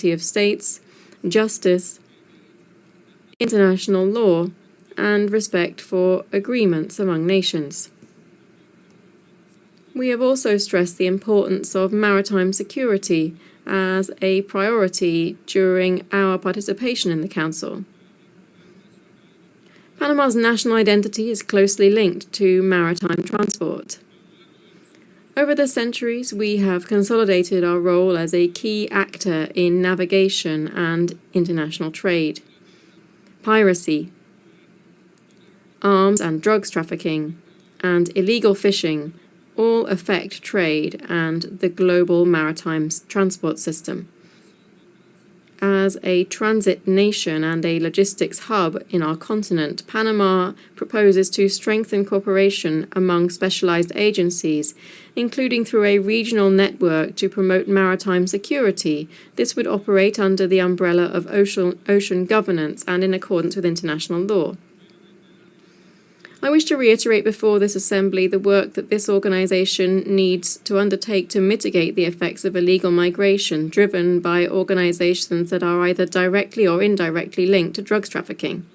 of states, justice, international law, and respect for agreements among nations. We have also stressed the importance of maritime security as a priority during our participation in the Council. Panama's national identity is closely linked to maritime transport. Over the centuries, we have consolidated our role as a key actor in navigation and international trade. Piracy, arms and drugs trafficking, and illegal fishing all affect trade and the global maritime transport system. As a transit nation and a logistics hub in our continent, Panama proposes to strengthen cooperation among specialized agencies, including through a regional network to promote maritime security. This would operate under the umbrella of ocean governance and in accordance with international law. I wish to reiterate before this assembly the work that this organization needs to undertake to mitigate the effects of illegal migration driven by organizations that are either directly or indirectly linked to drugs trafficking.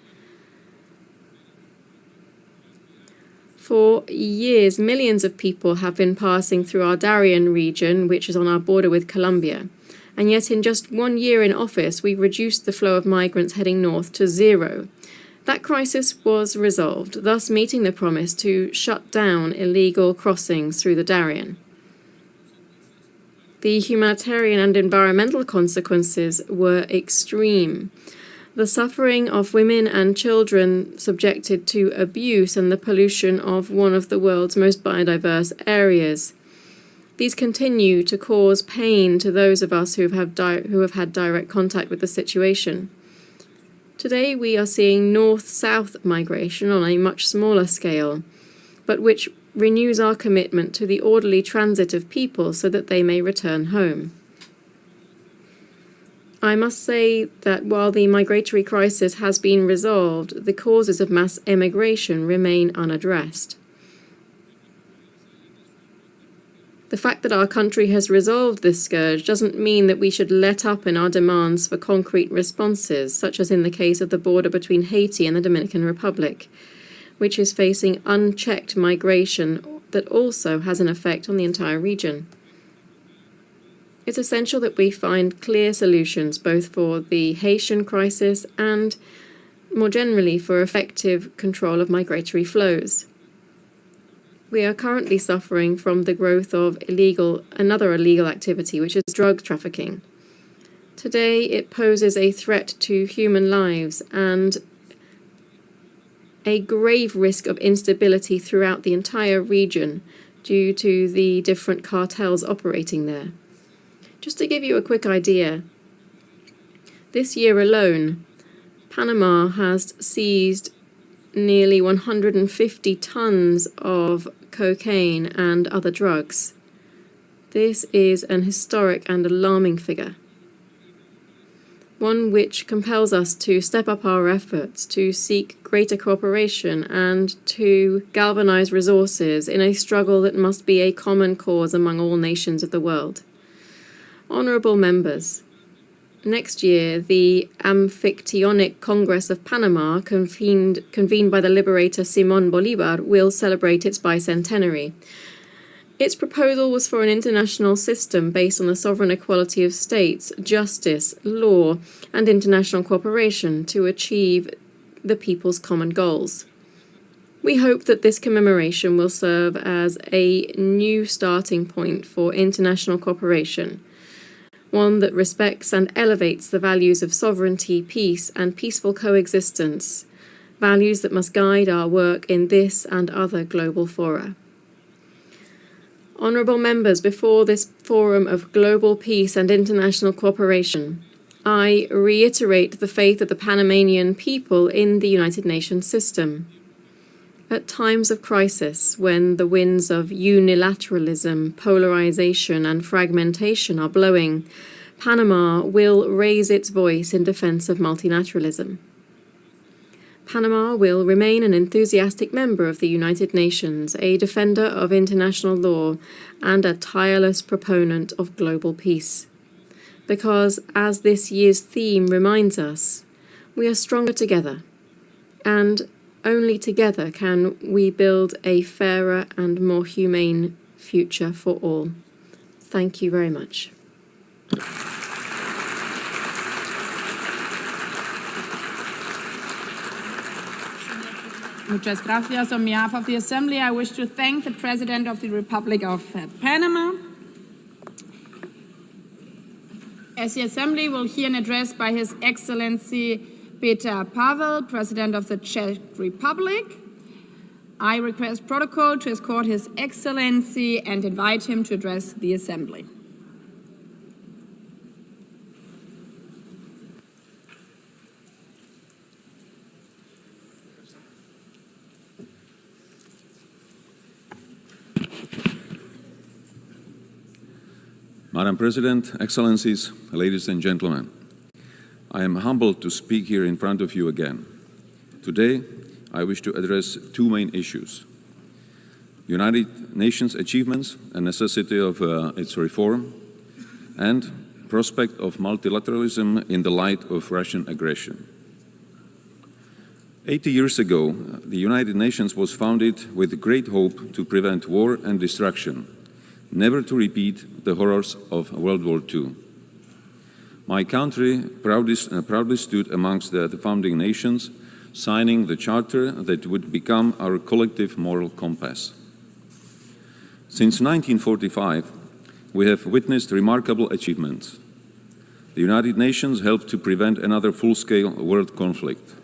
For years, millions of people have been passing through our Darien region, which is on our border with Colombia. And yet in just 1 year in office, we've reduced the flow of migrants heading north to zero. That crisis was resolved, thus meeting the promise to shut down illegal crossings through the Darien. The humanitarian and environmental consequences were extreme. The suffering of women and children subjected to abuse and the pollution of one of the world's most biodiverse areas. These continue to cause pain to those of us who have had direct contact with the situation. Today we are seeing north-south migration on a much smaller scale, but which renews our commitment to the orderly transit of people so that they may return home. I must say that while the migratory crisis has been resolved, the causes of mass emigration remain unaddressed. The fact that our country has resolved this scourge doesn't mean that we should let up in our demands for concrete responses, such as in the case of the border between Haiti and the Dominican Republic, which is facing unchecked migration that also has an effect on the entire region. It's essential that we find clear solutions both for the Haitian crisis and, more generally, for effective control of migratory flows. We are currently suffering from the growth of another illegal activity, which is drug trafficking. Today, it poses a threat to human lives and a grave risk of instability throughout the entire region due to the different cartels operating there. Just to give you a quick idea, this year alone, Panama has seized nearly 150 tons of cocaine and other drugs. This is an historic and alarming figure, one which compels us to step up our efforts to seek greater cooperation and to galvanize resources in a struggle that must be a common cause among all nations of the world. Honourable members, next year, the Amphictyonic Congress of Panama, convened by the liberator Simón Bolívar, will celebrate its bicentenary. Its proposal was for an international system based on the sovereign equality of states, justice, law, and international cooperation to achieve the people's common goals. We hope that this commemoration will serve as a new starting point for international cooperation, one that respects and elevates the values of sovereignty, peace, and peaceful coexistence, values that must guide our work in this and other global fora. Honourable members, before this forum of global peace and international cooperation, I reiterate the faith of the Panamanian people in the United Nations system. At times of crisis, when the winds of unilateralism, polarization, and fragmentation are blowing, Panama will raise its voice in defense of multilateralism. Panama will remain an enthusiastic member of the United Nations, a defender of international law, and a tireless proponent of global peace. because, as this year's theme reminds us, we are stronger together, and only together can we build a fairer and more humane future for all. Thank you very much. Muchas gracias. On behalf of the Assembly, I wish to thank the President of the Republic of Panama. As the Assembly will hear an address by His Excellency Petr Pavel, President of the Czech Republic, I request protocol to escort His Excellency and invite him to address the Assembly. Madam President, Excellencies, ladies and gentlemen, I am humbled to speak here in front of you again. Today, I wish to address two main issues: United Nations achievements and necessity of its reform, and prospect of multilateralism in the light of Russian aggression. 80 years ago, the United Nations was founded with great hope to prevent war and destruction, never to repeat the horrors of World War II. My country proudly stood amongst the founding nations, signing the charter that would become our collective moral compass. Since 1945, we have witnessed remarkable achievements. The United Nations helped to prevent another full-scale world conflict.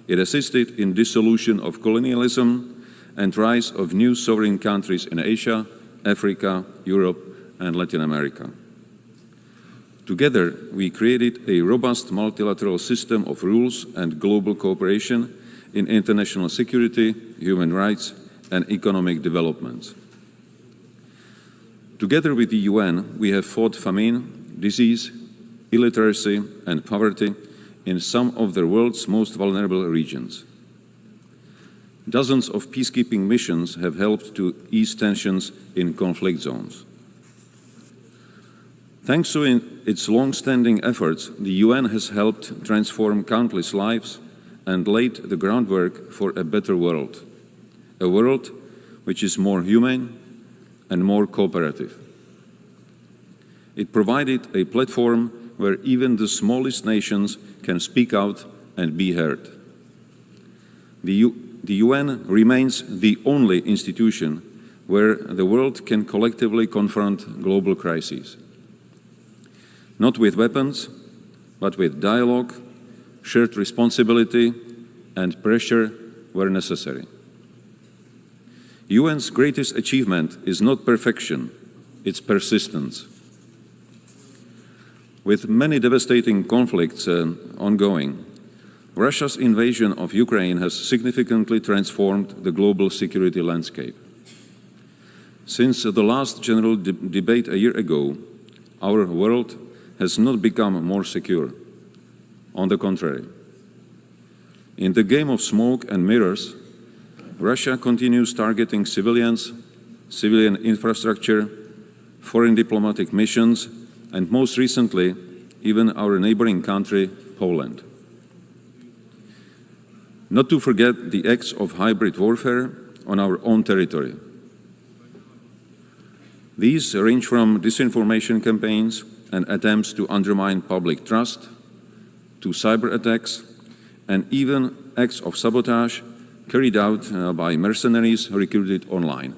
It assisted in dissolution of colonialism and rise of new sovereign countries in Asia, Africa, Europe, and Latin America. Together, we created a robust multilateral system of rules and global cooperation in international security, human rights, and economic development. Together with the UN, we have fought famine, disease, illiteracy, and poverty in some of the world's most vulnerable regions. Dozens of peacekeeping missions have helped to ease tensions in conflict zones. Thanks to its long-standing efforts, the UN has helped transform countless lives and laid the groundwork for a better world, a world which is more humane and more cooperative. It provided a platform where even the smallest nations can speak out and be heard. The UN remains the only institution where the world can collectively confront global crises. Not with weapons, but with dialogue, shared responsibility, and pressure where necessary. UN's greatest achievement is not perfection, it's persistence. With many devastating conflicts ongoing, Russia's invasion of Ukraine has significantly transformed the global security landscape. Since the last general debate a year ago, our world has not become more secure. On the contrary. In the game of smoke and mirrors, Russia continues targeting civilians, civilian infrastructure, foreign diplomatic missions, and most recently, even our neighboring country, Poland. Not to forget the acts of hybrid warfare on our own territory. These range from disinformation campaigns and attempts to undermine public trust, to cyber attacks, and even acts of sabotage carried out by mercenaries recruited online.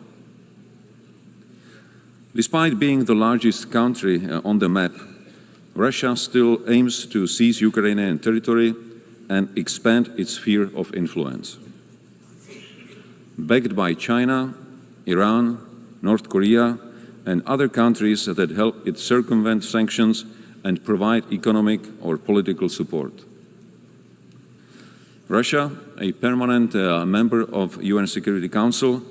Despite being the largest country on the map, Russia still aims to seize Ukrainian territory and expand its sphere of influence. Backed by China, Iran, North Korea, and other countries that help it circumvent sanctions and provide economic or political support. Russia, a permanent member of UN Security Council,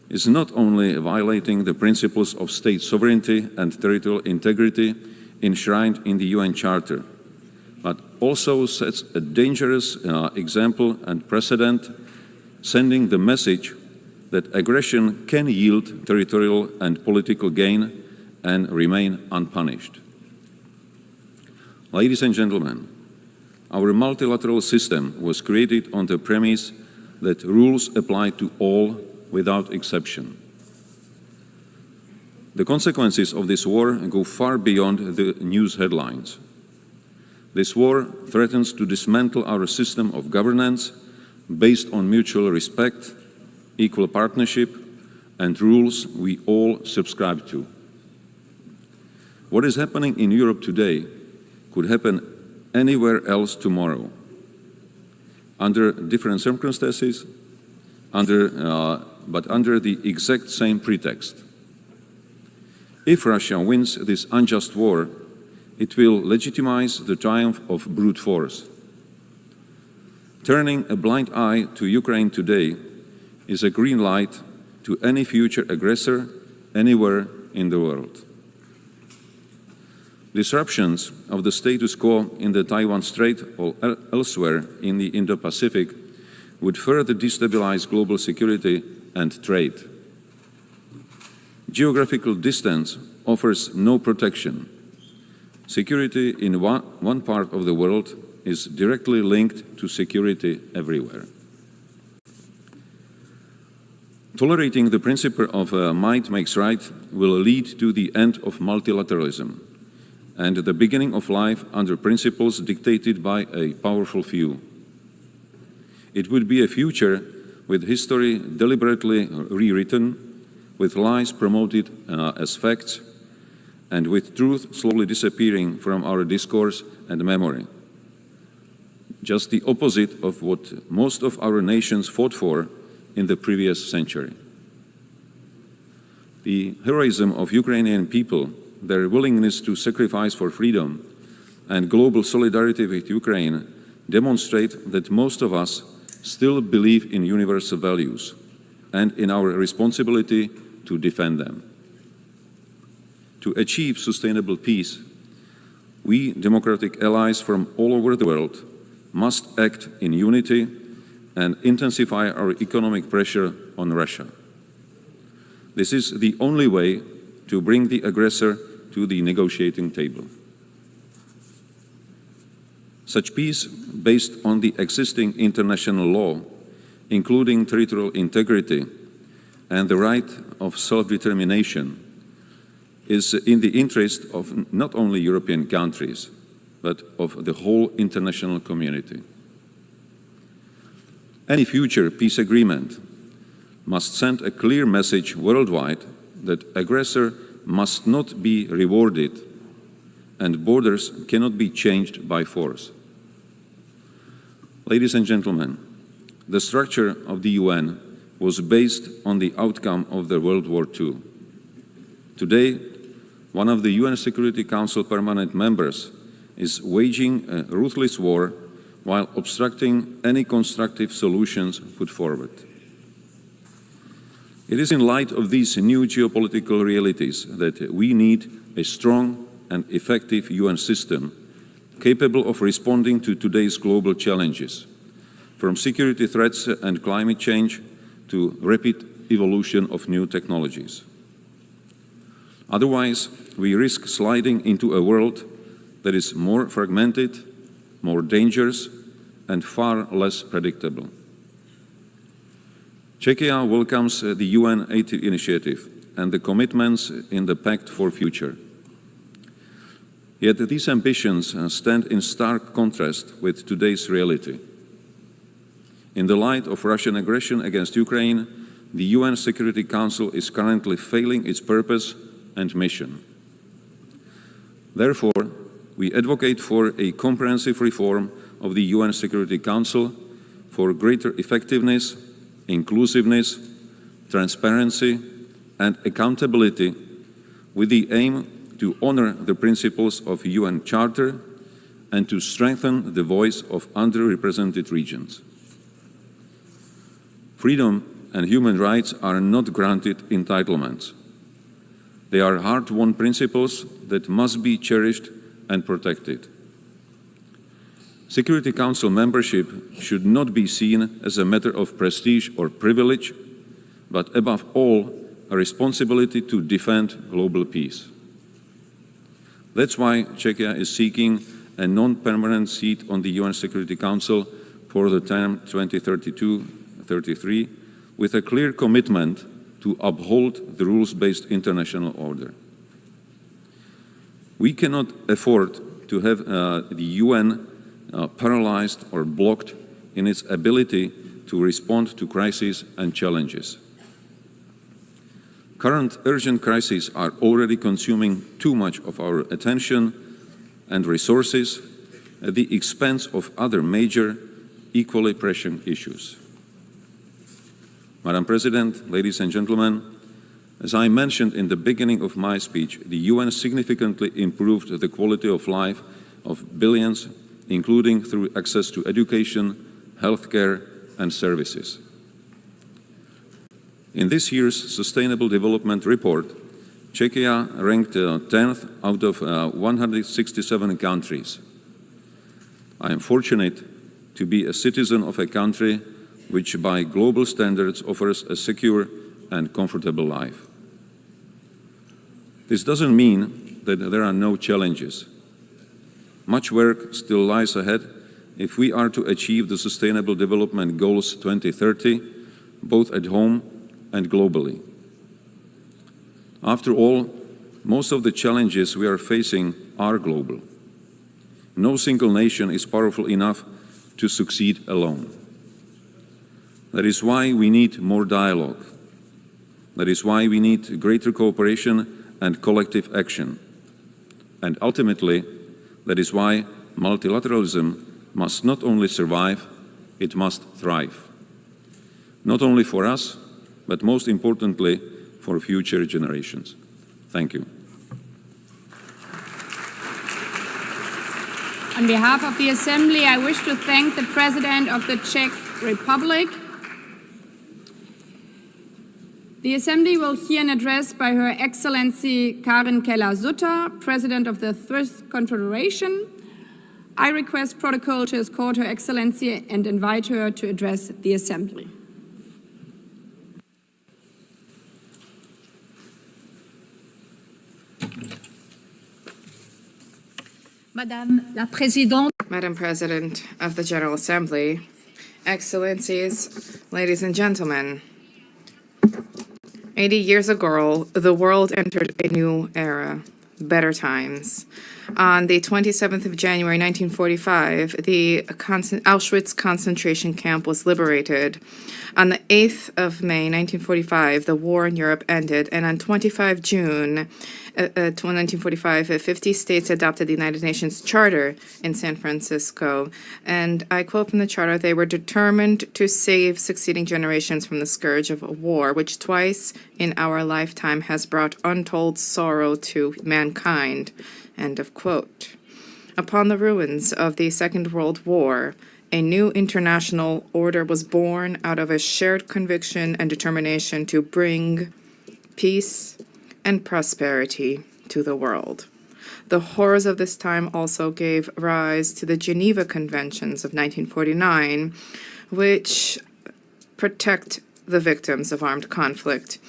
is not only violating the principles of state sovereignty and territorial integrity enshrined in the UN Charter, but also sets a dangerous example and precedent, sending the message that aggression can yield territorial and political gain and remain unpunished. Ladies and gentlemen, our multilateral system was created on the premise that rules apply to all without exception. The consequences of this war go far beyond the news headlines. This war threatens to dismantle our system of governance based on mutual respect, equal partnership, and rules we all subscribe to. What is happening in Europe today could happen anywhere else tomorrow, under different circumstances, but under the exact same pretext. If Russia wins this unjust war, it will legitimize the triumph of brute force. Turning a blind eye to Ukraine today is a green light to any future aggressor anywhere in the world. Disruptions of the status quo in the Taiwan Strait or elsewhere in the Indo-Pacific would further destabilize global security and trade. Geographical distance offers no protection. Security in one part of the world is directly linked to security everywhere. Tolerating the principle of might makes right will lead to the end of multilateralism and the beginning of life under principles dictated by a powerful few. It would be a future with history deliberately rewritten, with lies promoted as facts, and with truth slowly disappearing from our discourse and memory. Just the opposite of what most of our nations fought for in the previous century. The heroism of Ukrainian people, their willingness to sacrifice for freedom, and global solidarity with Ukraine demonstrate that most of us still believe in universal values and in our responsibility to defend them. To achieve sustainable peace, we democratic allies from all over the world must act in unity and intensify our economic pressure on Russia. This is the only way to bring the aggressor to the negotiating table. Such peace, based on the existing international law, including territorial integrity and the right of self-determination, is in the interest of not only European countries, but of the whole international community. Any future peace agreement must send a clear message worldwide that aggressor must not be rewarded and borders cannot be changed by force. Ladies and gentlemen, the structure of the UN was based on the outcome of the World War II. Today, one of the UN Security Council permanent members is waging a ruthless war while obstructing any constructive solutions put forward. It is in light of these new geopolitical realities that we need a strong and effective UN system capable of responding to today's global challenges, from security threats and climate change to rapid evolution of new technologies. Otherwise, we risk sliding into a world that is more fragmented, more dangerous, and far less predictable. Czechia welcomes the UNGA80 initiative and the commitments in the Pact for Future. Yet these ambitions stand in stark contrast with today's reality. In the light of Russian aggression against Ukraine, the UN Security Council is currently failing its purpose and mission. Therefore, we advocate for a comprehensive reform of the UN Security Council for greater effectiveness, inclusiveness, transparency, and accountability, with the aim to honor the principles of the UN Charter and to strengthen the voice of underrepresented regions. Freedom and human rights are not granted entitlements. They are hard-won principles that must be cherished and protected. Security Council membership should not be seen as a matter of prestige or privilege, but above all, a responsibility to defend global peace. That's why Czechia is seeking a non-permanent seat on the UN Security Council for the term 2032-33, with a clear commitment to uphold the rules-based international order. We cannot afford to have the UN paralyzed or blocked in its ability to respond to crises and challenges. Current urgent crises are already consuming too much of our attention and resources at the expense of other major, equally pressing issues. Madam President, ladies and gentlemen, as I mentioned in the beginning of my speech, the UN significantly improved the quality of life of billions, including through access to education, healthcare, and services. In this year's Sustainable Development Report, Czechia ranked 10th out of 167 countries. I am fortunate to be a citizen of a country which by global standards offers a secure and comfortable life. This doesn't mean that there are no challenges. Much work still lies ahead if we are to achieve the Sustainable Development Goals 2030, both at home and globally. After all, most of the challenges we are facing are global. No single nation is powerful enough to succeed alone. That is why we need more dialogue. That is why we need greater cooperation and collective action. And ultimately, that is why multilateralism must not only survive, it must thrive. Not only for us, but most importantly, for future generations. Thank you. On behalf of the Assembly, I wish to thank the President of the Czech Republic. The Assembly will hear an address by Her Excellency Karen Keller-Sutter, President of the Third Confederation. I request protocol to escort Her Excellency and invite her to address the Assembly. Madame la Présidente, Madam President of the General Assembly, Excellencies, ladies and gentlemen, 80 years ago, the world entered a new era, better times. On the 27th of January, 1945, the Auschwitz concentration camp was liberated. On the 8th of May, 1945, the war in Europe ended, and on 25 June, 1945, 50 states adopted the United Nations Charter in San Francisco. And I quote from the Charter, "They were determined to save succeeding generations from the scourge of war, which twice in our lifetime has brought untold sorrow to mankind." End of quote. Upon the ruins of the Second World War, a new international order was born out of a shared conviction and determination to bring peace and prosperity to the world. The horrors of this time also gave rise to the Geneva Conventions of 1949, which protect the victims of armed conflict.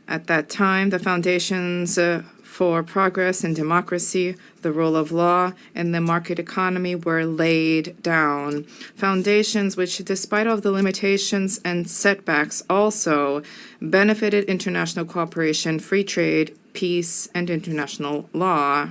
At that time, the foundations for progress and democracy, the rule of law, and the market economy were laid down. Foundations which, despite all of the limitations and setbacks, also benefited international cooperation, free trade, peace, and international law.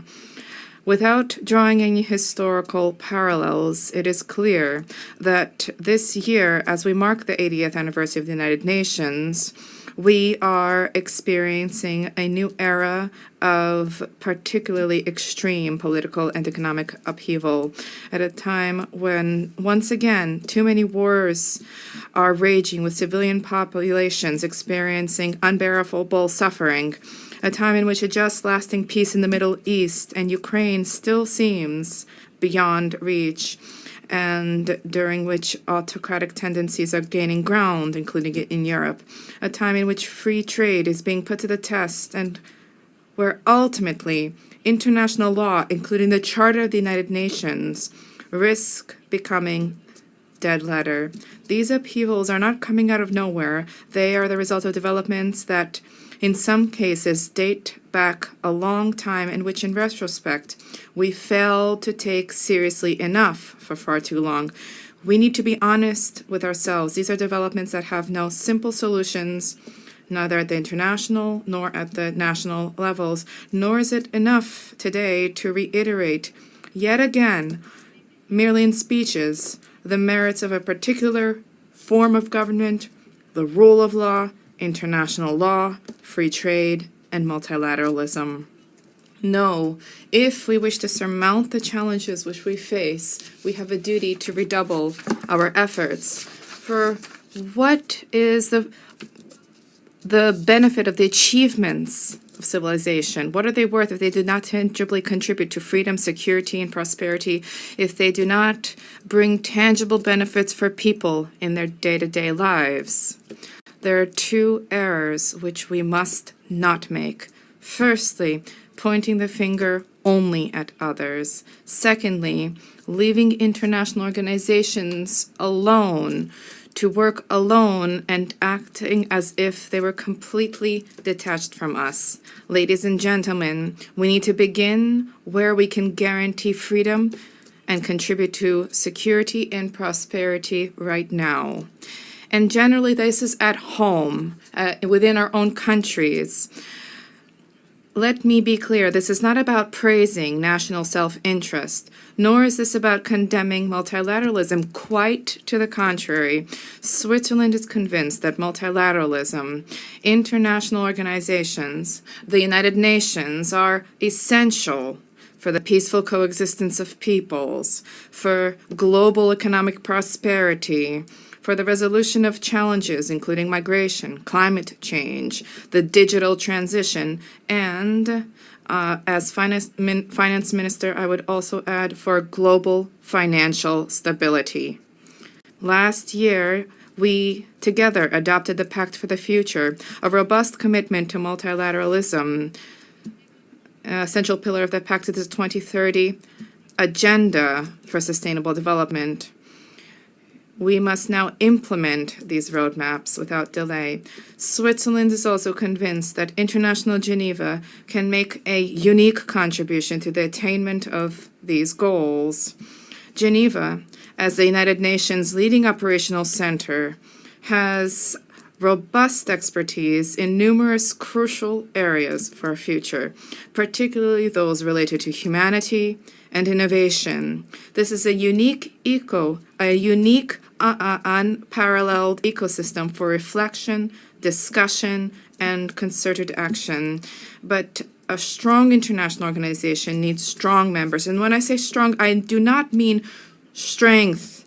Without drawing any historical parallels, it is clear that this year, as we mark the 80th anniversary of the United Nations, we are experiencing a new era of particularly extreme political and economic upheaval at a time when, once again, too many wars are raging with civilian populations experiencing unbearable suffering, a time in which a just, lasting peace in the Middle East and Ukraine still seems beyond reach, and during which autocratic tendencies are gaining ground, including in Europe, a time in which free trade is being put to the test, and where ultimately international law, including the Charter of the United Nations, risk becoming dead letter. These upheavals are not coming out of nowhere. They are the result of developments that in some cases date back a long time in which, in retrospect, we failed to take seriously enough for far too long. We need to be honest with ourselves. These are developments that have no simple solutions, neither at the international nor at the national levels, nor is it enough today to reiterate yet again, merely in speeches, the merits of a particular form of government, the rule of law, international law, free trade, and multilateralism. No, if we wish to surmount the challenges which we face, we have a duty to redouble our efforts. For what is the benefit of the achievements of civilization? What are they worth if they do not tangibly contribute to freedom, security, and prosperity, if they do not bring tangible benefits for people in their day-to-day lives? There are two errors which we must not make. Firstly, pointing the finger only at others. Secondly, leaving international organizations alone to work alone and acting as if they were completely detached from us. Ladies and gentlemen, we need to begin where we can guarantee freedom and contribute to security and prosperity right now. And generally, this is at home, within our own countries. Let me be clear, this is not about praising national self-interest, nor is this about condemning multilateralism. Quite to the contrary. Switzerland is convinced that multilateralism, international organizations, the United Nations are essential for the peaceful coexistence of peoples, for global economic prosperity, for the resolution of challenges, including migration, climate change, the digital transition, and as finance minister, I would also add for global financial stability. Last year, we together adopted the Pact for the Future, a robust commitment to multilateralism. An essential pillar of that pact is the 2030 Agenda for Sustainable Development. We must now implement these roadmaps without delay. Switzerland is also convinced that International Geneva can make a unique contribution to the attainment of these goals. Geneva, as the United Nations leading operational center, has robust expertise in numerous crucial areas for our future, particularly those related to humanity and innovation. This is a unique unparalleled ecosystem for reflection, discussion, and concerted action. But a strong international organization needs strong members. And when I say strong, I do not mean strength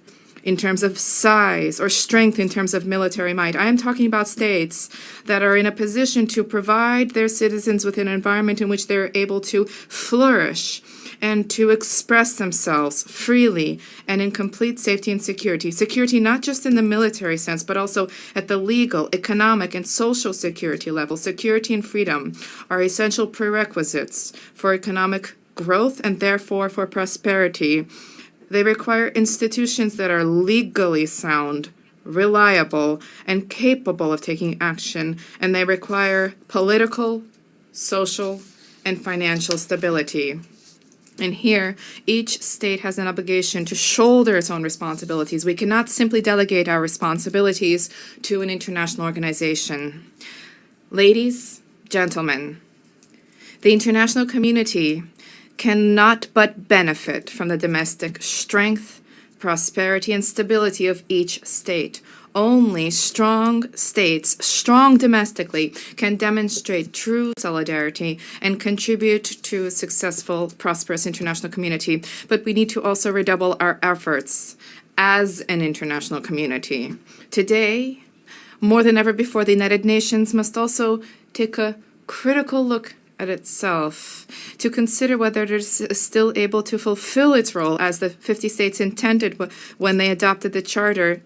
in terms of size or strength in terms of military might. I am talking about states that are in a position to provide their citizens with an environment in which they're able to flourish and to express themselves freely and in complete safety and security. Security not just in the military sense, but also at the legal, economic, and social security level. Security and freedom are essential prerequisites for economic growth and therefore for prosperity. They require institutions that are legally sound, reliable, and capable of taking action, and they require political, social, and financial stability. And here, each state has an obligation to shoulder its own responsibilities. We cannot simply delegate our responsibilities to an international organization. Ladies, gentlemen, the international community cannot but benefit from the domestic strength, prosperity, and stability of each state. Only strong states, strong domestically, can demonstrate true solidarity and contribute to a successful, prosperous international community. But we need to also redouble our efforts as an international community. Today, more than ever before, the United Nations must also take a critical look at itself to consider whether it is still able to fulfill its role as the 50 states intended when they adopted the Charter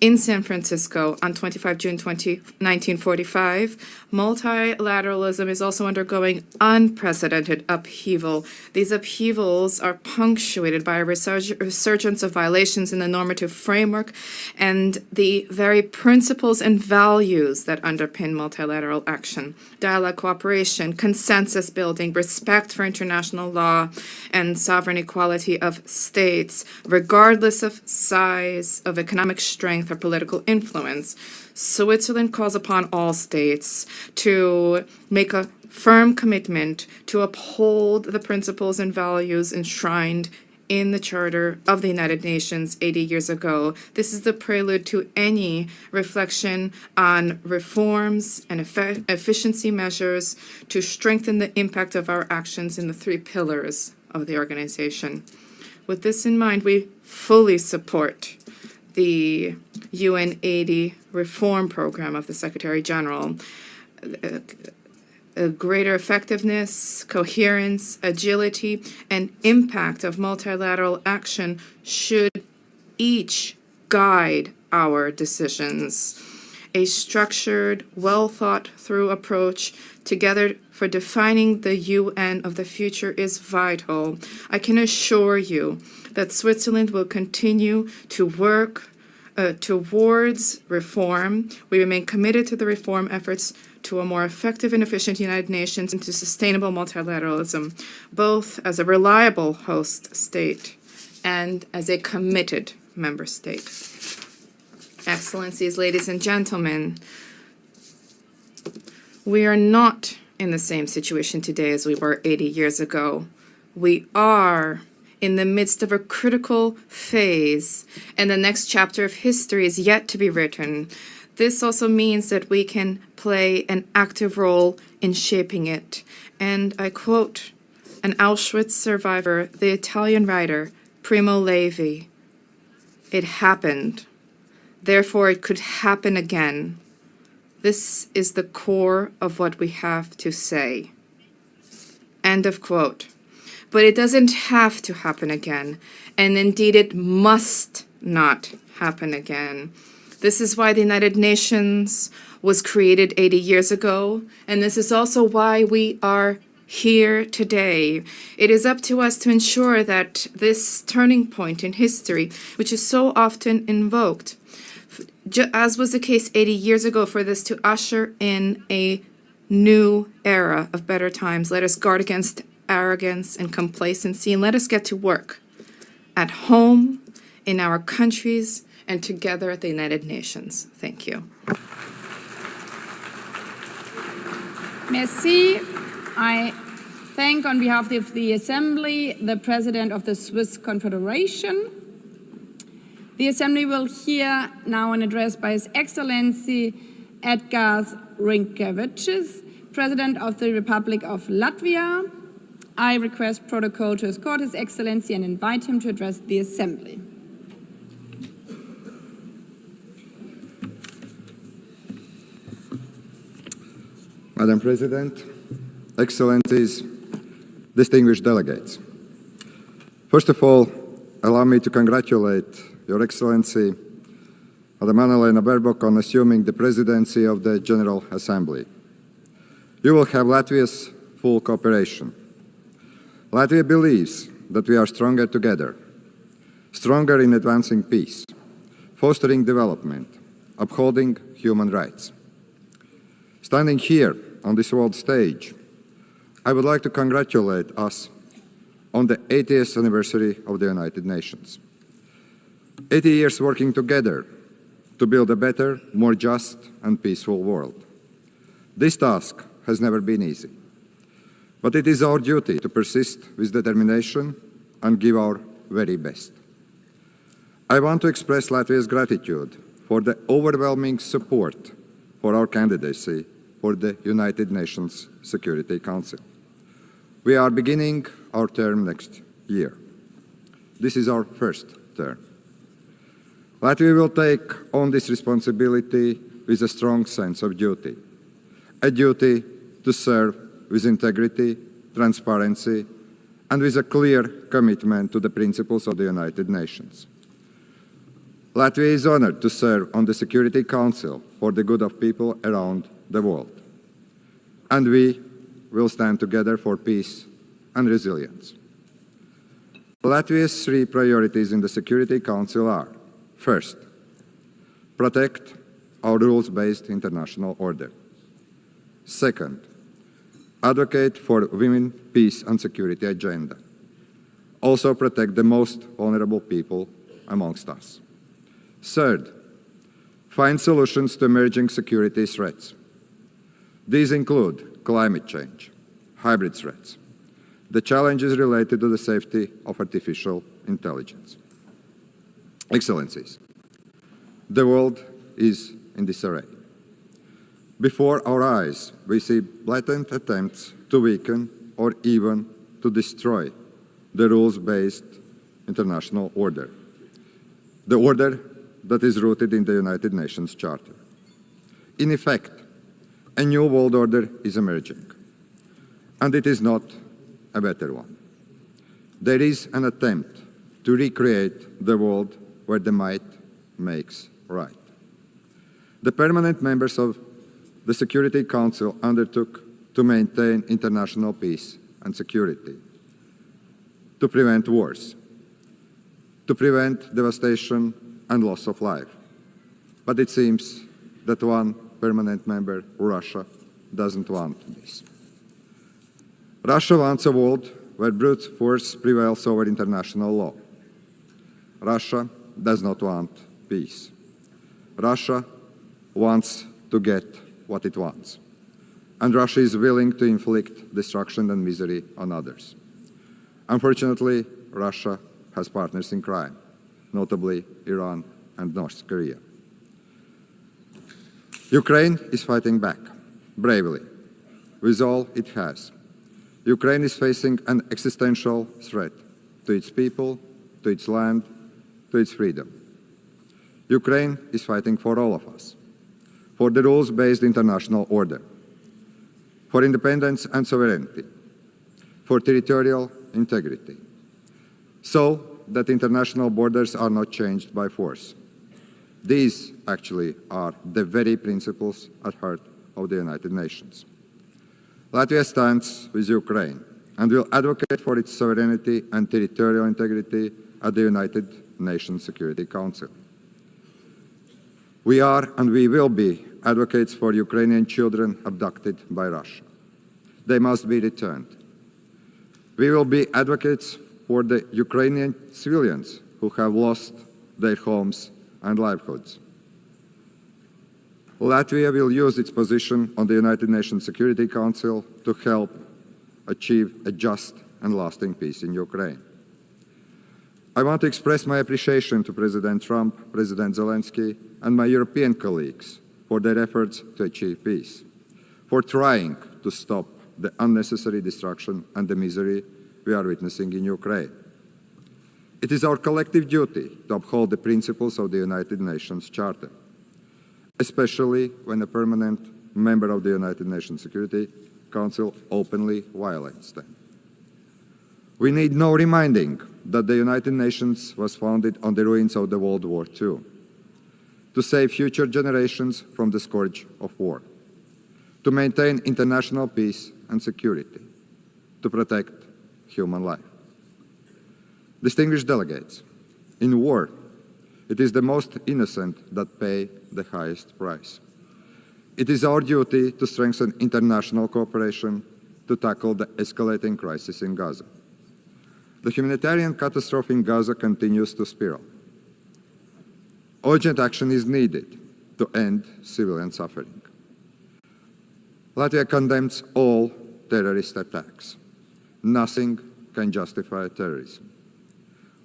in San Francisco on 25 June 1945, multilateralism is also undergoing unprecedented upheaval. These upheavals are punctuated by a resurgence of violations in the normative framework and the very principles and values that underpin multilateral action. Dialogue, cooperation, consensus building, respect for international law, and sovereign equality of states, regardless of size, of economic strength, or political influence. Switzerland calls upon all states to make a firm commitment to uphold the principles and values enshrined in the Charter of the United Nations 80 years ago. This is the prelude to any reflection on reforms and efficiency measures to strengthen the impact of our actions in the three pillars of the organization. With this in mind, we fully support the UN80 reform program of the Secretary General. A greater effectiveness, coherence, agility, and impact of multilateral action should each guide our decisions. A structured, well-thought-through approach together for defining the UN of the future is vital. I can assure you that Switzerland will continue to work towards reform. We remain committed to the reform efforts to a more effective and efficient United Nations and to sustainable multilateralism, both as a reliable host state and as a committed member state. Excellencies, ladies and gentlemen, we are not in the same situation today as we were 80 years ago. We are in the midst of a critical phase, and the next chapter of history is yet to be written. This also means that we can play an active role in shaping it. And I quote an Auschwitz survivor, the Italian writer Primo Levi, "It happened, therefore it could happen again. This is the core of what we have to say." End of quote. But it doesn't have to happen again, and indeed it must not happen again. This is why the United Nations was created 80 years ago, and this is also why we are here today. It is up to us to ensure that this turning point in history, which is so often invoked, as was the case 80 years ago, for this to usher in a new era of better times. Let us guard against arrogance and complacency, and let us get to work at home, in our countries, and together at the United Nations. Thank you. Merci. I thank, on behalf of the Assembly, the President of the Swiss Confederation. The Assembly will hear now an address by His Excellency Edgars Rinkēvičs, President of the Republic of Latvia. I request protocol to escort His Excellency and invite him to address the Assembly. Madam President, Excellencies, distinguished delegates. First of all, allow me to congratulate Your Excellency, Madam Annalena Baerbock, on assuming the presidency of the General Assembly. You will have Latvia's full cooperation. Latvia believes that we are stronger together, stronger in advancing peace, fostering development, upholding human rights. Standing here on this world stage, I would like to congratulate us on the 80th anniversary of the United Nations. 80 years working together to build a better, more just and peaceful world. This task has never been easy, but it is our duty to persist with determination and give our very best. I want to express Latvia's gratitude for the overwhelming support for our candidacy for the United Nations Security Council. We are beginning our term next year. This is our first term. Latvia will take on this responsibility with a strong sense of duty, a duty to serve with integrity, transparency, and with a clear commitment to the principles of the United Nations. Latvia is honored to serve on the Security Council for the good of people around the world. And we will stand together for peace and resilience. Latvia's three priorities in the Security Council are: first, protect our rules-based international order. Second, advocate for women, peace and security agenda. Also protect the most vulnerable people amongst us. Third, find solutions to emerging security threats. These include climate change, hybrid threats, the challenges related to the safety of artificial intelligence. Excellencies, the world is in disarray. Before our eyes, we see blatant attempts to weaken or even to destroy the rules-based international order, the order that is rooted in the United Nations Charter. In effect, a new world order is emerging, and it is not a better one. There is an attempt to recreate the world where the might makes right. The permanent members of the Security Council undertook to maintain international peace and security, to prevent wars, to prevent devastation and loss of life. But it seems that one permanent member, Russia, doesn't want this. Russia wants a world where brute force prevails over international law. Russia does not want peace. Russia wants to get what it wants. And Russia is willing to inflict destruction and misery on others. Unfortunately, Russia has partners in crime, notably Iran and North Korea. Ukraine is fighting back, bravely, with all it has. Ukraine is facing an existential threat to its people, to its land, to its freedom. Ukraine is fighting for all of us, for the rules-based international order, for independence and sovereignty, for territorial integrity, so that international borders are not changed by force. These actually are the very principles at heart of the United Nations. Latvia stands with Ukraine and will advocate for its sovereignty and territorial integrity at the United Nations Security Council. We are and we will be advocates for Ukrainian children abducted by Russia. They must be returned. We will be advocates for the Ukrainian civilians who have lost their homes and livelihoods. Latvia will use its position on the United Nations Security Council to help achieve a just and lasting peace in Ukraine. I want to express my appreciation to President Trump, President Zelensky, and my European colleagues for their efforts to achieve peace, for trying to stop the unnecessary destruction and the misery we are witnessing in Ukraine. It is our collective duty to uphold the principles of the United Nations Charter, especially when a permanent member of the United Nations Security Council openly violates them. We need no reminding that the United Nations was founded on the ruins of the World War II, to save future generations from the scourge of war, to maintain international peace and security, to protect human life. Distinguished delegates, in war, it is the most innocent that pay the highest price. It is our duty to strengthen international cooperation to tackle the escalating crisis in Gaza. The humanitarian catastrophe in Gaza continues to spiral. Urgent action is needed to end civilian suffering. Latvia condemns all terrorist attacks. Nothing can justify terrorism.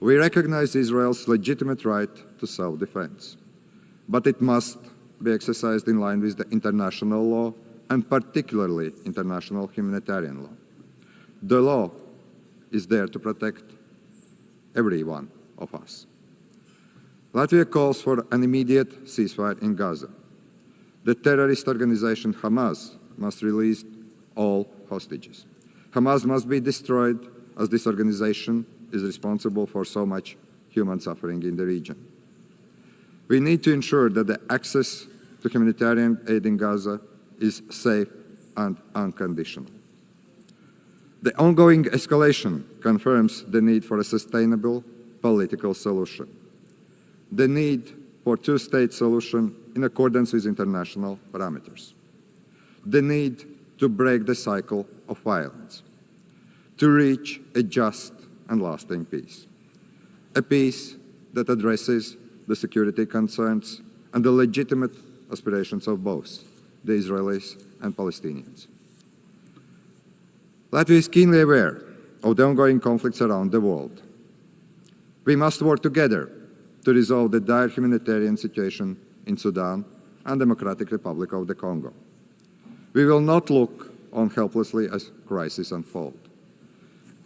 We recognize Israel's legitimate right to self-defense, but it must be exercised in line with the international law and particularly international humanitarian law. The law is there to protect every one of us. Latvia calls for an immediate ceasefire in Gaza. The terrorist organization Hamas must release all hostages. Hamas must be destroyed, as this organization is responsible for so much human suffering in the region. We need to ensure that the access to humanitarian aid in Gaza is safe and unconditional. The ongoing escalation confirms the need for a sustainable political solution, the need for a two-state solution in accordance with international parameters, the need to break the cycle of violence, to reach a just and lasting peace, a peace that addresses the security concerns and the legitimate aspirations of both the Israelis and Palestinians. Latvia is keenly aware of the ongoing conflicts around the world. We must work together to resolve the dire humanitarian situation in Sudan and Democratic Republic of the Congo. We will not look on helplessly as crises unfold.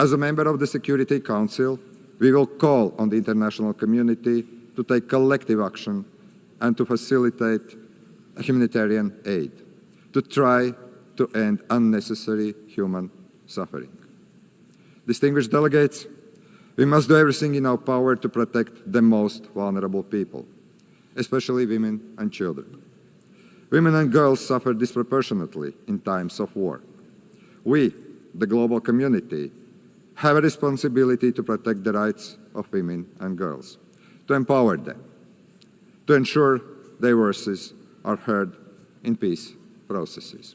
As a member of the Security Council, we will call on the international community to take collective action and to facilitate humanitarian aid, to try to end unnecessary human suffering. Distinguished delegates, we must do everything in our power to protect the most vulnerable people, especially women and children. Women and girls suffer disproportionately in times of war. We, the global community, have a responsibility to protect the rights of women and girls, to empower them, to ensure their voices are heard in peace processes.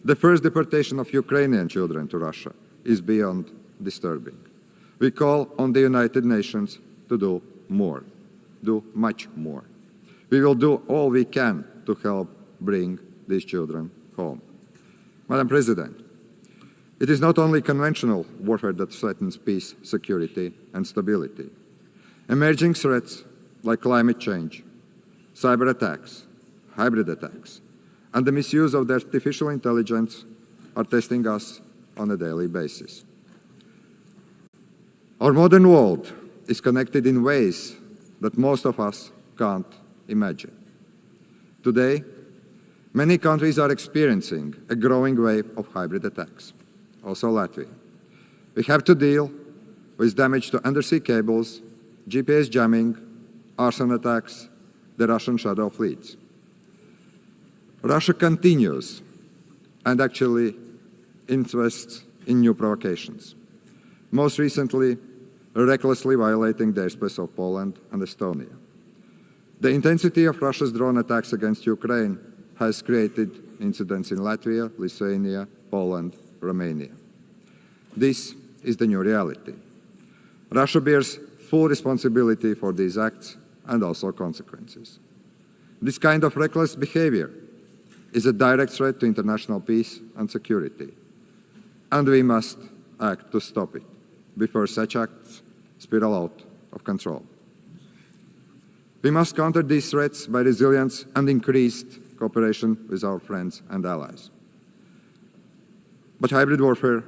The first deportation of Ukrainian children to Russia is beyond disturbing. We call on the United Nations to do more, do much more. We will do all we can to help bring these children home. Madam President, it is not only conventional warfare that threatens peace, security, and stability. Emerging threats like climate change, cyber attacks, hybrid attacks, and the misuse of the artificial intelligence are testing us on a daily basis. Our modern world is connected in ways that most of us can't imagine. Today, many countries are experiencing a growing wave of hybrid attacks, also Latvia. We have to deal with damage to undersea cables, GPS jamming, arson attacks, the Russian shadow fleets. Russia continues and actually invests in new provocations, most recently recklessly violating the airspace of Poland and Estonia. The intensity of Russia's drone attacks against Ukraine has created incidents in Latvia, Lithuania, Poland, Romania. This is the new reality. Russia bears full responsibility for these acts and also consequences. This kind of reckless behavior is a direct threat to international peace and security, and we must act to stop it before such acts spiral out of control. We must counter these threats by resilience and increased cooperation with our friends and allies. But hybrid warfare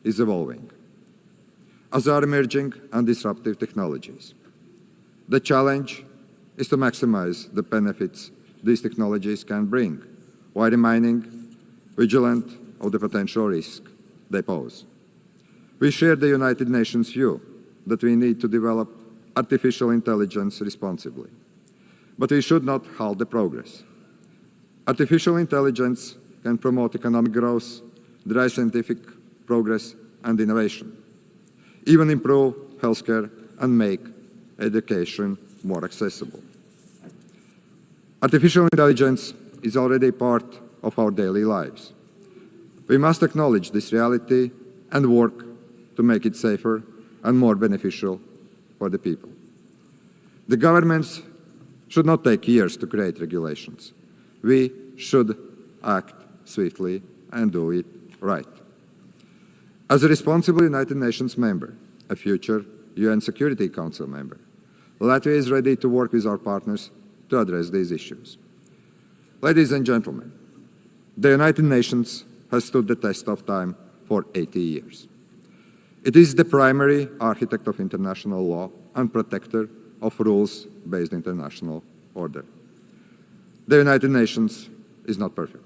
is evolving, as are emerging and disruptive technologies. The challenge is to maximize the benefits these technologies can bring, while remaining vigilant of the potential risk they pose. We share the United Nations view that we need to develop artificial intelligence responsibly, but we should not halt the progress. Artificial intelligence can promote economic growth, drive scientific progress and innovation, even improve healthcare and make education more accessible. Artificial intelligence is already part of our daily lives. We must acknowledge this reality and work to make it safer and more beneficial for the people. The governments should not take years to create regulations. We should act swiftly and do it right. As a responsible United Nations member, a future UN Security Council member, Latvia is ready to work with our partners to address these issues. Ladies and gentlemen, the United Nations has stood the test of time for 80 years. It is the primary architect of international law and protector of rules-based international order. The United Nations is not perfect,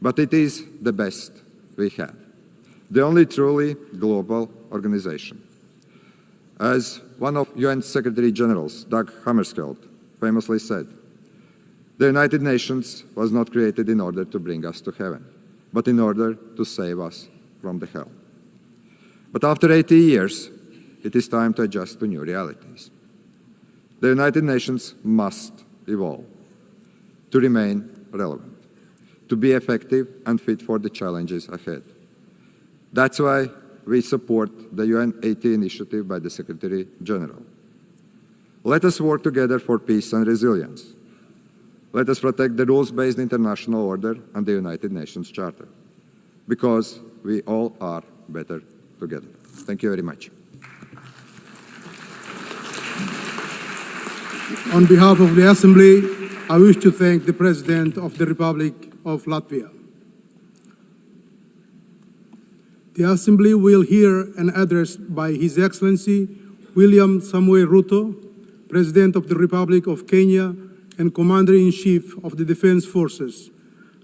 but it is the best we have, the only truly global organization. As one of UN Secretary Generals, Dag Hammarskjöld, famously said, "The United Nations was not created in order to bring us to heaven, but in order to save us from the hell." But after 80 years, it is time to adjust to new realities. The United Nations must evolve to remain relevant, to be effective and fit for the challenges ahead. That's why we support the UNGA80 initiative by the Secretary General. Let us work together for peace and resilience. Let us protect the rules-based international order and the United Nations Charter, because we all are better together. Thank you very much. On behalf of the Assembly, I wish to thank the President of the Republic of Latvia. The Assembly will hear an address by His Excellency William Samoei Ruto, President of the Republic of Kenya and Commander-in-Chief of the Defense Forces.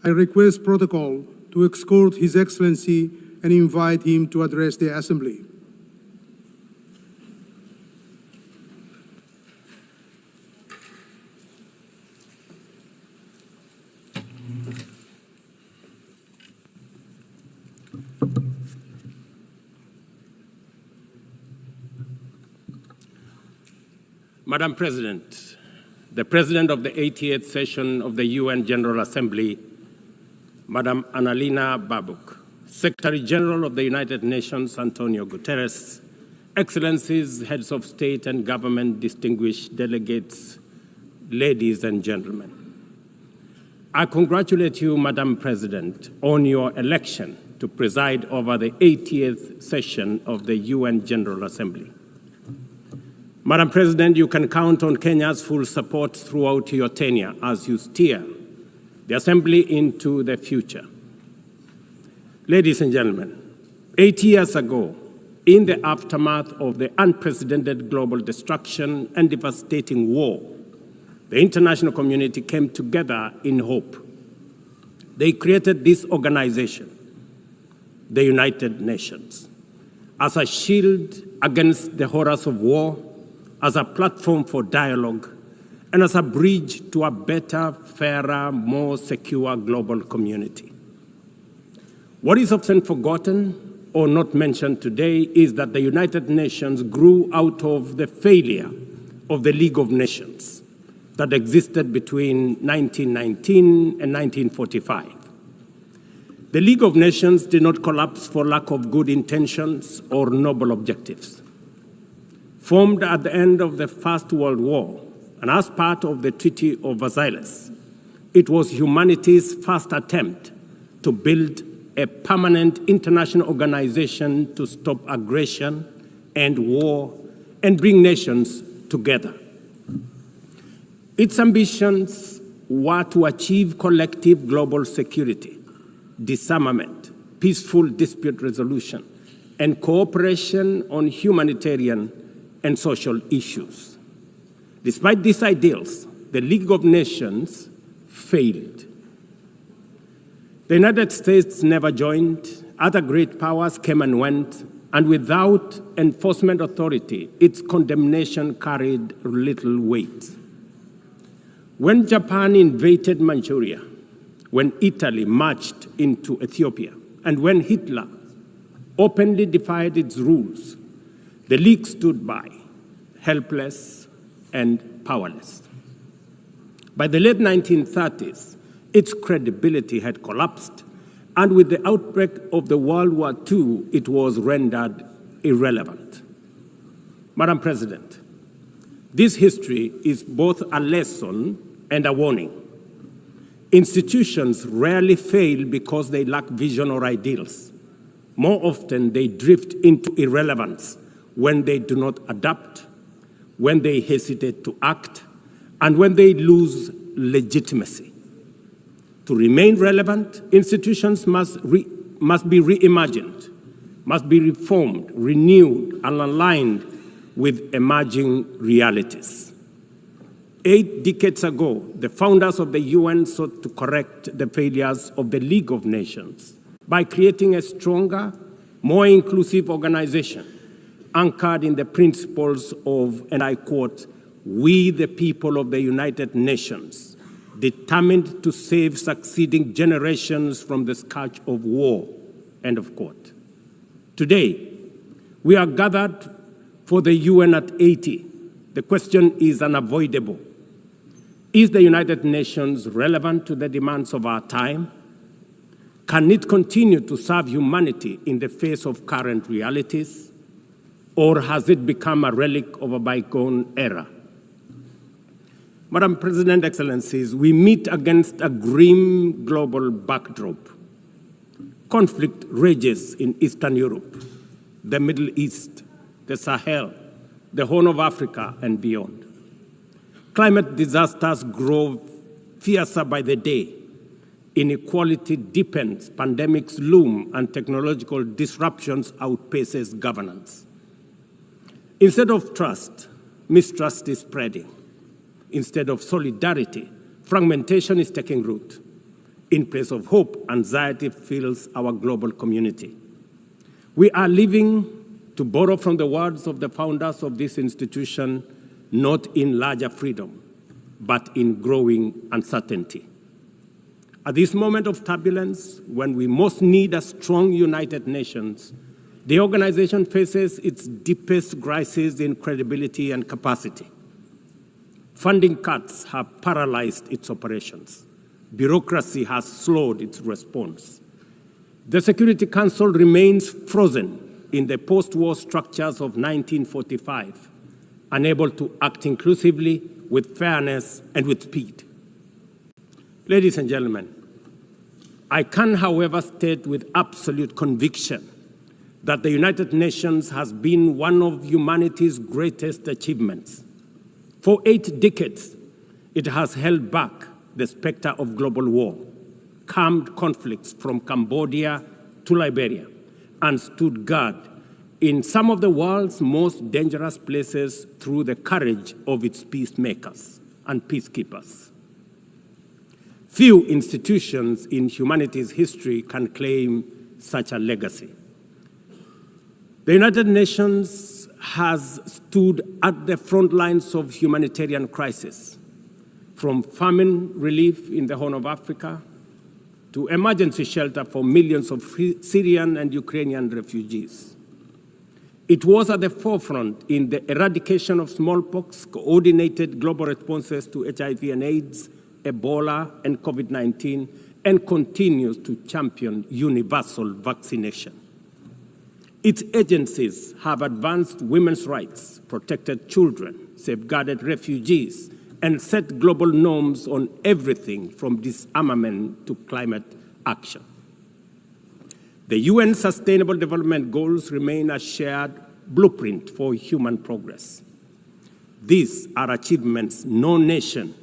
I request protocol to escort His Excellency and invite him to address the Assembly. Madam President, the President of the 88th session of the UN General Assembly, Madam Annalena Baerbock, Secretary General of the United Nations, Antonio Guterres, Excellencies, Heads of State and Government, distinguished delegates, ladies and gentlemen. I congratulate you, Madam President, on your election to preside over the 80th session of the UN General Assembly. Madam President, you can count on Kenya's full support throughout your tenure as you steer the Assembly into the future. Ladies and gentlemen, 80 years ago, in the aftermath of the unprecedented global destruction and devastating war, the international community came together in hope. They created this organization, the United Nations, as a shield against the horrors of war, as a platform for dialogue, and as a bridge to a better, fairer, more secure global community. What is often forgotten or not mentioned today is that the United Nations grew out of the failure of the League of Nations that existed between 1919 and 1945. The League of Nations did not collapse for lack of good intentions or noble objectives. Formed at the end of the First World War and as part of the Treaty of Versailles, it was humanity's first attempt to build a permanent international organization to stop aggression and war and bring nations together. Its ambitions were to achieve collective global security, disarmament, peaceful dispute resolution, and cooperation on humanitarian and social issues. Despite these ideals, the League of Nations failed. The United States never joined, other great powers came and went, and without enforcement authority, its condemnation carried little weight. When Japan invaded Manchuria, when Italy marched into Ethiopia, and when Hitler openly defied its rules, the League stood by, helpless and powerless. By the late 1930s, its credibility had collapsed, and with the outbreak of the World War II, it was rendered irrelevant. Madam President, this history is both a lesson and a warning. Institutions rarely fail because they lack vision or ideals. More often, they drift into irrelevance when they do not adapt, when they hesitate to act, and when they lose legitimacy. To remain relevant, institutions must be reimagined, must be reformed, renewed, and aligned with emerging realities. 8 decades ago, the founders of the UN sought to correct the failures of the League of Nations by creating a stronger, more inclusive organization anchored in the principles of, and I quote, We, the people of the United Nations, determined to save succeeding generations from the scourge of war, end of quote. Today, we are gathered for the UNGA80. The question is unavoidable. Is the United Nations relevant to the demands of our time? Can it continue to serve humanity in the face of current realities? Or has it become a relic of a bygone era? Madam President, Excellencies, we meet against a grim global backdrop. Conflict rages in Eastern Europe, the Middle East, the Sahel, the Horn of Africa, and beyond. Climate disasters grow fiercer by the day. Inequality deepens, pandemics loom, and technological disruptions outpaces governance. Instead of trust, mistrust is spreading. Instead of solidarity, fragmentation is taking root. In place of hope, anxiety fills our global community. We are living, to borrow from the words of the founders of this institution, not in larger freedom, but in growing uncertainty. At this moment of turbulence, when we most need a strong United Nations, the organization faces its deepest crisis in credibility and capacity. Funding cuts have paralyzed its operations. Bureaucracy has slowed its response. The Security Council remains frozen in the post-war structures of 1945, unable to act inclusively, with fairness, and with speed. Ladies and gentlemen, I can, however, state with absolute conviction that the United Nations has been one of humanity's greatest achievements. For 8 decades, it has held back the specter of global war, calmed conflicts from Cambodia to Liberia, and stood guard in some of the world's most dangerous places through the courage of its peacemakers and peacekeepers. Few institutions in humanity's history can claim such a legacy. The United Nations has stood at the front lines of humanitarian crisis, from famine relief in the Horn of Africa to emergency shelter for millions of Syrian and Ukrainian refugees. It was at the forefront in the eradication of smallpox, coordinated global responses to HIV and AIDS, Ebola, and COVID-19, and continues to champion universal vaccination. Its agencies have advanced women's rights, protected children, safeguarded refugees, and set global norms on everything from disarmament to climate action. The UN Sustainable Development Goals remain a shared blueprint for human progress. These are achievements no nation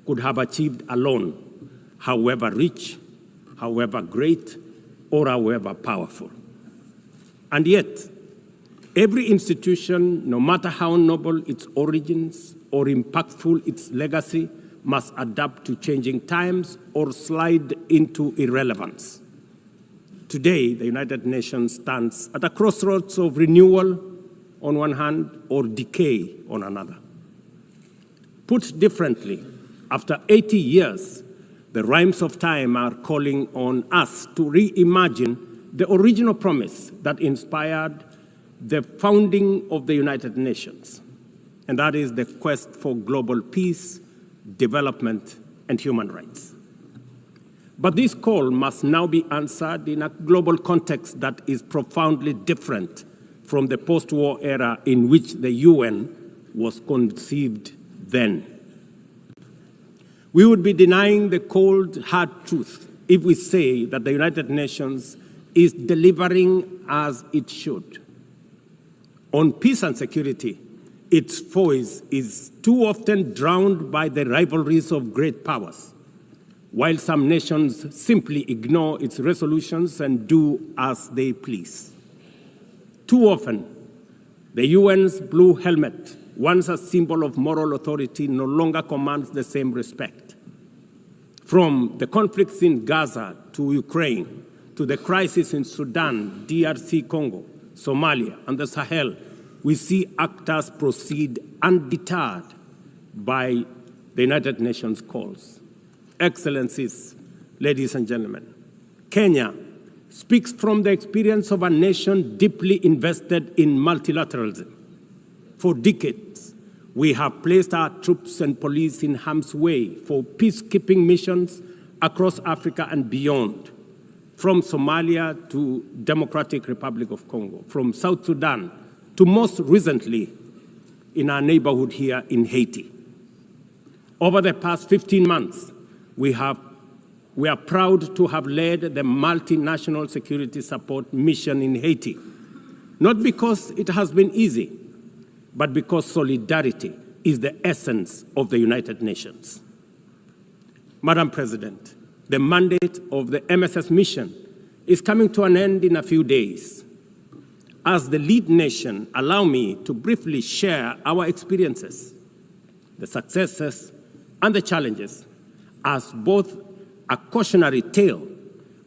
could have achieved alone, however rich, however great, or however powerful. And yet, every institution, no matter how noble its origins or impactful its legacy, must adapt to changing times or slide into irrelevance. Today, the United Nations stands at a crossroads of renewal on one hand or decay on another. Put differently, after 80 years, the rhymes of time are calling on us to reimagine the original promise that inspired the founding of the United Nations, and that is the quest for global peace, development, and human rights. But this call must now be answered in a global context that is profoundly different from the post-war era in which the UN was conceived then. We would be denying the cold, hard truth if we say that the United Nations is delivering as it should. On peace and security, its voice is too often drowned by the rivalries of great powers, while some nations simply ignore its resolutions and do as they please. Too often, the UN's blue helmet, once a symbol of moral authority, no longer commands the same respect. From the conflicts in Gaza to Ukraine, to the crisis in Sudan, DRC Congo, Somalia, and the Sahel, we see actors proceed undeterred, by the United Nations calls. Excellencies, ladies and gentlemen, Kenya speaks from the experience of a nation deeply invested in multilateralism. For decades, we have placed our troops and police in harm's way for peacekeeping missions across Africa and beyond, from Somalia to Democratic Republic of Congo, from South Sudan to most recently in our neighborhood here in Haiti. Over the past 15 months, we are proud to have led the multinational security support mission in Haiti, not because it has been easy, but because solidarity is the essence of the United Nations. Madam President, the mandate of the MSS mission is coming to an end in a few days. As the lead nation, allow me to briefly share our experiences, the successes and the challenges, as both a cautionary tale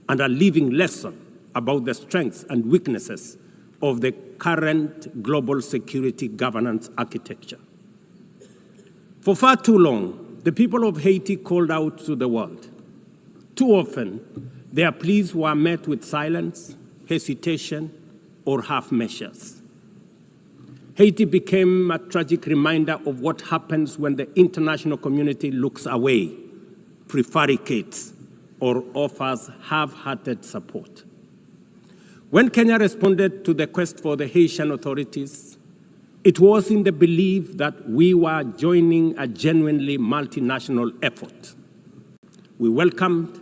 and a living lesson about the strengths and weaknesses of the current global security governance architecture. For far too long, the people of Haiti called out to the world. Too often, their pleas were met with silence, hesitation, or half measures. Haiti became a tragic reminder of what happens when the international community looks away, prevaricates, or offers half-hearted support. When Kenya responded to the quest for the Haitian authorities, it was in the belief that we were joining a genuinely multinational effort. We welcomed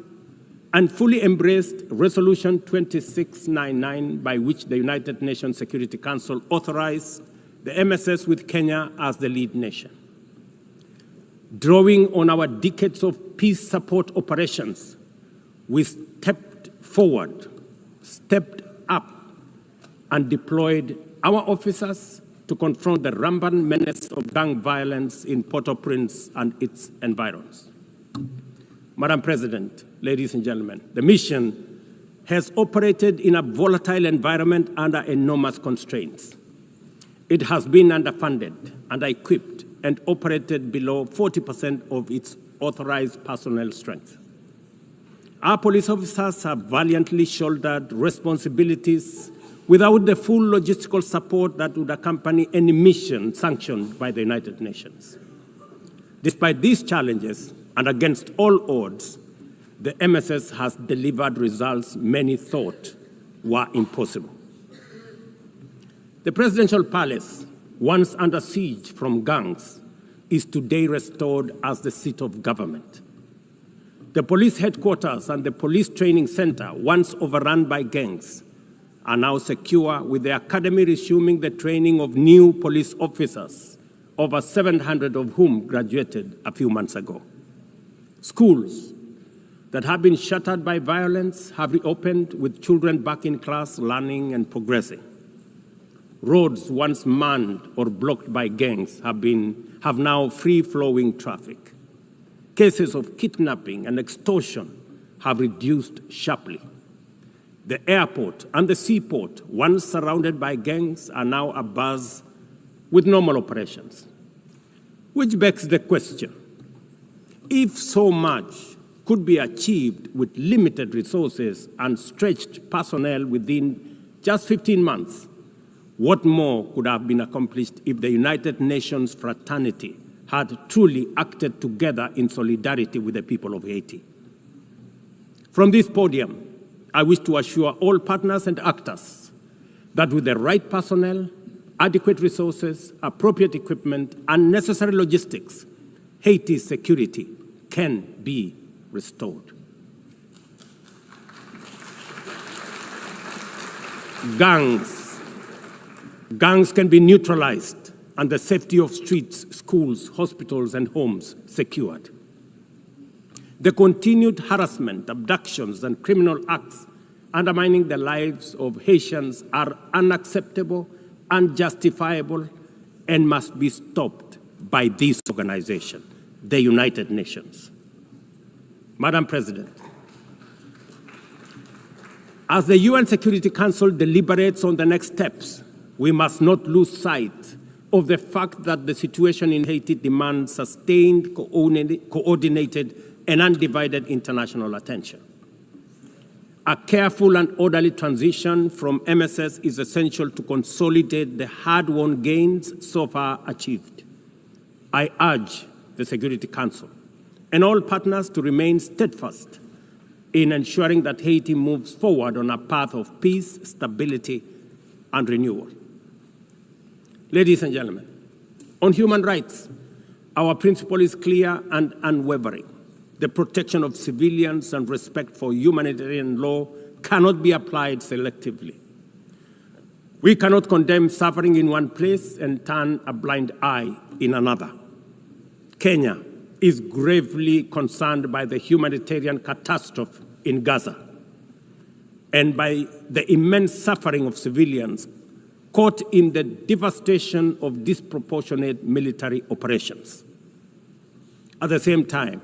and fully embraced Resolution 2699, by which the United Nations Security Council authorized the MSS with Kenya as the lead nation. Drawing on our decades of peace support operations, we stepped forward, stepped up, and deployed our officers to confront the rampant menace of gang violence in Port-au-Prince and its environs. Madam President, ladies and gentlemen, the mission has operated in a volatile environment under enormous constraints. It has been underfunded, under-equipped, and operated below 40% of its authorized personnel strength. Our police officers have valiantly shouldered responsibilities without the full logistical support that would accompany any mission sanctioned by the United Nations. Despite these challenges, and against all odds, the MSS has delivered results many thought were impossible. The presidential palace, once under siege from gangs, is today restored as the seat of government. The police headquarters and the police training center, once overrun by gangs, are now secure, with the academy resuming the training of new police officers, over 700 of whom graduated a few months ago. Schools that have been shattered by violence have reopened, with children back in class, learning and progressing. Roads once manned or blocked by gangs have now free-flowing traffic. Cases of kidnapping and extortion have reduced sharply. The airport and the seaport, once surrounded by gangs, are now abuzz with normal operations. Which begs the question, if so much could be achieved with limited resources and stretched personnel within just 15 months, what more could have been accomplished if the United Nations fraternity had truly acted together in solidarity with the people of Haiti? From this podium, I wish to assure all partners and actors that with the right personnel, adequate resources, appropriate equipment, and necessary logistics, Haiti's security can be restored. Gangs can be neutralized and the safety of streets, schools, hospitals, and homes secured. The continued harassment, abductions, and criminal acts undermining the lives of Haitians are unacceptable, unjustifiable, and must be stopped by this organization, the United Nations. Madam President, as the UN Security Council deliberates on the next steps, we must not lose sight of the fact that the situation in Haiti demands sustained, coordinated, and undivided international attention. A careful and orderly transition from MSS is essential to consolidate the hard-won gains so far achieved. I urge the Security Council and all partners to remain steadfast in ensuring that Haiti moves forward on a path of peace, stability, and renewal. Ladies and gentlemen, on human rights, our principle is clear and unwavering. The protection of civilians and respect for humanitarian law cannot be applied selectively. We cannot condemn suffering in one place and turn a blind eye in another. Kenya is gravely concerned by the humanitarian catastrophe in Gaza and by the immense suffering of civilians caught in the devastation of disproportionate military operations. At the same time,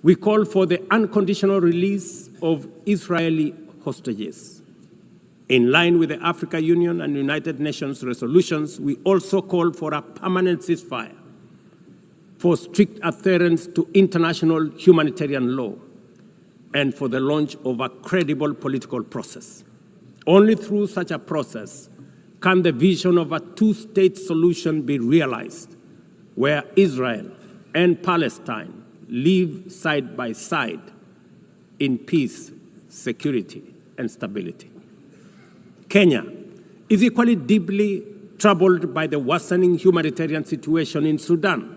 we call for the unconditional release of Israeli hostages. In line with the African Union and United Nations resolutions, we also call for a permanent ceasefire, for strict adherence to international humanitarian law, and for the launch of a credible political process. Only through such a process can the vision of a two-state solution be realized, where Israel and Palestine live side by side in peace, security, and stability. Kenya is equally deeply troubled by the worsening humanitarian situation in Sudan,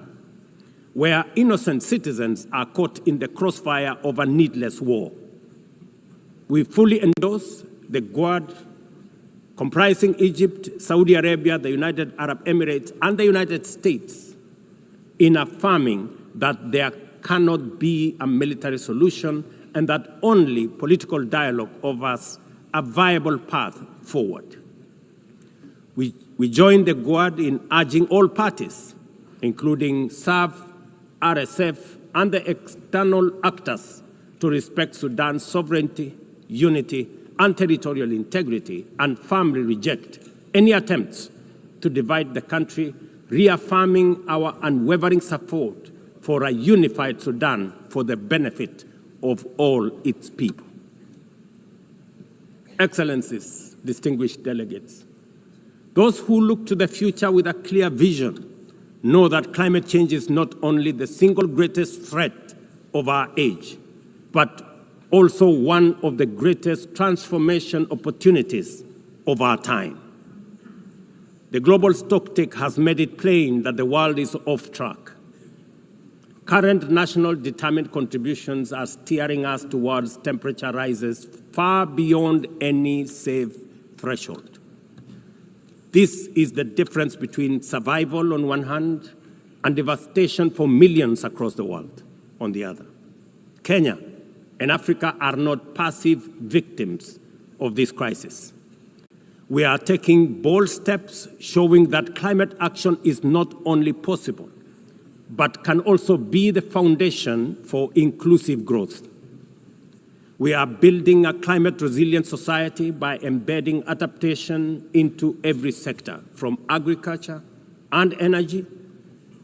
where innocent citizens are caught in the crossfire of a needless war. We fully endorse the Quad, comprising Egypt, Saudi Arabia, the United Arab Emirates, and the United States, in affirming that there cannot be a military solution and that only political dialogue offers a viable path forward. We join the Quad in urging all parties, including SAF, RSF, and the external actors, to respect Sudan's sovereignty, unity, and territorial integrity, and firmly reject any attempts to divide the country, reaffirming our unwavering support for a unified Sudan for the benefit of all its people. Excellencies, distinguished delegates, those who look to the future with a clear vision know that climate change is not only the single greatest threat of our age, but also one of the greatest transformation opportunities of our time. The global stocktake has made it plain that the world is off track. Current national determined contributions are steering us towards temperature rises far beyond any safe threshold. This is the difference between survival on one hand and devastation for millions across the world on the other. Kenya and Africa are not passive victims of this crisis. We are taking bold steps showing that climate action is not only possible, but can also be the foundation for inclusive growth. We are building a climate-resilient society by embedding adaptation into every sector, from agriculture and energy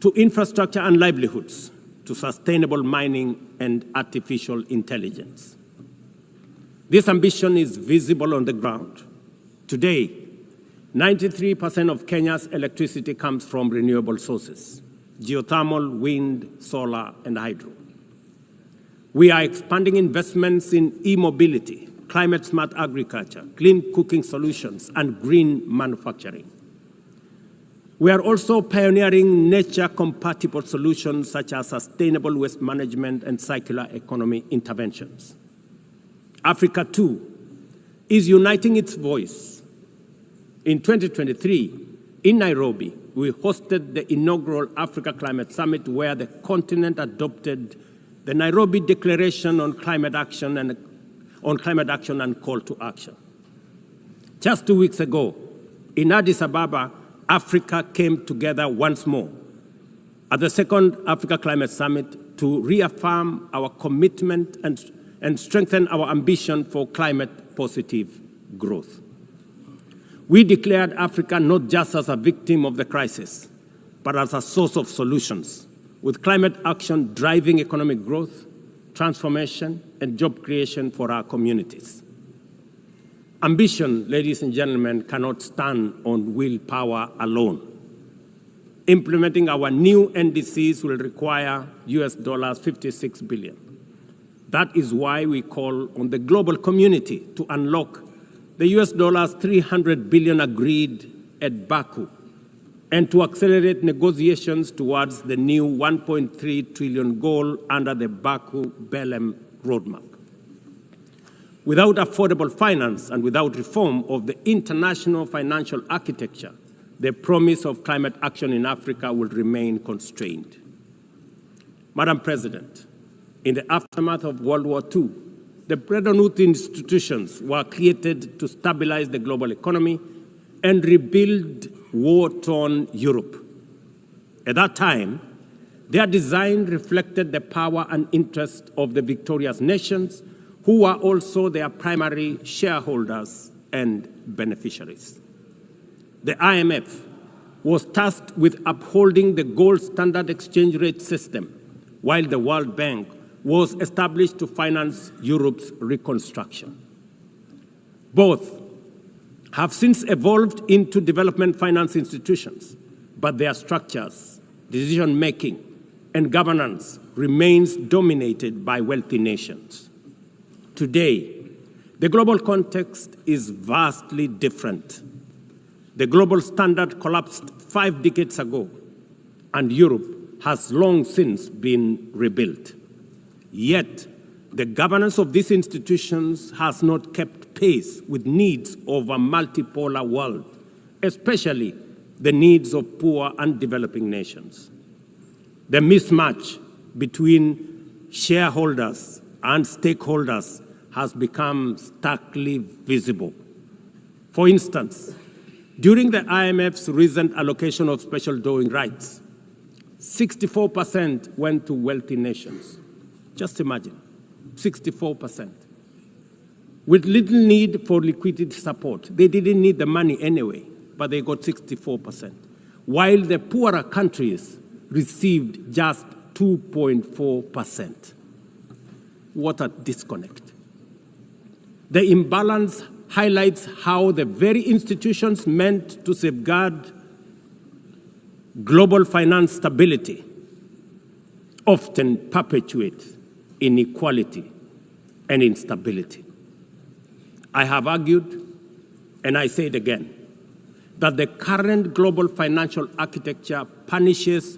to infrastructure and livelihoods, to sustainable mining and artificial intelligence. This ambition is visible on the ground. Today, 93% of Kenya's electricity comes from renewable sources: geothermal, wind, solar, and hydro. We are expanding investments in e-mobility, climate-smart agriculture, clean cooking solutions, and green manufacturing. We are also pioneering nature-compatible solutions such as sustainable waste management and circular economy interventions. Africa, too, is uniting its voice. In 2023, in Nairobi, we hosted the inaugural Africa Climate Summit, where the continent adopted the Nairobi Declaration on Climate Action and Call to Action. Just 2 weeks ago, in Addis Ababa, Africa came together once more at the second Africa Climate Summit to reaffirm our commitment and strengthen our ambition for climate-positive growth. We declared Africa not just as a victim of the crisis, but as a source of solutions, with climate action driving economic growth, transformation, and job creation for our communities. Ambition, ladies and gentlemen, cannot stand on willpower alone. Implementing our new NDCs will require US dollars 56 billion. That is why we call on the global community to unlock the US dollars 300 billion agreed at Baku and to accelerate negotiations towards the new 1.3 trillion goal under the Baku-Belém roadmap. Without affordable finance and without reform of the international financial architecture, the promise of climate action in Africa will remain constrained. Madam President, in the aftermath of World War II, the Bretton Woods institutions were created to stabilize the global economy and rebuild war-torn Europe. At that time, their design reflected the power and interest of the victorious nations, who were also their primary shareholders and beneficiaries. The IMF was tasked with upholding the gold standard exchange rate system, while the World Bank was established to finance Europe's reconstruction. Both have since evolved into development finance institutions, but their structures, decision-making, and governance remains dominated by wealthy nations. Today, the global context is vastly different. The global standard collapsed 5 decades ago, and Europe has long since been rebuilt. Yet, the governance of these institutions has not kept pace with needs of a multipolar world, especially the needs of poor and developing nations. The mismatch between shareholders and stakeholders has become starkly visible. For instance, during the IMF's recent allocation of special drawing rights, 64% went to wealthy nations. Just imagine, 64%. With little need for liquidity support. They didn't need the money anyway, but they got 64%. While the poorer countries received just 2.4%. What a disconnect. The imbalance highlights how the very institutions meant to safeguard global finance stability often perpetuate inequality and instability. I have argued, and I say it again, that the current global financial architecture punishes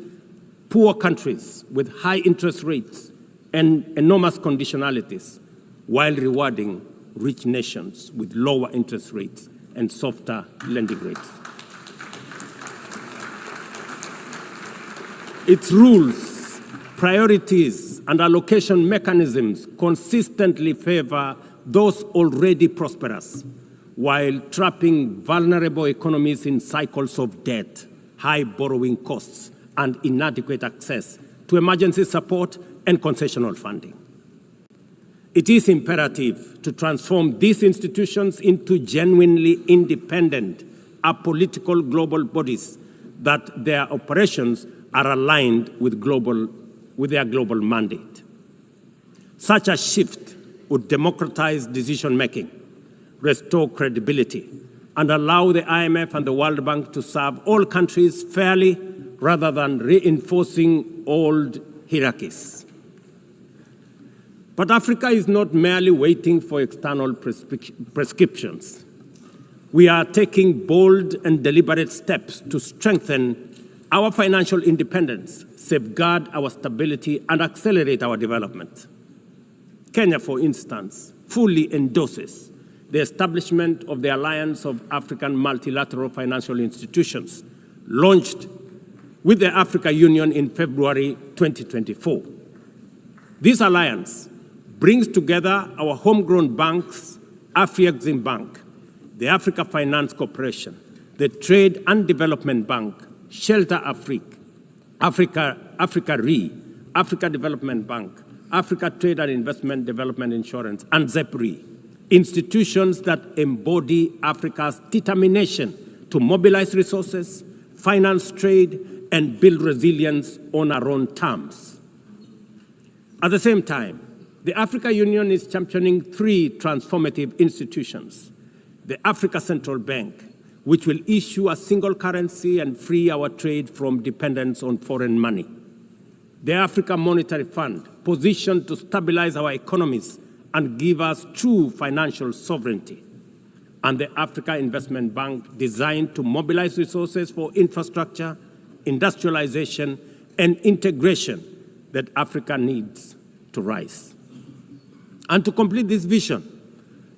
poor countries with high interest rates and enormous conditionalities, while rewarding rich nations with lower interest rates and softer lending rates. Its rules, priorities, and allocation mechanisms consistently favor those already prosperous, while trapping vulnerable economies in cycles of debt, high borrowing costs, and inadequate access to emergency support and concessional funding. It is imperative to transform these institutions into genuinely independent, apolitical global bodies that their operations are aligned with their global mandate. Such a shift would democratize decision-making, restore credibility, and allow the IMF and the World Bank to serve all countries fairly rather than reinforcing old hierarchies. But Africa is not merely waiting for external prescriptions. We are taking bold and deliberate steps to strengthen our financial independence, safeguard our stability, and accelerate our development. Kenya, for instance, fully endorses the establishment of the Alliance of African Multilateral Financial Institutions, launched with the Africa Union in February 2024. This alliance brings together our homegrown banks, Afrexim Bank, the Africa Finance Corporation, the Trade and Development Bank, Shelter Afrique, Africa Re, Africa Development Bank, Africa Trade and Investment Development Insurance, and ZEPRI, institutions that embody Africa's determination to mobilize resources, finance trade, and build resilience on our own terms. At the same time, the African Union is championing 3 transformative institutions: the Africa Central Bank, which will issue a single currency and free our trade from dependence on foreign money; the Africa Monetary Fund, positioned to stabilize our economies and give us true financial sovereignty; and the Africa Investment Bank, designed to mobilize resources for infrastructure, industrialization, and integration that Africa needs to rise. And to complete this vision,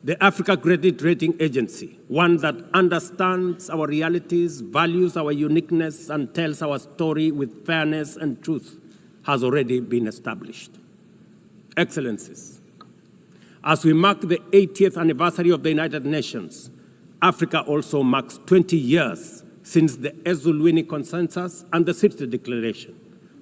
the Africa Credit Rating Agency, one that understands our realities, values our uniqueness, and tells our story with fairness and truth, has already been established. Excellencies, as we mark the 80th anniversary of the United Nations, Africa also marks 20 years since the Ezulwini Consensus and the Sirte Declaration,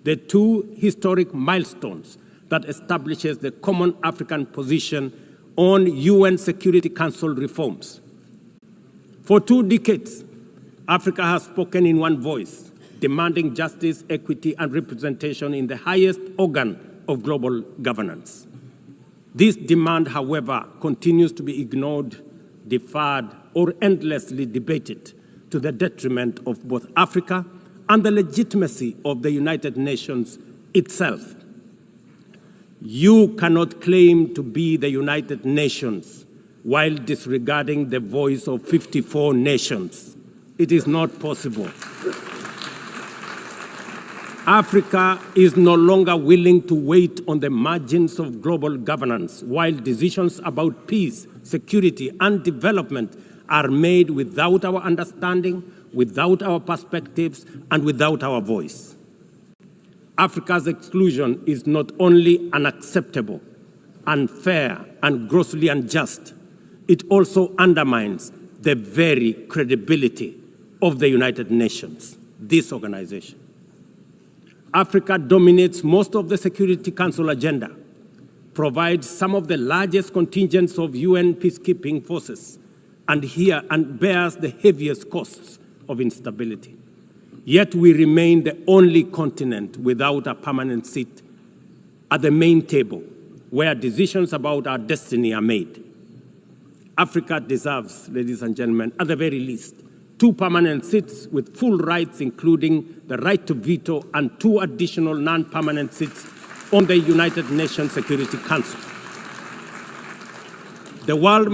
the 2 historic milestones that establishes the common African position on UN Security Council reforms. For 2 decades, Africa has spoken in one voice, demanding justice, equity, and representation in the highest organ of global governance. This demand, however, continues to be ignored, deferred, or endlessly debated to the detriment of both Africa and the legitimacy of the United Nations itself. You cannot claim to be the United Nations while disregarding the voice of 54 nations. It is not possible. Africa is no longer willing to wait on the margins of global governance while decisions about peace, security, and development are made without our understanding, without our perspectives, and without our voice. Africa's exclusion is not only unacceptable, unfair, and grossly unjust, it also undermines the very credibility of the United Nations, this organization. Africa dominates most of the Security Council agenda, provides some of the largest contingents of UN peacekeeping forces, and bears the heaviest costs of instability. Yet we remain the only continent without a permanent seat at the main table where decisions about our destiny are made. Africa deserves, ladies and gentlemen, at the very least, 2 permanent seats with full rights, including the right to veto, and 2 additional non-permanent seats on the United Nations Security Council. The world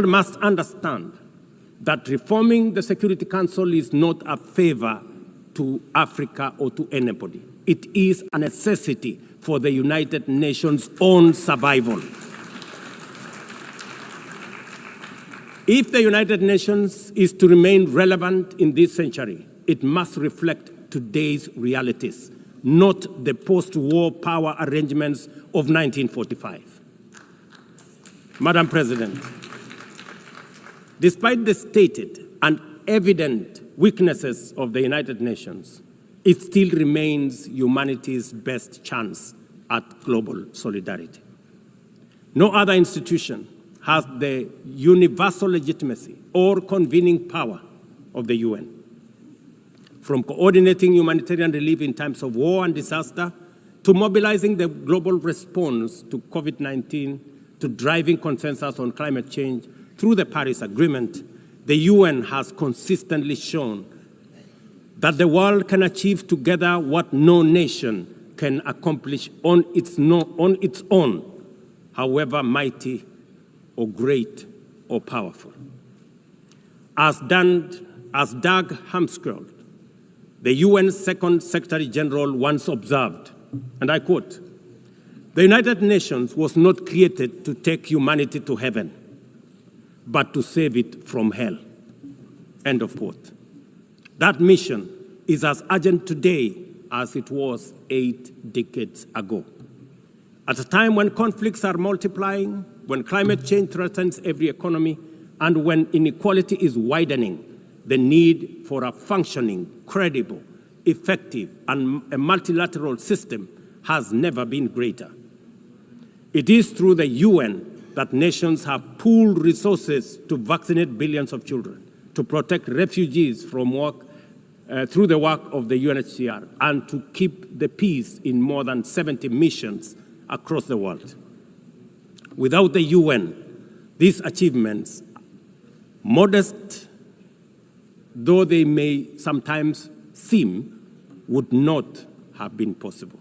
must understand that reforming the Security Council is not a favor to Africa or to anybody. It is a necessity for the United Nations' own survival. If the United Nations is to remain relevant in this century, it must reflect today's realities, not the post-war power arrangements of 1945. Madam President, despite the stated and evident weaknesses of the United Nations, it still remains humanity's best chance at global solidarity. No other institution has the universal legitimacy or convening power of the UN. From coordinating humanitarian relief in times of war and disaster, to mobilizing the global response to COVID-19, to driving consensus on climate change through the Paris Agreement, the UN has consistently shown that the world can achieve together what no nation can accomplish on its own, however mighty or great or powerful. As Dag Hammarskjöld, the UN's Second Secretary General, once observed, and I quote, "The United Nations was not created to take humanity to heaven, but to save it from hell." End of quote. That mission is as urgent today as it was 8 decades ago. At a time when conflicts are multiplying, when climate change threatens every economy, and when inequality is widening, the need for a functioning, credible, effective, and a multilateral system has never been greater. It is through the UN that nations have pooled resources to vaccinate billions of children, to protect refugees from war through the work of the UNHCR and to keep the peace in more than 70 missions across the world. Without the UN, these achievements, modest though they may sometimes seem, would not have been possible.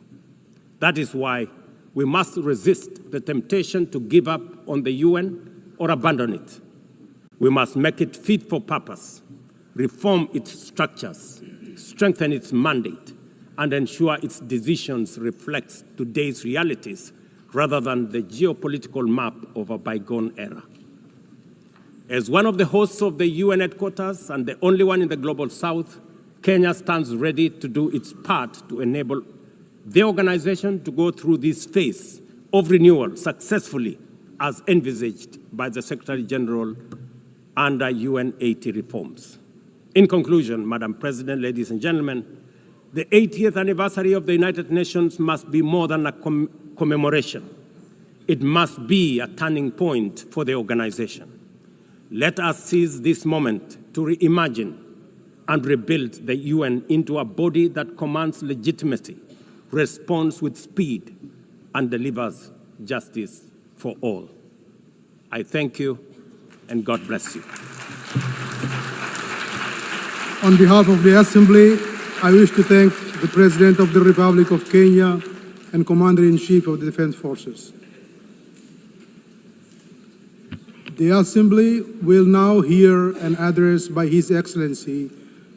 That is why we must resist the temptation to give up on the UN or abandon it. We must make it fit for purpose, reform its structures, strengthen its mandate, and ensure its decisions reflect today's realities rather than the geopolitical map of a bygone era. As one of the hosts of the UN headquarters and the only one in the Global South, Kenya stands ready to do its part to enable the organization to go through this phase of renewal successfully as envisaged by the Secretary General under UNGA80 reforms. In conclusion, Madam President, ladies and gentlemen, the 80th anniversary of the United Nations must be more than a commemoration. It must be a turning point for the organization. Let us seize this moment to reimagine and rebuild the UN into a body that commands legitimacy, responds with speed, and delivers justice for all. I thank you, and God bless you. On behalf of the Assembly, I wish to thank the President of the Republic of Kenya and Commander-in-Chief of the Defense Forces. The Assembly will now hear an address by His Excellency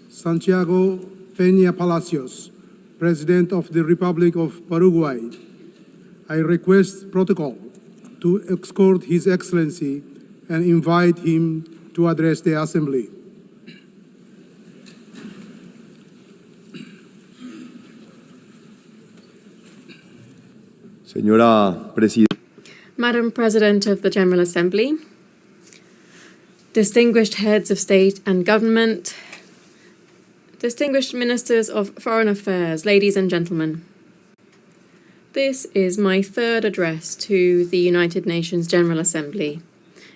Santiago Peña Palacios, President of the Republic of Paraguay. I request protocol to escort His Excellency and invite him to address the Assembly. Señora Presidenta. Madam President of the General Assembly, distinguished heads of state and government, distinguished ministers of foreign affairs, ladies and gentlemen. This is my third address to the United Nations General Assembly.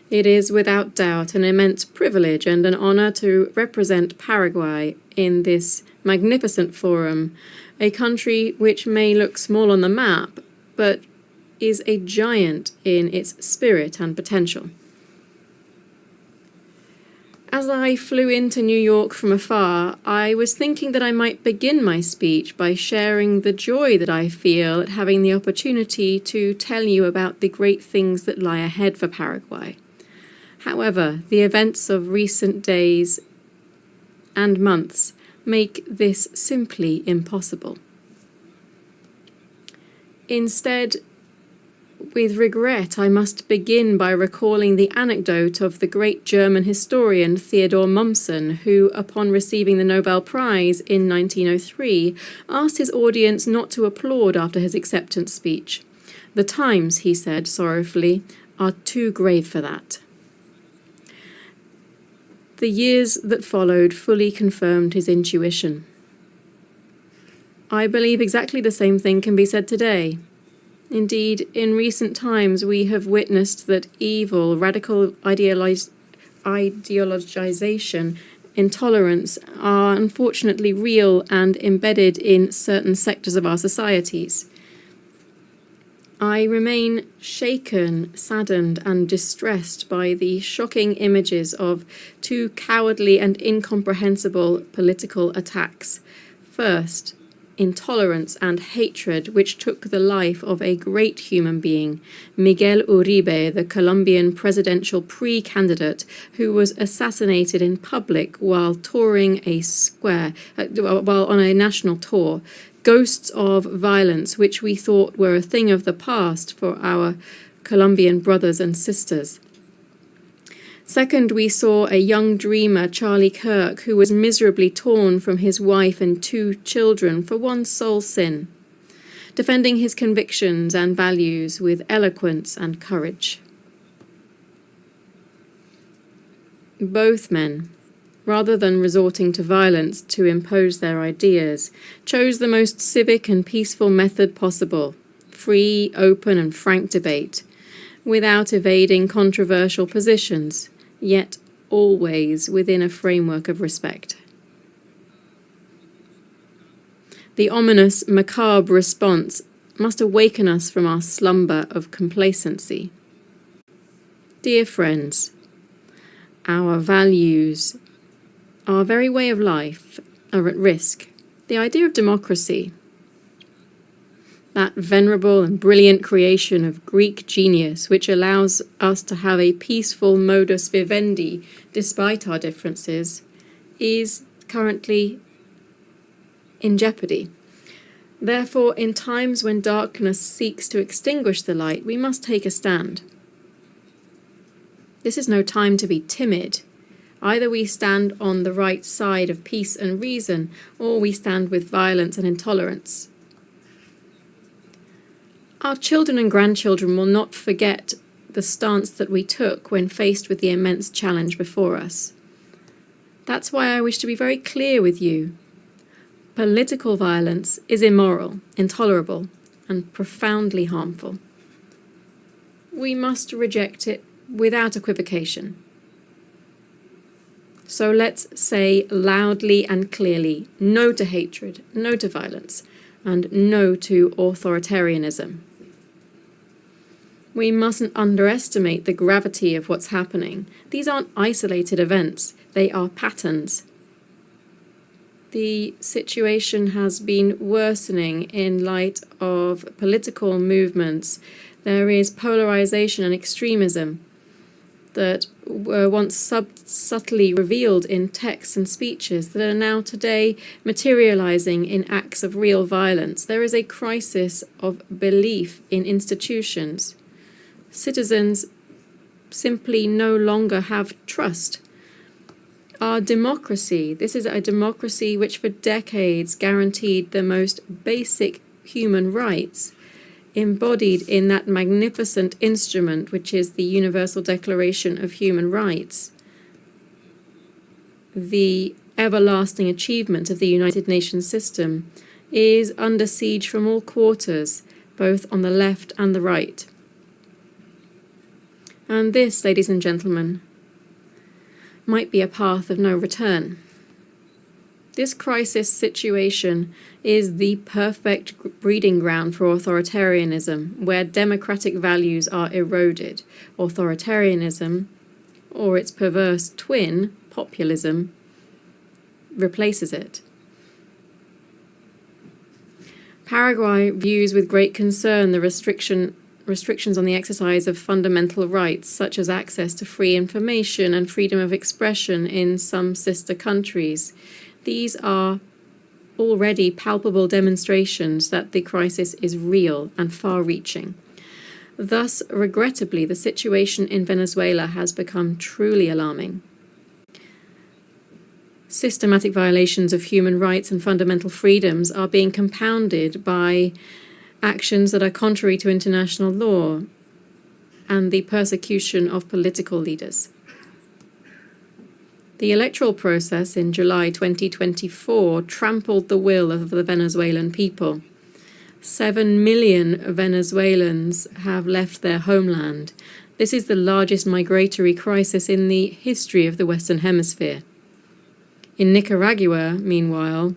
It is without doubt an immense privilege and an honor to represent Paraguay in this magnificent forum, a country which may look small on the map, but is a giant in its spirit and potential. As I flew into New York from afar, I was thinking that I might begin my speech by sharing the joy that I feel at having the opportunity to tell you about the great things that lie ahead for Paraguay. However, the events of recent days and months make this simply impossible. Instead, with regret, I must begin by recalling the anecdote of the great German historian Theodor Mommsen, who, upon receiving the Nobel Prize in 1903, asked his audience not to applaud after his acceptance speech. "The times," he said sorrowfully, "are too grave for that." The years that followed fully confirmed his intuition. I believe exactly the same thing can be said today. Indeed, in recent times we have witnessed that evil, radical ideologization, intolerance are unfortunately real and embedded in certain sectors of our societies. I remain shaken, saddened, and distressed by the shocking images of two cowardly and incomprehensible political attacks. First, intolerance and hatred which took the life of a great human being, Miguel Uribe, the Colombian presidential pre-candidate who was assassinated in public while touring while on a national tour. Ghosts of violence which we thought were a thing of the past for our Colombian brothers and sisters. Second, we saw a young dreamer, Charlie Kirk, who was miserably torn from his wife and 2 children for one sole sin, defending his convictions and values with eloquence and courage. Both men, rather than resorting to violence to impose their ideas, chose the most civic and peaceful method possible, free, open, and frank debate, without evading controversial positions, yet always within a framework of respect. The ominous, macabre response must awaken us from our slumber of complacency. Dear friends, our values, our very way of life are at risk. The idea of democracy, that venerable and brilliant creation of Greek genius which allows us to have a peaceful modus vivendi despite our differences, is currently in jeopardy. Therefore, in times when darkness seeks to extinguish the light, we must take a stand. This is no time to be timid. Either we stand on the right side of peace and reason, or we stand with violence and intolerance. Our children and grandchildren will not forget the stance that we took when faced with the immense challenge before us. That's why I wish to be very clear with you. Political violence is immoral, intolerable, and profoundly harmful. We must reject it without equivocation. So let's say loudly and clearly no to hatred, no to violence, and no to authoritarianism. We mustn't underestimate the gravity of what's happening. These aren't isolated events, they are patterns. The situation has been worsening in light of political movements. There is polarization and extremism that were once subtly revealed in texts and speeches that are now today materializing in acts of real violence. There is a crisis of belief in institutions. Citizens simply no longer have trust. Our democracy, this is a democracy which for decades guaranteed the most basic human rights, embodied in that magnificent instrument which is the Universal Declaration of Human Rights, the everlasting achievement of the United Nations system, is under siege from all quarters, both on the left and the right. And this, ladies and gentlemen, might be a path of no return. This crisis situation is the perfect breeding ground for authoritarianism, where democratic values are eroded. Authoritarianism, or its perverse twin, populism, replaces it. Paraguay views with great concern the restrictions on the exercise of fundamental rights, such as access to free information and freedom of expression in some sister countries. These are already palpable demonstrations that the crisis is real and far-reaching. Thus, regrettably, the situation in Venezuela has become truly alarming. Systematic violations of human rights and fundamental freedoms are being compounded by actions that are contrary to international law and the persecution of political leaders. The electoral process in July 2024 trampled the will of the Venezuelan people. 7 million Venezuelans have left their homeland. This is the largest migratory crisis in the history of the Western Hemisphere. In Nicaragua, meanwhile,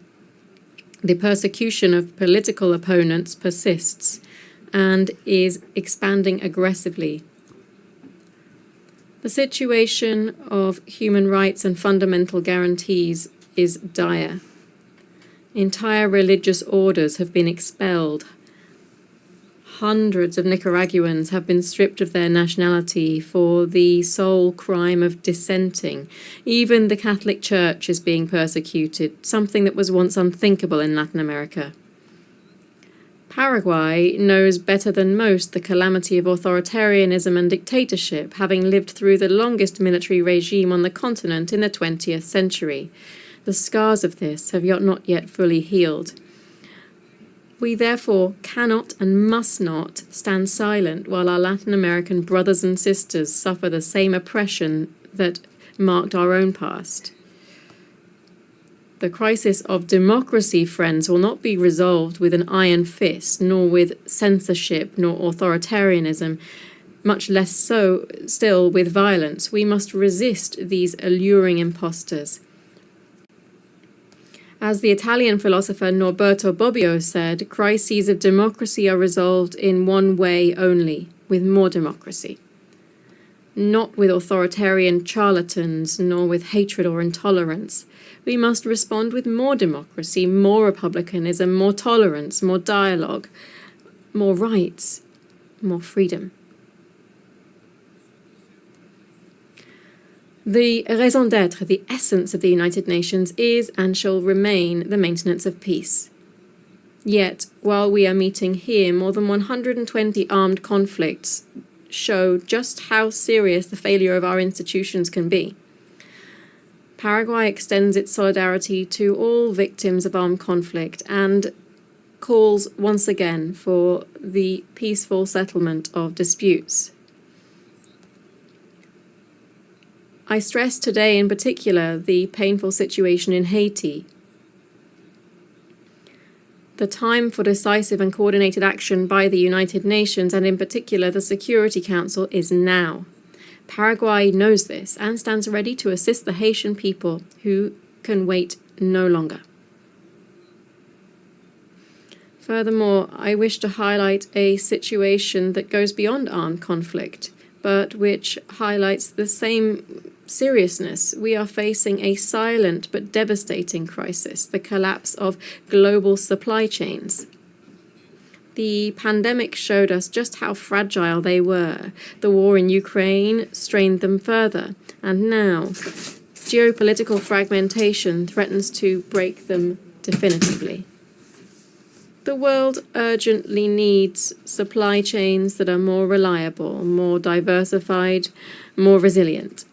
the persecution of political opponents persists and is expanding aggressively. The situation of human rights and fundamental guarantees is dire. Entire religious orders have been expelled. Hundreds of Nicaraguans have been stripped of their nationality for the sole crime of dissenting. Even the Catholic Church is being persecuted, something that was once unthinkable in Latin America. Paraguay knows better than most the calamity of authoritarianism and dictatorship, having lived through the longest military regime on the continent in the 20th century. The scars of this have not yet fully healed. We therefore cannot and must not stand silent while our Latin American brothers and sisters suffer the same oppression that marked our own past. The crisis of democracy, friends, will not be resolved with an iron fist, nor with censorship, nor authoritarianism, much less so still with violence. We must resist these alluring impostors. As the Italian philosopher Norberto Bobbio said, crises of democracy are resolved in one way only, with more democracy. Not with authoritarian charlatans, nor with hatred or intolerance. We must respond with more democracy, more republicanism, more tolerance, more dialogue, more rights, more freedom. The raison d'être, the essence of the United Nations, is and shall remain the maintenance of peace. Yet, while we are meeting here, more than 120 armed conflicts show just how serious the failure of our institutions can be. Paraguay extends its solidarity to all victims of armed conflict and calls once again for the peaceful settlement of disputes. I stress today in particular the painful situation in Haiti. The time for decisive and coordinated action by the United Nations, and in particular the Security Council, is now. Paraguay knows this and stands ready to assist the Haitian people who can wait no longer. Furthermore, I wish to highlight a situation that goes beyond armed conflict, but which highlights the same seriousness. We are facing a silent but devastating crisis, the collapse of global supply chains. The pandemic showed us just how fragile they were. The war in Ukraine strained them further, and now geopolitical fragmentation threatens to break them definitively. The world urgently needs supply chains that are more reliable, more diversified, more resilient.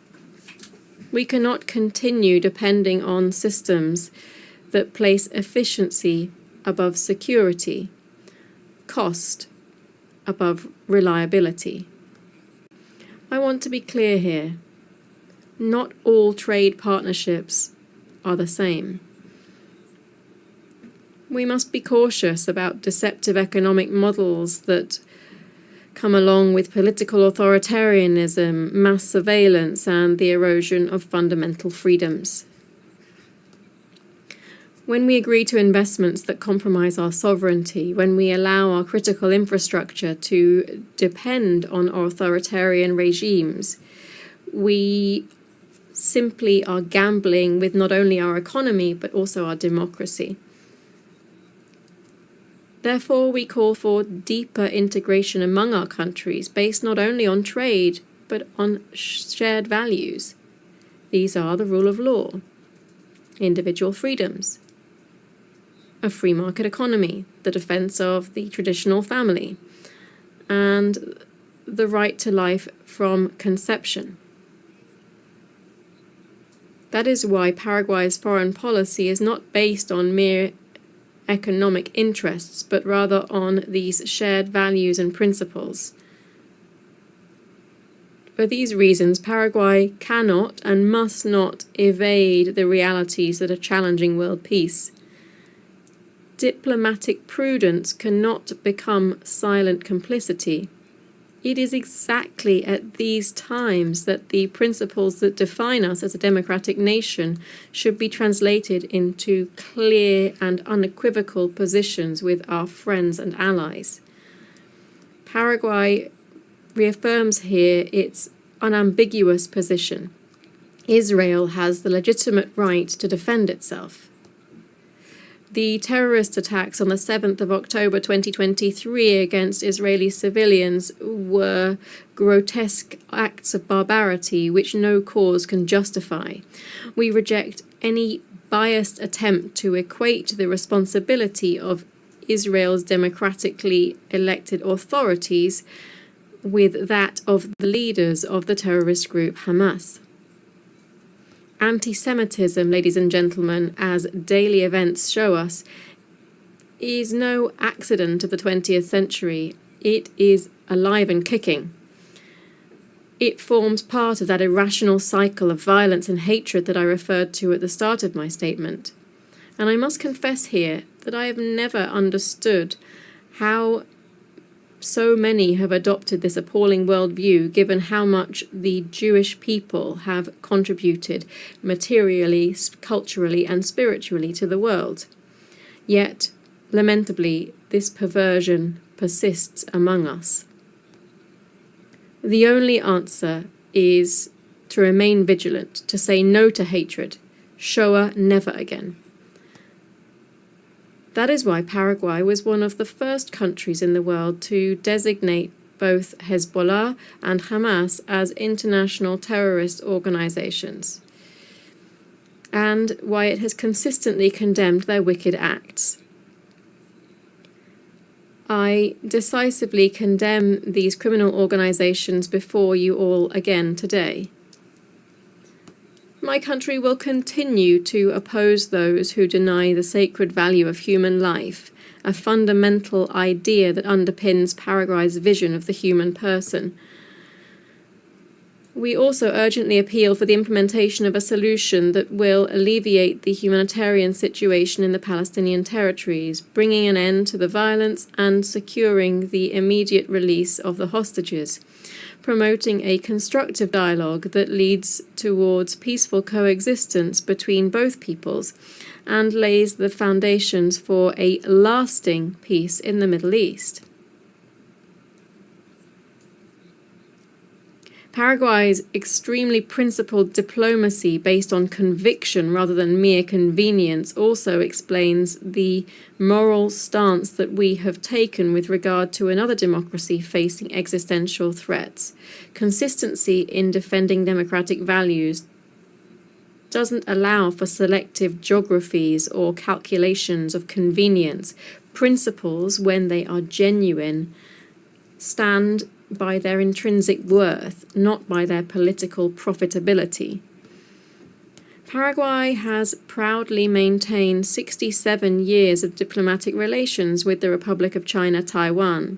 We cannot continue depending on systems that place efficiency above security, cost above reliability. I want to be clear here. Not all trade partnerships are the same. We must be cautious about deceptive economic models that come along with political authoritarianism, mass surveillance, and the erosion of fundamental freedoms. When we agree to investments that compromise our sovereignty, when we allow our critical infrastructure to depend on authoritarian regimes, we simply are gambling with not only our economy but also our democracy. Therefore, we call for deeper integration among our countries based not only on trade, but on shared values. These are the rule of law, individual freedoms, a free market economy, the defense of the traditional family, and the right to life from conception. That is why Paraguay's foreign policy is not based on mere economic interests, but rather on these shared values and principles. For these reasons, Paraguay cannot and must not evade the realities that are challenging world peace. Diplomatic prudence cannot become silent complicity. It is exactly at these times that the principles that define us as a democratic nation should be translated into clear and unequivocal positions with our friends and allies. Paraguay reaffirms here its unambiguous position. Israel has the legitimate right to defend itself. The terrorist attacks on the 7th of October 2023 against Israeli civilians were grotesque acts of barbarity which no cause can justify. We reject any biased attempt to equate the responsibility of Israel's democratically elected authorities with that of the leaders of the terrorist group Hamas. Anti-Semitism, ladies and gentlemen, as daily events show us, is no accident of the 20th century. It is alive and kicking. It forms part of that irrational cycle of violence and hatred that I referred to at the start of my statement. And I must confess here that I have never understood how so many have adopted this appalling worldview, given how much the Jewish people have contributed materially, culturally, and spiritually to the world. Yet, lamentably, this perversion persists among us. The only answer is to remain vigilant, to say no to hatred. Shoah never again. That is why Paraguay was one of the first countries in the world to designate both Hezbollah and Hamas as international terrorist organizations, and why it has consistently condemned their wicked acts. I decisively condemn these criminal organizations before you all again today. My country will continue to oppose those who deny the sacred value of human life, a fundamental idea that underpins Paraguay's vision of the human person. We also urgently appeal for the implementation of a solution that will alleviate the humanitarian situation in the Palestinian territories, bringing an end to the violence and securing the immediate release of the hostages, promoting a constructive dialogue that leads towards peaceful coexistence between both peoples and lays the foundations for a lasting peace in the Middle East. Paraguay's extremely principled diplomacy based on conviction rather than mere convenience also explains the moral stance that we have taken with regard to another democracy facing existential threats. Consistency in defending democratic values doesn't allow for selective geographies or calculations of convenience. Principles, when they are genuine, stand by their intrinsic worth, not by their political profitability. Paraguay has proudly maintained 67 years of diplomatic relations with the Republic of China, Taiwan.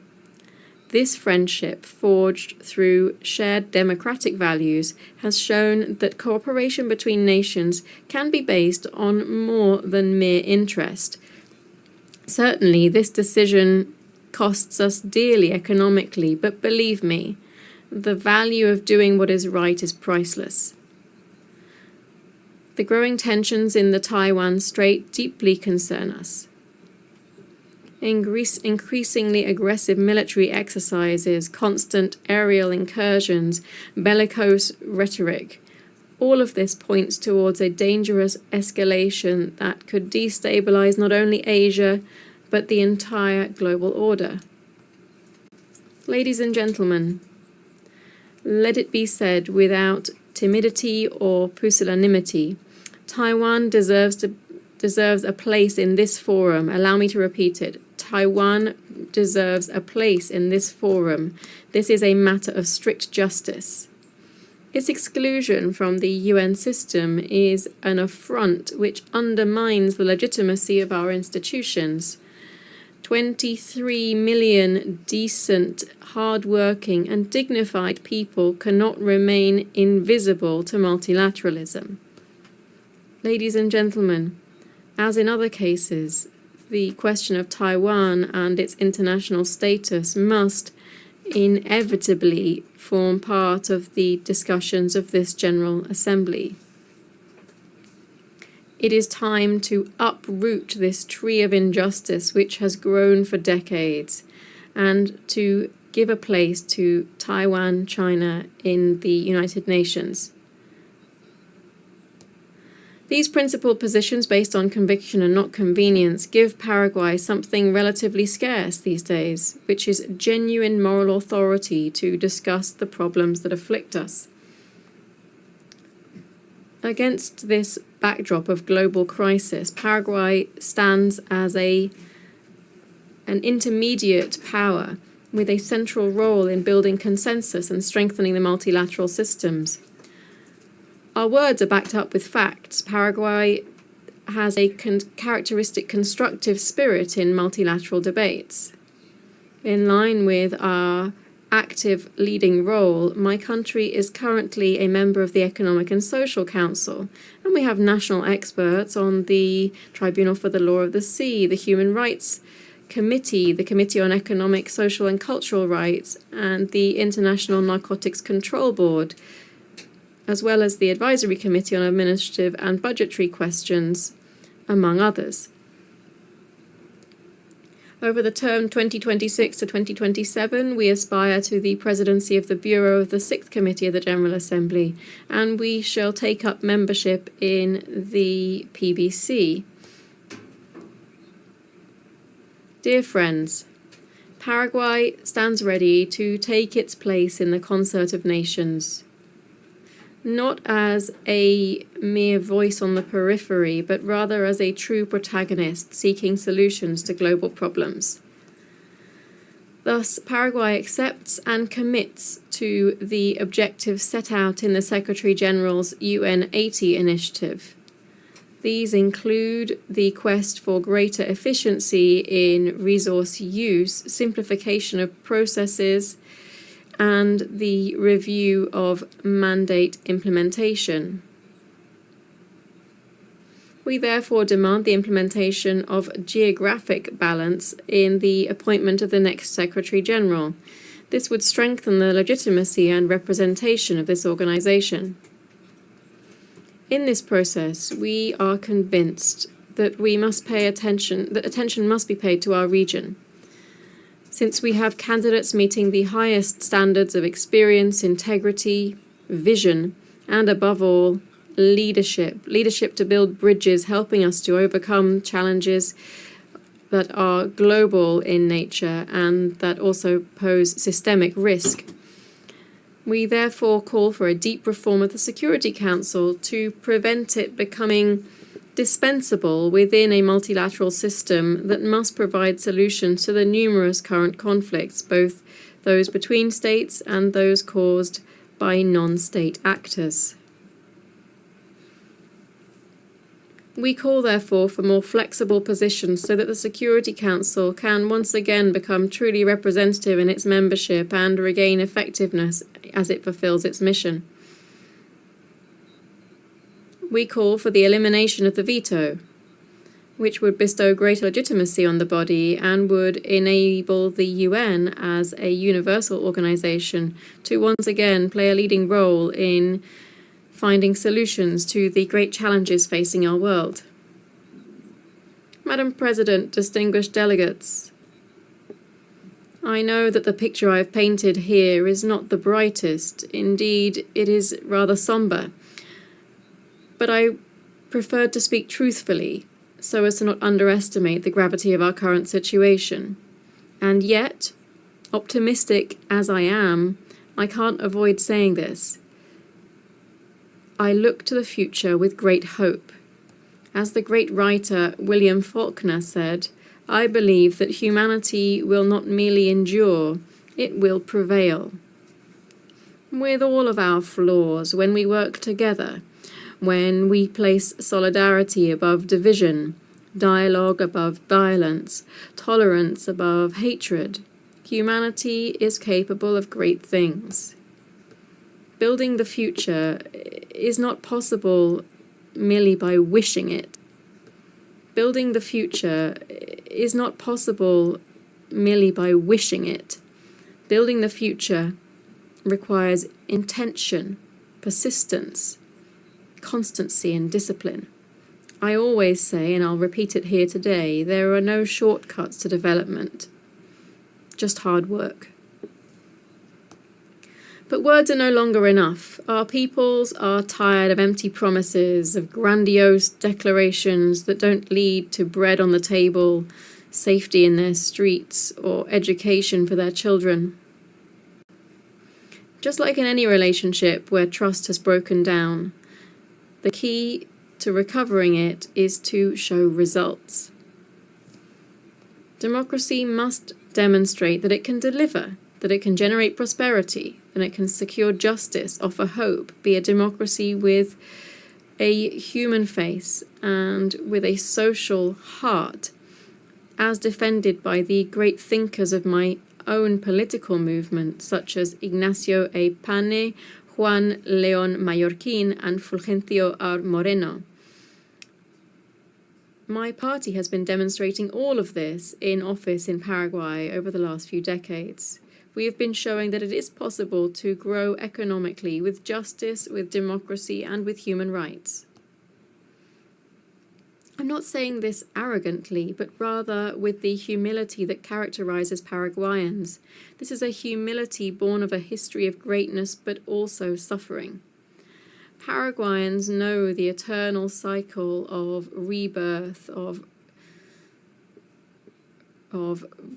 This friendship, forged through shared democratic values, has shown that cooperation between nations can be based on more than mere interest. Certainly, this decision costs us dearly economically, but believe me, the value of doing what is right is priceless. The growing tensions in the Taiwan Strait deeply concern us. Increasingly aggressive military exercises, constant aerial incursions, bellicose rhetoric, all of this points towards a dangerous escalation that could destabilize not only Asia, but the entire global order. Ladies and gentlemen, let it be said without timidity or pusillanimity, Taiwan deserves a place in this forum. Allow me to repeat it. Taiwan deserves a place in this forum. This is a matter of strict justice. Its exclusion from the UN system is an affront which undermines the legitimacy of our institutions. 23 million decent, hard-working and dignified people cannot remain invisible to multilateralism. Ladies and gentlemen, as in other cases, the question of Taiwan and its international status must inevitably form part of the discussions of this General Assembly. It is time to uproot this tree of injustice which has grown for decades and to give a place to Taiwan, China in the United Nations. These principled positions based on conviction and not convenience give Paraguay something relatively scarce these days, which is genuine moral authority to discuss the problems that afflict us. Against this backdrop of global crisis, Paraguay stands as an intermediate power with a central role in building consensus and strengthening the multilateral systems. Our words are backed up with facts. Paraguay has a characteristic constructive spirit in multilateral debates. In line with our active leading role, my country is currently a member of the Economic and Social Council, and we have national experts on the Tribunal for the Law of the Sea, the Human Rights committee, the Committee on Economic, Social and Cultural Rights, and the International Narcotics Control Board, as well as the Advisory Committee on Administrative and Budgetary Questions, among others. Over the term 2026 to 2027, we aspire to the presidency of the Bureau of the Sixth Committee of the General Assembly, and we shall take up membership in the PBC. Dear friends, Paraguay stands ready to take its place in the concert of nations, not as a mere voice on the periphery, but rather as a true protagonist seeking solutions to global problems. Thus, Paraguay accepts and commits to the objectives set out in the Secretary-General's UNGA80 initiative. These include the quest for greater efficiency in resource use, simplification of processes, and the review of mandate implementation. We therefore demand the implementation of geographic balance in the appointment of the next Secretary-General. This would strengthen the legitimacy and representation of this organization. In this process, we are convinced that attention must be paid to our region. Since we have candidates meeting the highest standards of experience, integrity, vision, and above all, leadership to build bridges, helping us to overcome challenges that are global in nature and that also pose systemic risk. We therefore call for a deep reform of the Security Council to prevent it becoming dispensable within a multilateral system that must provide solutions to the numerous current conflicts, both those between states and those caused by non-state actors. We call, therefore, for more flexible positions so that the Security Council can once again become truly representative in its membership and regain effectiveness as it fulfills its mission. We call for the elimination of the veto, which would bestow greater legitimacy on the body and would enable the UN as a universal organization to once again play a leading role in finding solutions to the great challenges facing our world. Madam President, distinguished delegates, I know that the picture I have painted here is not the brightest. Indeed, it is rather somber. But I preferred to speak truthfully, so as to not underestimate the gravity of our current situation. And yet, optimistic as I am, I can't avoid saying this. I look to the future with great hope. As the great writer William Faulkner said, I believe that humanity will not merely endure, it will prevail. With all of our flaws, when we work together, when we place solidarity above division, dialogue above violence, tolerance above hatred, humanity is capable of great things. Building the future is not possible merely by wishing it. Building the future is not possible merely by wishing it. Building the future requires intention, persistence, constancy and discipline. I always say, and I'll repeat it here today, there are no shortcuts to development, just hard work. But words are no longer enough. Our peoples are tired of empty promises, of grandiose declarations that don't lead to bread on the table, safety in their streets, or education for their children. Just like in any relationship where trust has broken down, the key to recovering it is to show results. Democracy must demonstrate that it can deliver, that it can generate prosperity, that it can secure justice, offer hope, be a democracy with a human face and with a social heart, as defended by the great thinkers of my own political movement, such as Ignacio A. Pane, Juan León Mallorquín, and Fulgencio R. Moreno. My party has been demonstrating all of this in office in Paraguay over the last few decades. We have been showing that it is possible to grow economically with justice, with democracy, and with human rights. I'm not saying this arrogantly, but rather with the humility that characterizes Paraguayans. This is a humility born of a history of greatness, but also suffering. Paraguayans know the eternal cycle of rebirth, of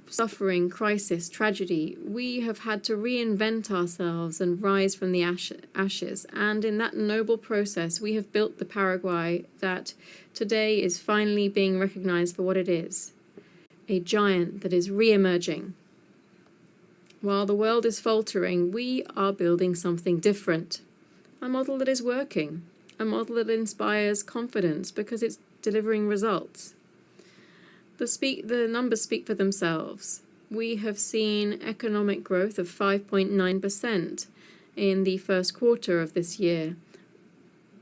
suffering, crisis, tragedy. We have had to reinvent ourselves and rise from the ashes. And in that noble process, we have built the Paraguay that today is finally being recognized for what it is, a giant that is re-emerging. While the world is faltering, we are building something different, a model that is working, a model that inspires confidence because it's delivering results. The numbers speak for themselves. We have seen economic growth of 5.9% in the first quarter of this year,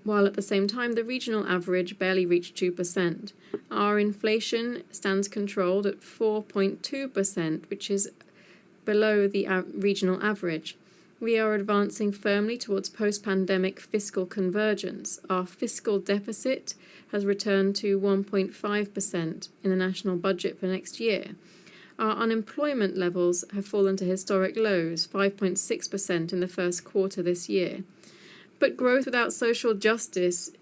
while at the same time the regional average barely reached 2%. Our inflation stands controlled at 4.2%, which is below the regional average. We are advancing firmly towards post-pandemic fiscal convergence. Our fiscal deficit has returned to 1.5% in the national budget for next year. Our unemployment levels have fallen to historic lows, 5.6% in the first quarter this year. But growth without social justice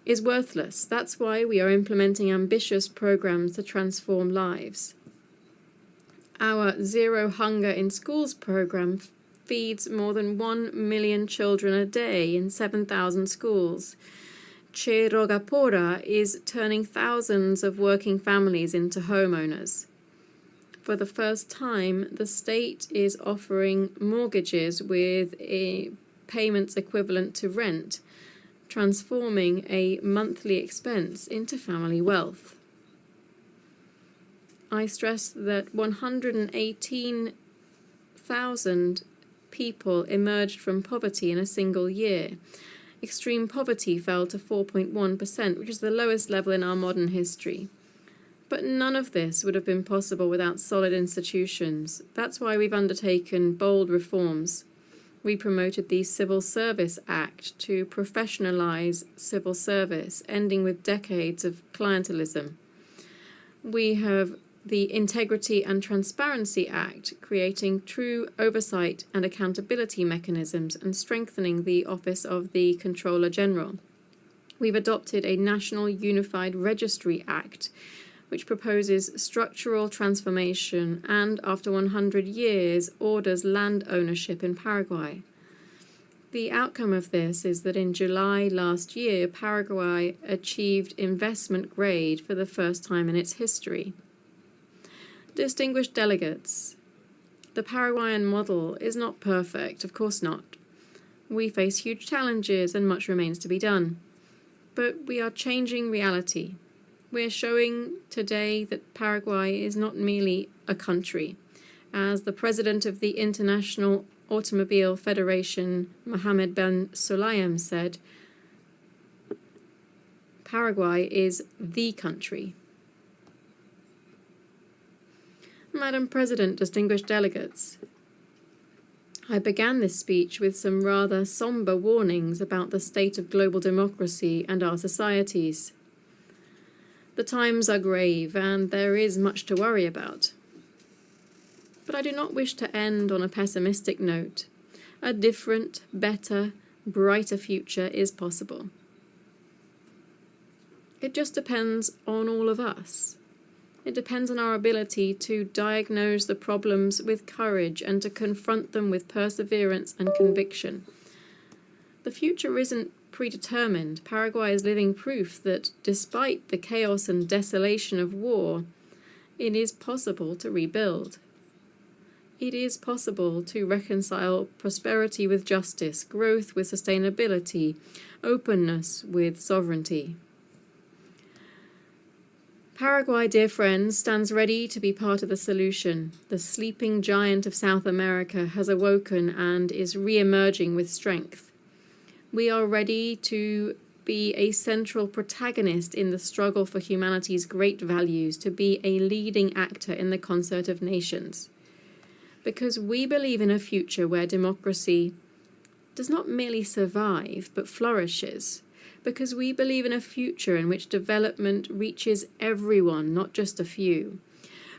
is worthless. That's why we are implementing ambitious programs to transform lives. Our Zero Hunger in Schools program feeds more than 1 million children a day in 7,000 schools. Che Rogapora is turning thousands of working families into homeowners. For the first time, the state is offering mortgages with payments equivalent to rent, transforming a monthly expense into family wealth. I stress that 118,000 people emerged from poverty in a single year. Extreme poverty fell to 4.1%, which is the lowest level in our modern history. But none of this would have been possible without solid institutions. That's why we've undertaken bold reforms. We promoted the Civil Service Act to professionalize civil service, ending with decades of clientelism. We have the Integrity and Transparency Act, creating true oversight and accountability mechanisms and strengthening the office of the Controller General. We've adopted a National Unified Registry Act, which proposes structural transformation and, after 100 years, orders land ownership in Paraguay. The outcome of this is that in July last year, Paraguay achieved investment grade for the first time in its history. Distinguished delegates, the Paraguayan model is not perfect, of course not. We face huge challenges and much remains to be done. But we are changing reality. We're showing today that Paraguay is not merely a country. As the president of the International Automobile Federation, Mohammed Ben Sulayem, said, Paraguay is the country. Madam President, distinguished delegates, I began this speech with some rather somber warnings about the state of global democracy and our societies. The times are grave and there is much to worry about. But I do not wish to end on a pessimistic note. A different, better, brighter future is possible. It just depends on all of us. It depends on our ability to diagnose the problems with courage and to confront them with perseverance and conviction. The future isn't predetermined. Paraguay is living proof that despite the chaos and desolation of war, it is possible to rebuild. It is possible to reconcile prosperity with justice, growth with sustainability, openness with sovereignty. Paraguay, dear friends, stands ready to be part of the solution. The sleeping giant of South America has awoken and is re-emerging with strength. We are ready to be a central protagonist in the struggle for humanity's great values, to be a leading actor in the concert of nations. Because we believe in a future where democracy does not merely survive, but flourishes. Because we believe in a future in which development reaches everyone, not just a few.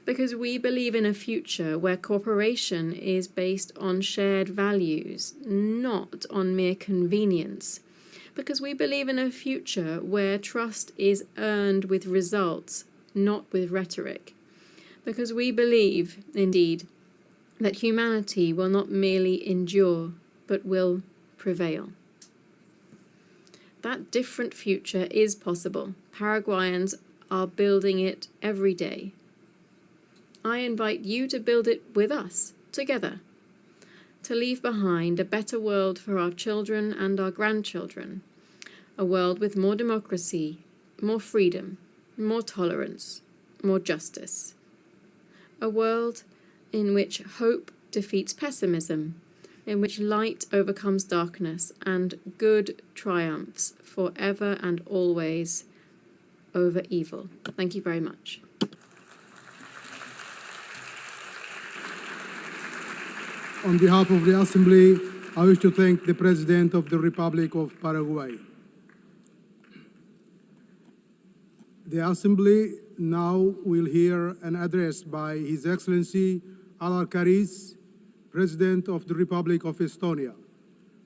Because we believe in a future where cooperation is based on shared values, not on mere convenience. Because we believe in a future where trust is earned with results, not with rhetoric. Because we believe, indeed, that humanity will not merely endure, but will prevail. That different future is possible. Paraguayans are building it every day. I invite you to build it with us, together, to leave behind a better world for our children and our grandchildren, a world with more democracy, more freedom, more tolerance, more justice, a world in which hope defeats pessimism, in which light overcomes darkness and good triumphs forever and always over evil. Thank you very much. On behalf of the Assembly, I wish to thank the President of the Republic of Paraguay. The Assembly now will hear an address by His Excellency Alar Karis, President of the Republic of Estonia.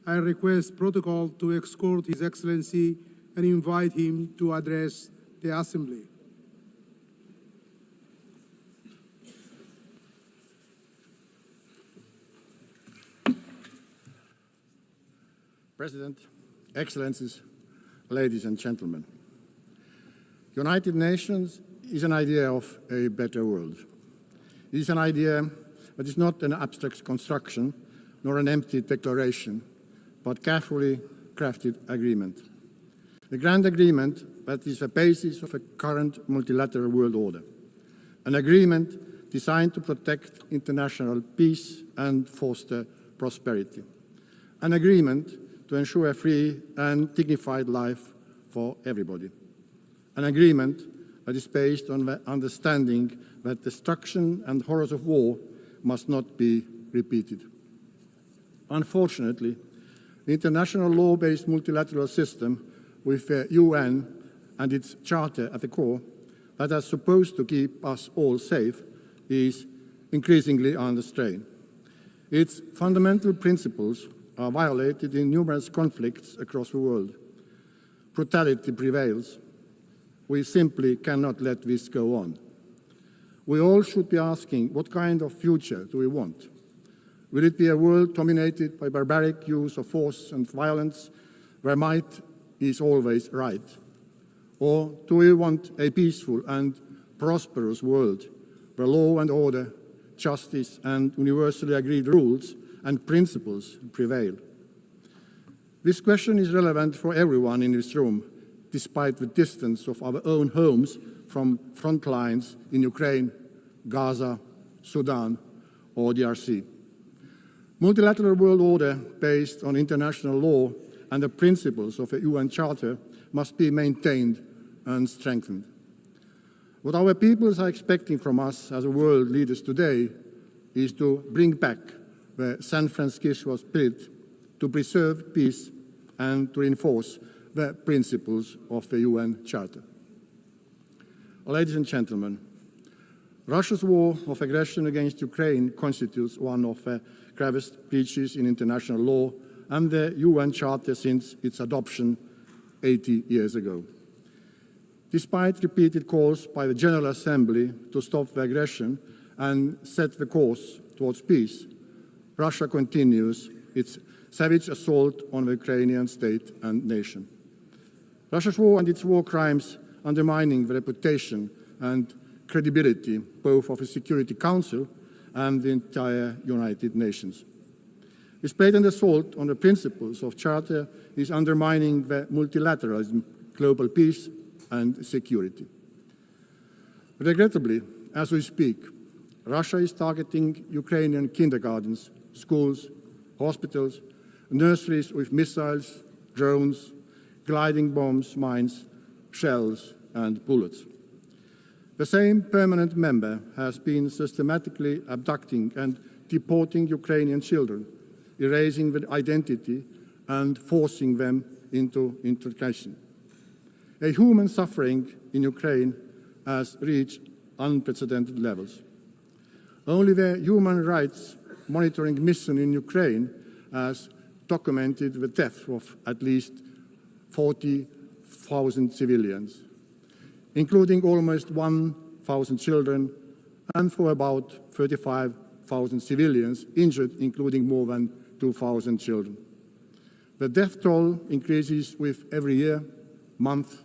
I request protocol to escort His Excellency and invite him to address the Assembly. President, Excellencies, ladies and gentlemen. United Nations is an idea of a better world. It is an idea that is not an abstract construction nor an empty declaration, but carefully crafted agreement. A grand agreement that is the basis of a current multilateral world order. An agreement designed to protect international peace and foster prosperity. An agreement to ensure a free and dignified life for everybody. An agreement that is based on the understanding that destruction and horrors of war must not be repeated. Unfortunately, the international law-based multilateral system with the UN and its charter at the core, that is supposed to keep us all safe, is increasingly under strain. Its fundamental principles are violated in numerous conflicts across the world. Brutality prevails. We simply cannot let this go on. We all should be asking, what kind of future do we want? Will it be a world dominated by barbaric use of force and violence, where might is always right? Or do we want a peaceful and prosperous world, where law and order, justice and universally agreed rules and principles prevail? This question is relevant for everyone in this room, despite the distance of our own homes from front lines in Ukraine, Gaza, Sudan, or DRC. Multilateral world order based on international law and the principles of a UN Charter must be maintained and strengthened. What our peoples are expecting from us as world leaders today is to bring back the San Francisco spirit, to preserve peace and to reinforce the principles of the UN Charter. Ladies and gentlemen, Russia's war of aggression against Ukraine constitutes one of the gravest breaches in international law and the UN Charter since its adoption 80 years ago. Despite repeated calls by the General Assembly to stop the aggression and set the course towards peace, Russia continues its savage assault on the Ukrainian state and nation. Russia's war and its war crimes undermining the reputation and credibility both of the Security Council and the entire United Nations. This blatant assault on the principles of Charter is undermining the multilateralism, global peace and security. Regrettably, as we speak, Russia is targeting Ukrainian kindergartens, schools, hospitals, nurseries with missiles, drones, gliding bombs, mines, shells, and bullets. The same permanent member has been systematically abducting and deporting Ukrainian children, erasing their identity and forcing them into integration. A human suffering in Ukraine has reached unprecedented levels. Only the Human Rights Monitoring Mission in Ukraine has documented the death of at least 40,000 civilians, including almost 1,000 children, and for about 35,000 civilians injured, including more than 2,000 children. The death toll increases with every year, month,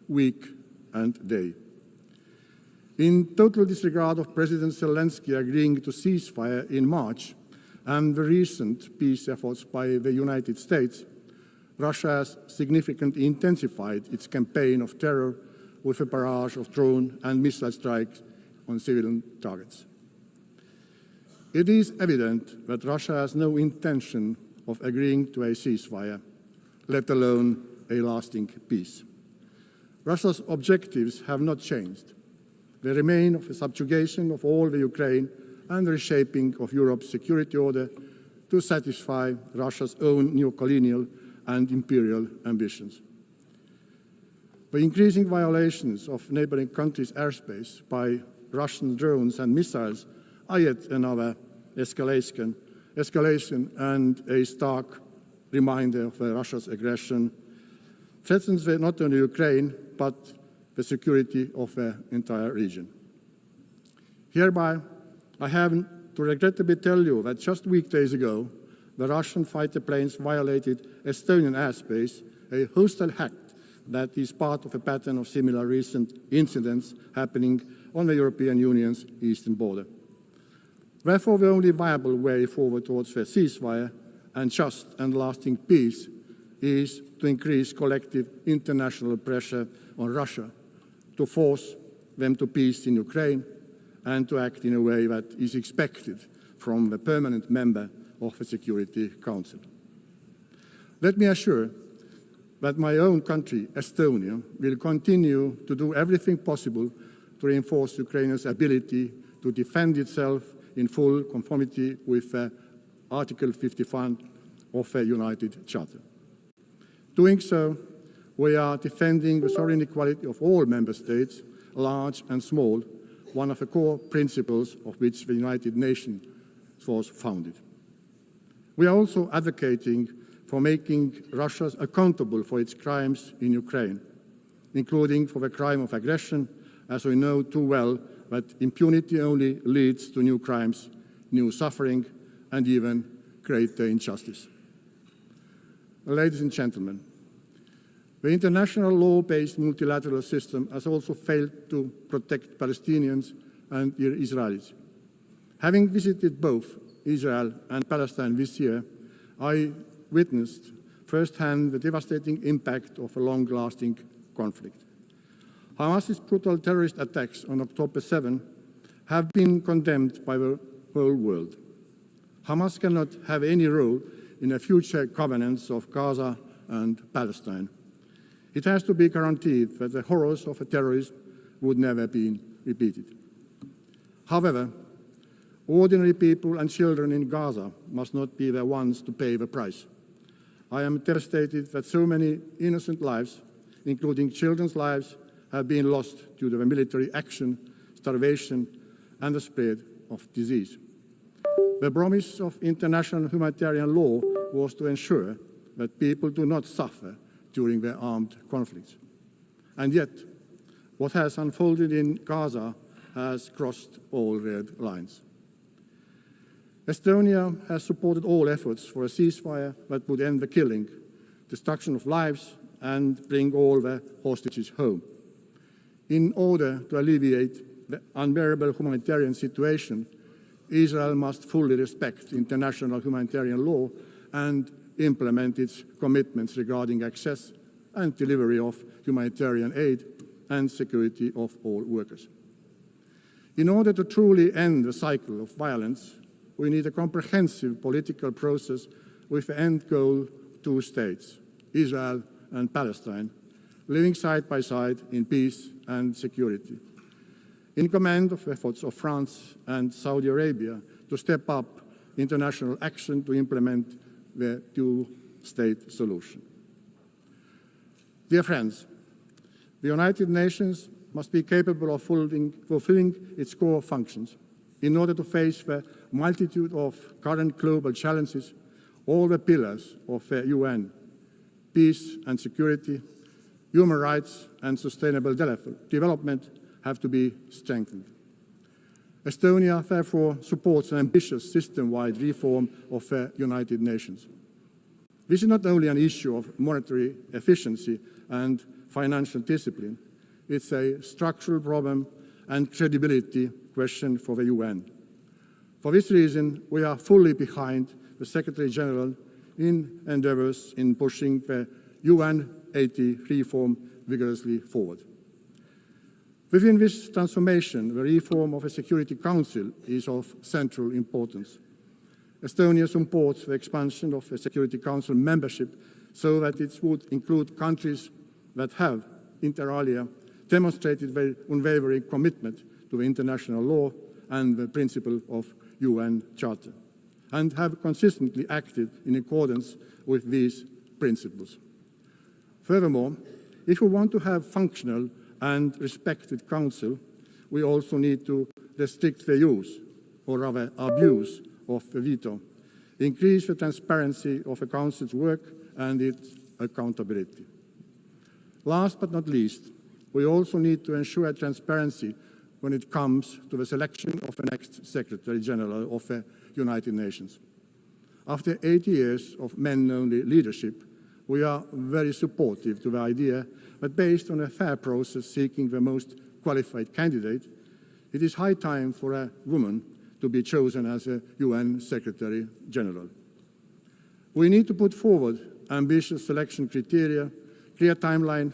week, and day. In total disregard of President Zelensky agreeing to ceasefire in March and the recent peace efforts by the United States, Russia has significantly intensified its campaign of terror with a barrage of drone and missile strikes on civilian targets. It is evident that Russia has no intention of agreeing to a ceasefire, let alone a lasting peace. Russia's objectives have not changed. They remain of the subjugation of all the Ukraine and the reshaping of Europe's security order to satisfy Russia's own neocolonial and imperial ambitions. The increasing violations of neighboring countries' airspace by Russian drones and missiles are yet another escalation and a stark reminder of Russia's aggression threatens not only Ukraine, but the security of the entire region. Hereby, I have to regrettably tell you that just weekdays ago, the Russian fighter planes violated Estonian airspace, a hostile act that is part of a pattern of similar recent incidents happening on the European Union's eastern border. Therefore, the only viable way forward towards a ceasefire and just and lasting peace is to increase collective international pressure on Russia to force them to peace in Ukraine and to act in a way that is expected from the permanent member of the Security Council. Let me assure that my own country, Estonia, will continue to do everything possible to reinforce Ukraine's ability to defend itself in full conformity with Article 51 of the United Charter. Doing so, we are defending the sovereign equality of all member states, large and small, one of the core principles of which the United Nations was founded. We are also advocating for making Russia accountable for its crimes in Ukraine, including for the crime of aggression, as we know too well that impunity only leads to new crimes, new suffering, and even greater injustice. Ladies and gentlemen, the international law-based multilateral system has also failed to protect Palestinians and Israelis. Having visited both Israel and Palestine this year, I witnessed firsthand the devastating impact of a long-lasting conflict. Hamas's brutal terrorist attacks on October 7 have been condemned by the whole world. Hamas cannot have any role in the future governance of Gaza and Palestine. It has to be guaranteed that the horrors of terrorism would never be repeated. However, ordinary people and children in Gaza must not be the ones to pay the price. I am devastated that so many innocent lives, including children's lives, have been lost due to the military action, starvation, and the spread of disease. The promise of international humanitarian law was to ensure that people do not suffer during their armed conflicts. And yet, what has unfolded in Gaza has crossed all red lines. Estonia has supported all efforts for a ceasefire that would end the killing, destruction of lives, and bring all the hostages home. In order to alleviate the unbearable humanitarian situation, Israel must fully respect international humanitarian law and implement its commitments regarding access and delivery of humanitarian aid and security of all workers. In order to truly end the cycle of violence, we need a comprehensive political process with the end goal: two states, Israel and Palestine, living side by side in peace and security. In command of efforts of France and Saudi Arabia to step up international action to implement the two-state solution. Dear friends, the United Nations must be capable of fulfilling its core functions in order to face the multitude of current global challenges. All the pillars of the UN, peace and security, human rights and sustainable development have to be strengthened. Estonia, therefore, supports an ambitious system-wide reform of the United Nations. This is not only an issue of monetary efficiency and financial discipline, it's a structural problem and credibility question for the UN. For this reason, we are fully behind the Secretary General in endeavors in pushing the UNGA80 reform vigorously forward. Within this transformation, the reform of the Security Council is of central importance. Estonia supports the expansion of the Security Council membership so that it would include countries that have, inter alia, demonstrated their unwavering commitment to international law and the principle of UN Charter, and have consistently acted in accordance with these principles. Furthermore, if we want to have functional and respected council, we also need to restrict the use, or rather abuse, of the veto, increase the transparency of the council's work and its accountability. Last but not least, we also need to ensure transparency when it comes to the selection of the next Secretary General of the United Nations. After 80 years of men-only leadership, we are very supportive to the idea that based on a fair process seeking the most qualified candidate, it is high time for a woman to be chosen as a UN Secretary General. We need to put forward ambitious selection criteria, clear timeline,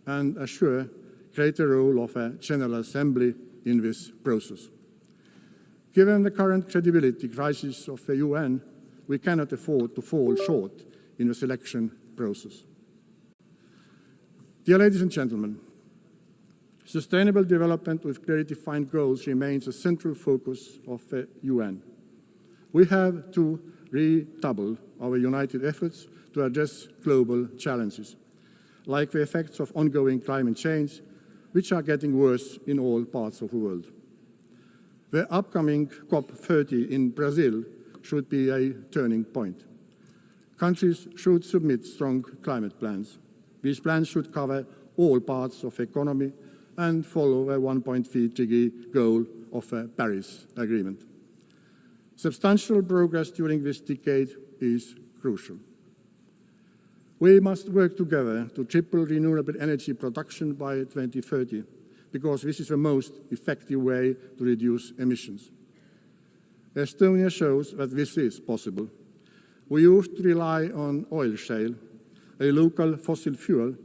and assure greater role of a General Assembly in this process. Given the current credibility crisis of the UN, we cannot afford to fall short in the selection process. Dear ladies and gentlemen, sustainable development with clearly defined goals remains a central focus of the UN. We have to redouble our united efforts to address global challenges, like the effects of ongoing climate change, which are getting worse in all parts of the world. The upcoming COP30 in Brazil should be a turning point. Countries should submit strong climate plans. These plans should cover all parts of the economy and follow a 1.3 degree goal of the Paris Agreement. Substantial progress during this decade is crucial. We must work together to triple renewable energy production by 2030, because this is the most effective way to reduce emissions. Estonia shows that this is possible. We used to rely on oil shale, a local fossil fuel,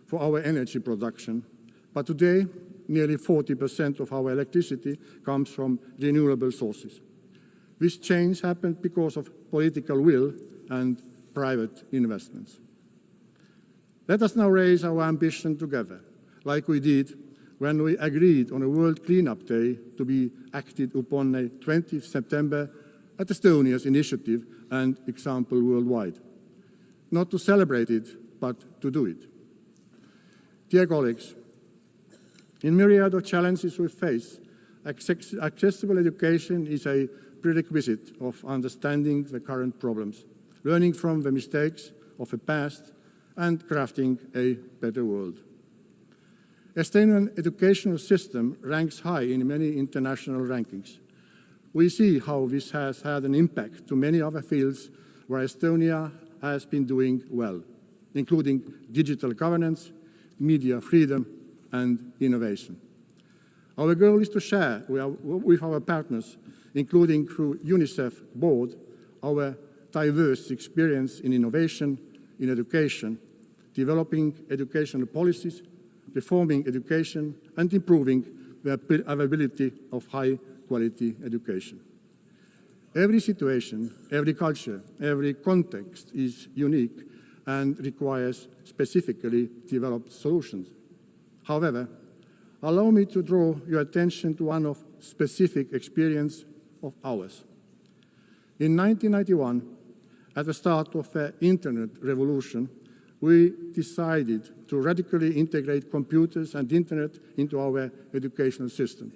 for our energy production, but today nearly 40% of our electricity comes from renewable sources. This change happened because of political will and private investments. Let us now raise our ambition together, like we did when we agreed on a World Cleanup Day to be acted upon on 20th September at Estonia's initiative and example worldwide. Not to celebrate it, but to do it. Dear colleagues, in myriad of challenges we face, accessible education is a prerequisite of understanding the current problems, learning from the mistakes of the past, and crafting a better world. Estonian educational system ranks high in many international rankings. We see how this has had an impact to many other fields where Estonia has been doing well, including digital governance, media freedom, and innovation. Our goal is to share with our partners, including through UNICEF board, our diverse experience in innovation, in education, developing educational policies, reforming education, and improving the availability of high-quality education. Every situation, every culture, every context is unique, and requires specifically developed solutions. However, allow me to draw your attention to one of specific experience of ours. In 1991, at the start of the Internet revolution, we decided to radically integrate computers and Internet into our educational system.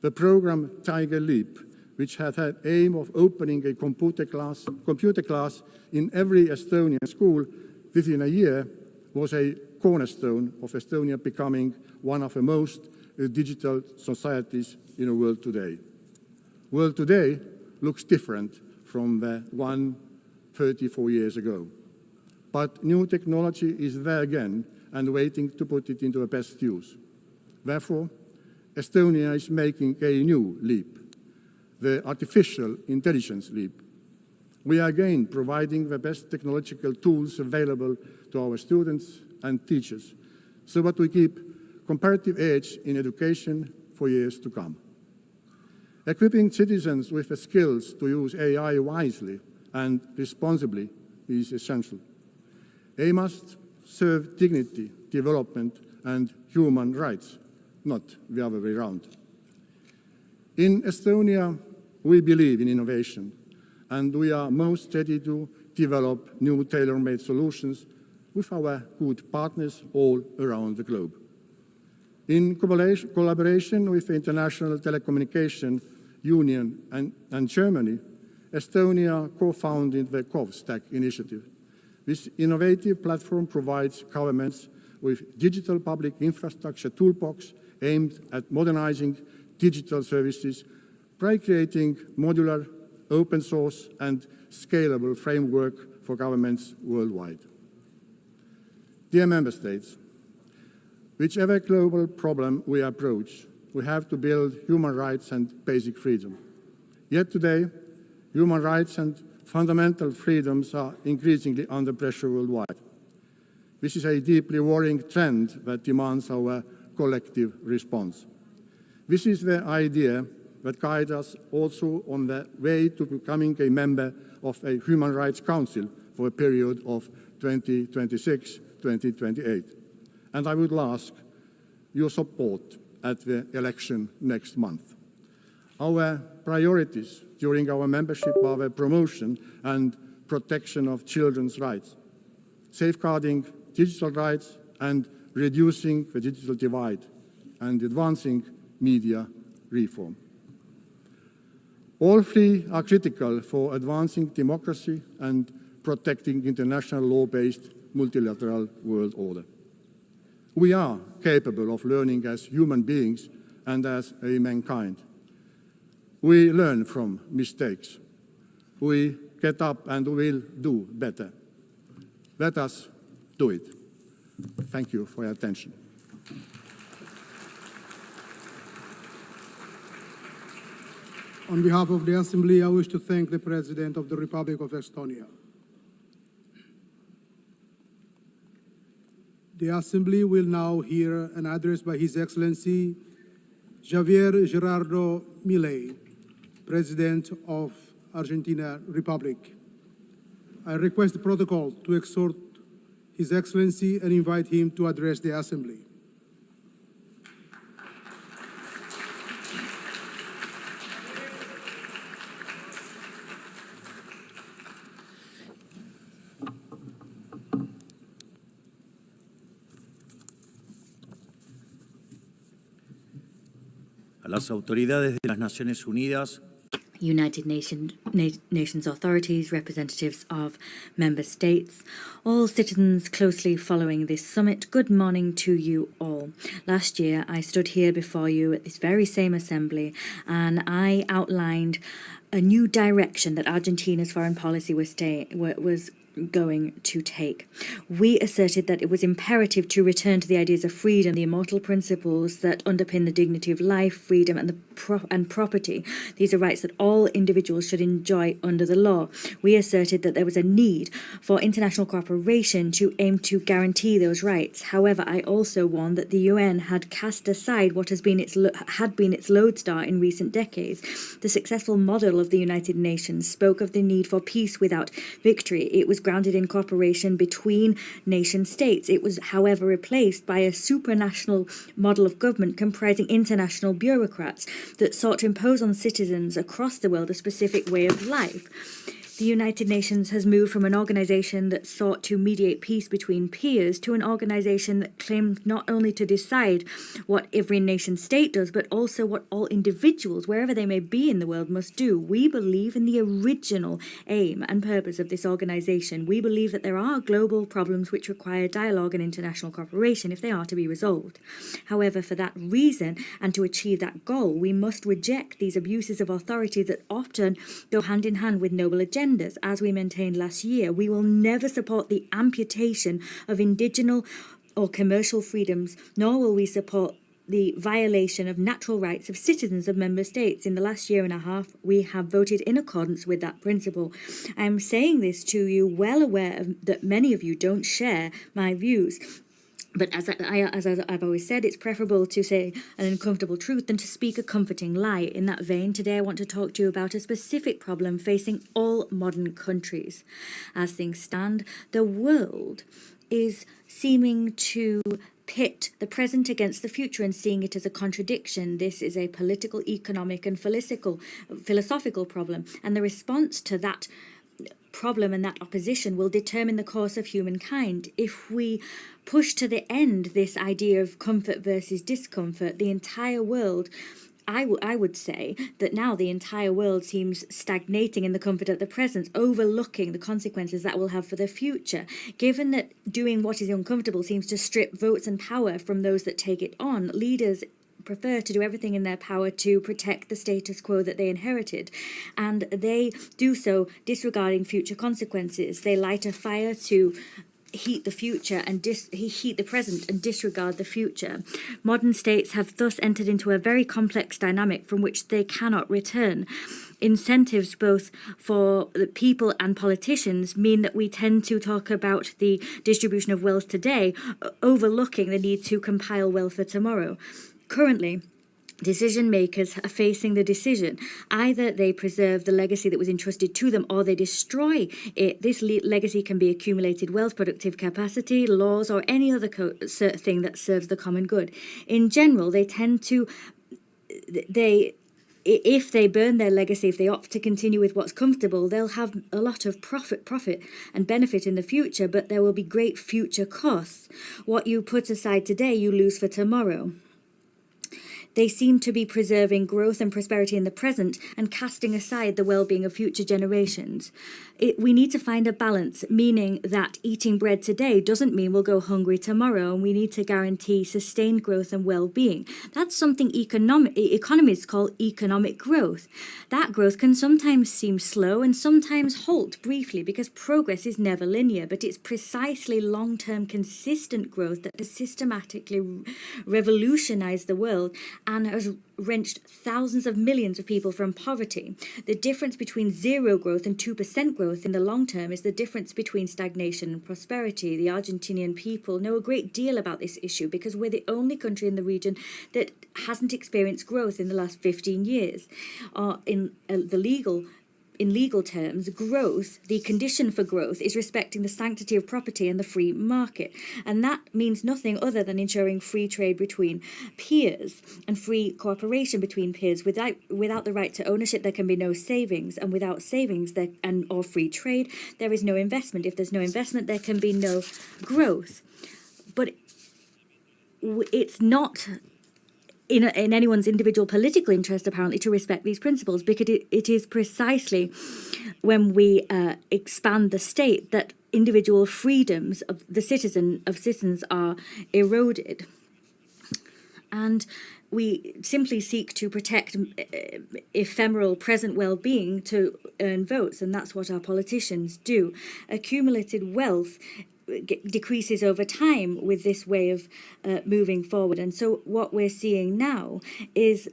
The program Tiger Leap, which had the aim of opening a computer class in every Estonian school within a year, was a cornerstone of Estonia becoming one of the most digital societies in the world today. The world today looks different from the one 34 years ago. But new technology is there again and waiting to put it into the best use. Therefore, Estonia is making a new leap, the artificial intelligence leap. We are again providing the best technological tools available to our students and teachers so that we keep comparative edge in education for years to come. Equipping citizens with the skills to use AI wisely and responsibly is essential. AI must serve dignity, development, and human rights, not the other way around. In Estonia, we believe in innovation, and we are most ready to develop new tailor-made solutions with our good partners all around the globe. In collaboration with the International Telecommunication Union and Germany, Estonia co-founded the CovStack initiative. This innovative platform provides governments with digital public infrastructure toolbox aimed at modernizing digital services by creating modular, open source, and scalable framework for governments worldwide. Dear Member States, whichever global problem we approach, we have to build human rights and basic freedom. Yet today, human rights and fundamental freedoms are increasingly under pressure worldwide. This is a deeply worrying trend that demands our collective response. This is the idea that guides us also on the way to becoming a member of a Human Rights Council for a period of 2026-2028. And I would ask your support at the election next month. Our priorities during our membership are the promotion and protection of children's rights, safeguarding digital rights and reducing the digital divide, and advancing media reform. All three are critical for advancing democracy and protecting international law-based multilateral world order. We are capable of learning as human beings and as a mankind. We learn from mistakes. We get up and will do better. Let us do it. Thank you for your attention. On behalf of the Assembly, I wish to thank the President of the Republic of Estonia. The Assembly will now hear an address by His Excellency Javier Gerardo Milei, President of Argentina Republic. I request the protocol to exhort His Excellency and invite him to address the Assembly. A las autoridades de las Naciones Unidas, United Nations authorities, representatives of member states, all citizens closely following this summit, good morning to you all. Last year, I stood here before you at this very same assembly, and I outlined a new direction that Argentina's foreign policy was going to take. We asserted that it was imperative to return to the ideas of freedom, the immortal principles that underpin the dignity of life, freedom, and property. These are rights that all individuals should enjoy under the law. We asserted that there was a need for international cooperation to aim to guarantee those rights. However, I also warned that the UN had cast aside what had been its lodestar in recent decades. The successful model of the United Nations spoke of the need for peace without victory. It was grounded in cooperation between nation states. It was, however, replaced by a supranational model of government comprising international bureaucrats that sought to impose on citizens across the world a specific way of life. The United Nations has moved from an organization that sought to mediate peace between peers to an organization that claimed not only to decide what every nation state does, but also what all individuals, wherever they may be in the world, must do. We believe in the original aim and purpose of this organization. We believe that there are global problems which require dialogue and international cooperation if they are to be resolved. However, for that reason, and to achieve that goal, we must reject these abuses of authority that often go hand in hand with noble agendas. As we maintained last year, we will never support the amputation of indigenous or commercial freedoms, nor will we support the violation of natural rights of citizens of member states. In the last year and a half, we have voted in accordance with that principle. I am saying this to you well aware that many of you don't share my views. But as I've always said, it's preferable to say an uncomfortable truth than to speak a comforting lie. In that vein, today I want to talk to you about a specific problem facing all modern countries. As things stand, the world is seeming to pit the present against the future and seeing it as a contradiction. This is a political, economic, and philosophical problem, and the response to that problem and that opposition will determine the course of humankind. If we push to the end this idea of comfort versus discomfort, the entire world, I would say that now the entire world seems stagnating in the comfort of the present, overlooking the consequences that will have for the future. Given that doing what is uncomfortable seems to strip votes and power from those that take it on, leaders prefer to do everything in their power to protect the status quo that they inherited, and they do so disregarding future consequences. They light a fire to heat the future and heat the present and disregard the future. Modern states have thus entered into a very complex dynamic from which they cannot return. Incentives both for the people and politicians mean that we tend to talk about the distribution of wealth today, overlooking the need to compile wealth for tomorrow. Currently, decision makers are facing the decision. Either they preserve the legacy that was entrusted to them or they destroy it. This legacy can be accumulated wealth, productive capacity, laws, or any other thing that serves the common good. In general, they tend to... If they burn their legacy, if they opt to continue with what's comfortable, they'll have a lot of profit and benefit in the future, but there will be great future costs. What you put aside today, you lose for tomorrow. They seem to be preserving growth and prosperity in the present and casting aside the well-being of future generations. We need to find a balance, meaning that eating bread today doesn't mean we'll go hungry tomorrow, and we need to guarantee sustained growth and well-being. That's something economists call economic growth. That growth can sometimes seem slow and sometimes halt briefly because progress is never linear, but it's precisely long-term consistent growth that has systematically revolutionized the world and has wrenched thousands of millions of people from poverty. The difference between zero growth and 2% growth in the long term is the difference between stagnation and prosperity. The Argentinian people know a great deal about this issue because we're the only country in the region that hasn't experienced growth in the last 15 years. In legal terms, growth, the condition for growth, is respecting the sanctity of property and the free market. And that means nothing other than ensuring free trade between peers and free cooperation between peers. Without the right to ownership, there can be no savings. And without savings or free trade, there is no investment. If there's no investment, there can be no growth. But it's not in anyone's individual political interest, apparently, to respect these principles, because it is precisely when we expand the state that individual freedoms of the citizens are eroded. And we simply seek to protect ephemeral present well-being to earn votes, and that's what our politicians do. Accumulated wealth decreases over time with this way of moving forward. And so what we're seeing now is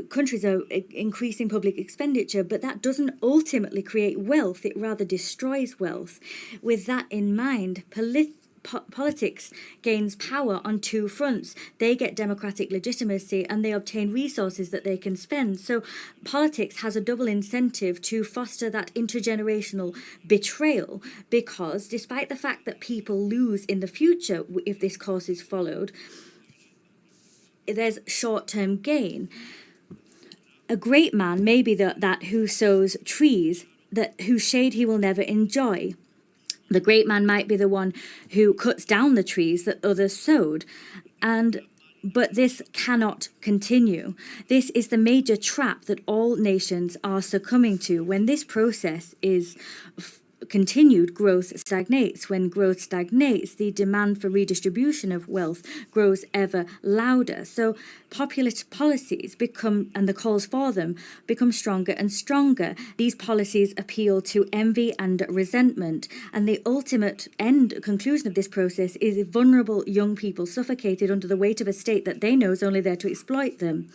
countries are increasing public expenditure, but that doesn't ultimately create wealth. It rather destroys wealth. With that in mind, politics gains power on two fronts. They get democratic legitimacy and they obtain resources that they can spend. So politics has a double incentive to foster that intergenerational betrayal, because despite the fact that people lose in the future if this course is followed, there's short-term gain. A great man may be that who sows trees whose shade he will never enjoy. The great man might be the one who cuts down the trees that others sowed. But this cannot continue. This is the major trap that all nations are succumbing to. When this process is continued, growth stagnates. When growth stagnates, the demand for redistribution of wealth grows ever louder. So populist policies and the calls for them become stronger and stronger. These policies appeal to envy and resentment, and the ultimate conclusion of this process is vulnerable young people suffocated under the weight of a state that they know is only there to exploit them.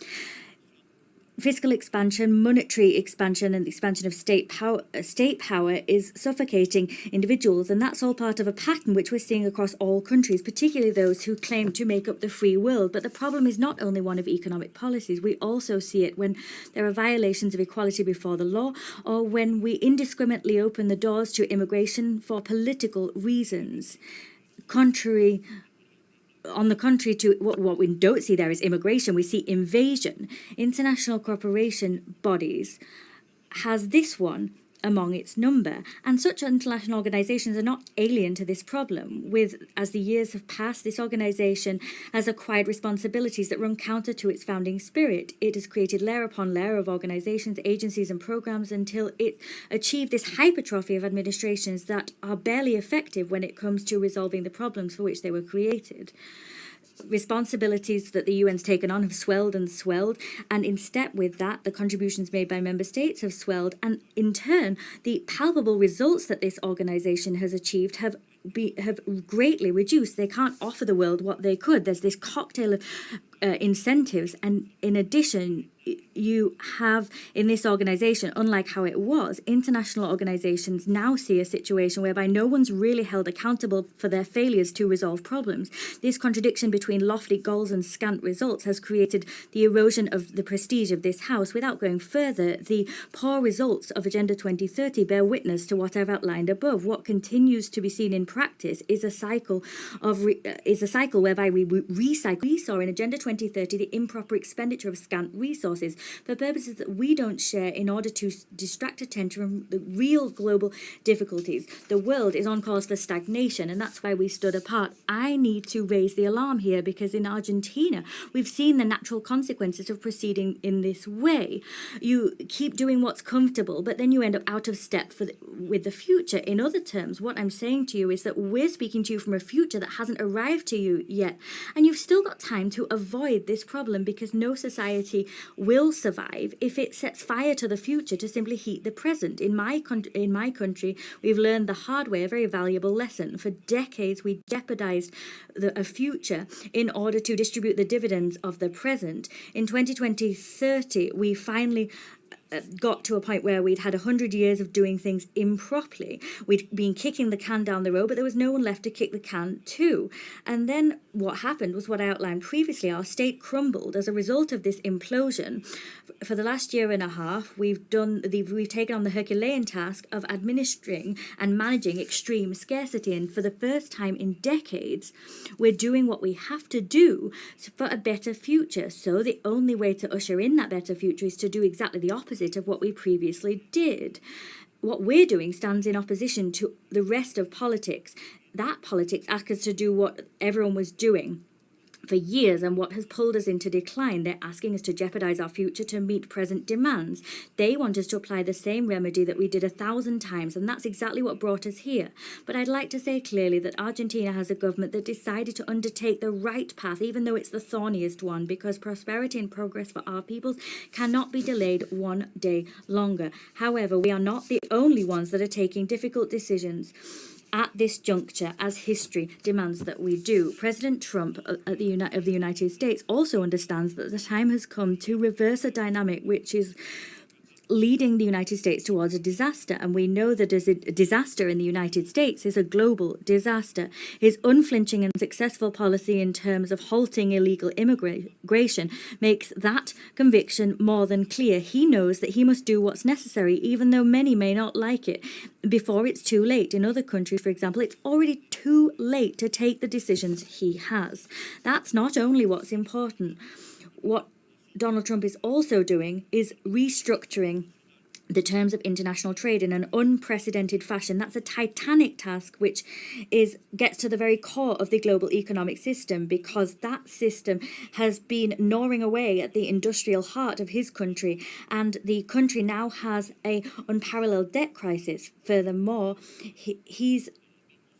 Fiscal expansion, monetary expansion, and the expansion of state power is suffocating individuals, and that's all part of a pattern which we're seeing across all countries, particularly those who claim to make up the free world. But the problem is not only one of economic policies. We also see it when there are violations of equality before the law, or when we indiscriminately open the doors to immigration for political reasons. On the contrary to what we don't see there is immigration, we see invasion. International cooperation bodies has this one among its number, and such international organizations are not alien to this problem. As the years have passed, this organization has acquired responsibilities that run counter to its founding spirit. It has created layer upon layer of organizations, agencies, and programs until it achieved this hypertrophy of administrations that are barely effective when it comes to resolving the problems for which they were created. Responsibilities that the UN's taken on have swelled, and in step with that, the contributions made by member states have swelled, and in turn, the palpable results that this organization has achieved have greatly reduced. They can't offer the world what they could. There's this cocktail of incentives, and in addition, you have in this organization, unlike how it was, international organizations now see a situation whereby no one's really held accountable for their failures to resolve problems. This contradiction between lofty goals and scant results has created the erosion of the prestige of this House. Without going further, the poor results of Agenda 2030 bear witness to what I've outlined above. What continues to be seen in practice is a cycle whereby we recycle. We saw in Agenda 2030 the improper expenditure of scant resources for purposes that we don't share in order to distract attention from the real global difficulties. The world is on course for stagnation, and that's why we stood apart. I need to raise the alarm here because in Argentina, we've seen the natural consequences of proceeding in this way. You keep doing what's comfortable, but then you end up out of step with the future. In other terms, what I'm saying to you is that we're speaking to you from a future that hasn't arrived to you yet, and you've still got time to avoid this problem, because no society will survive if it sets fire to the future to simply heat the present. In my country, we've learned the hard way a very valuable lesson. For decades, we jeopardized a future in order to distribute the dividends of the present. In 2030, we finally got to a point where we'd had 100 years of doing things improperly. We'd been kicking the can down the road, but there was no one left to kick the can to. And then what happened was what I outlined previously. Our state crumbled as a result of this implosion. For the last year and a half, we've taken on the Herculean task of administering and managing extreme scarcity. And for the first time in decades, we're doing what we have to do for a better future. So the only way to usher in that better future is to do exactly the opposite of what we previously did. What we're doing stands in opposition to the rest of politics. That politics asks us to do what everyone was doing for years and what has pulled us into decline. They're asking us to jeopardize our future to meet present demands. They want us to apply the same remedy that we did 1,000 times, and that's exactly what brought us here. But I'd like to say clearly that Argentina has a government that decided to undertake the right path, even though it's the thorniest one, because prosperity and progress for our peoples cannot be delayed one day longer. However, we are not the only ones that are taking difficult decisions at this juncture, as history demands that we do. President Trump of the United States also understands that the time has come to reverse a dynamic which is leading the United States towards a disaster. And we know that a disaster in the United States is a global disaster. His unflinching and successful policy in terms of halting illegal immigration makes that conviction more than clear. He knows that he must do what's necessary, even though many may not like it, before it's too late. In other countries, for example, it's already too late to take the decisions he has. That's not only what's important. What Donald Trump is also doing is restructuring the terms of international trade in an unprecedented fashion. That's a titanic task which gets to the very core of the global economic system, because that system has been gnawing away at the industrial heart of his country, and the country now has an unparalleled debt crisis. Furthermore, he's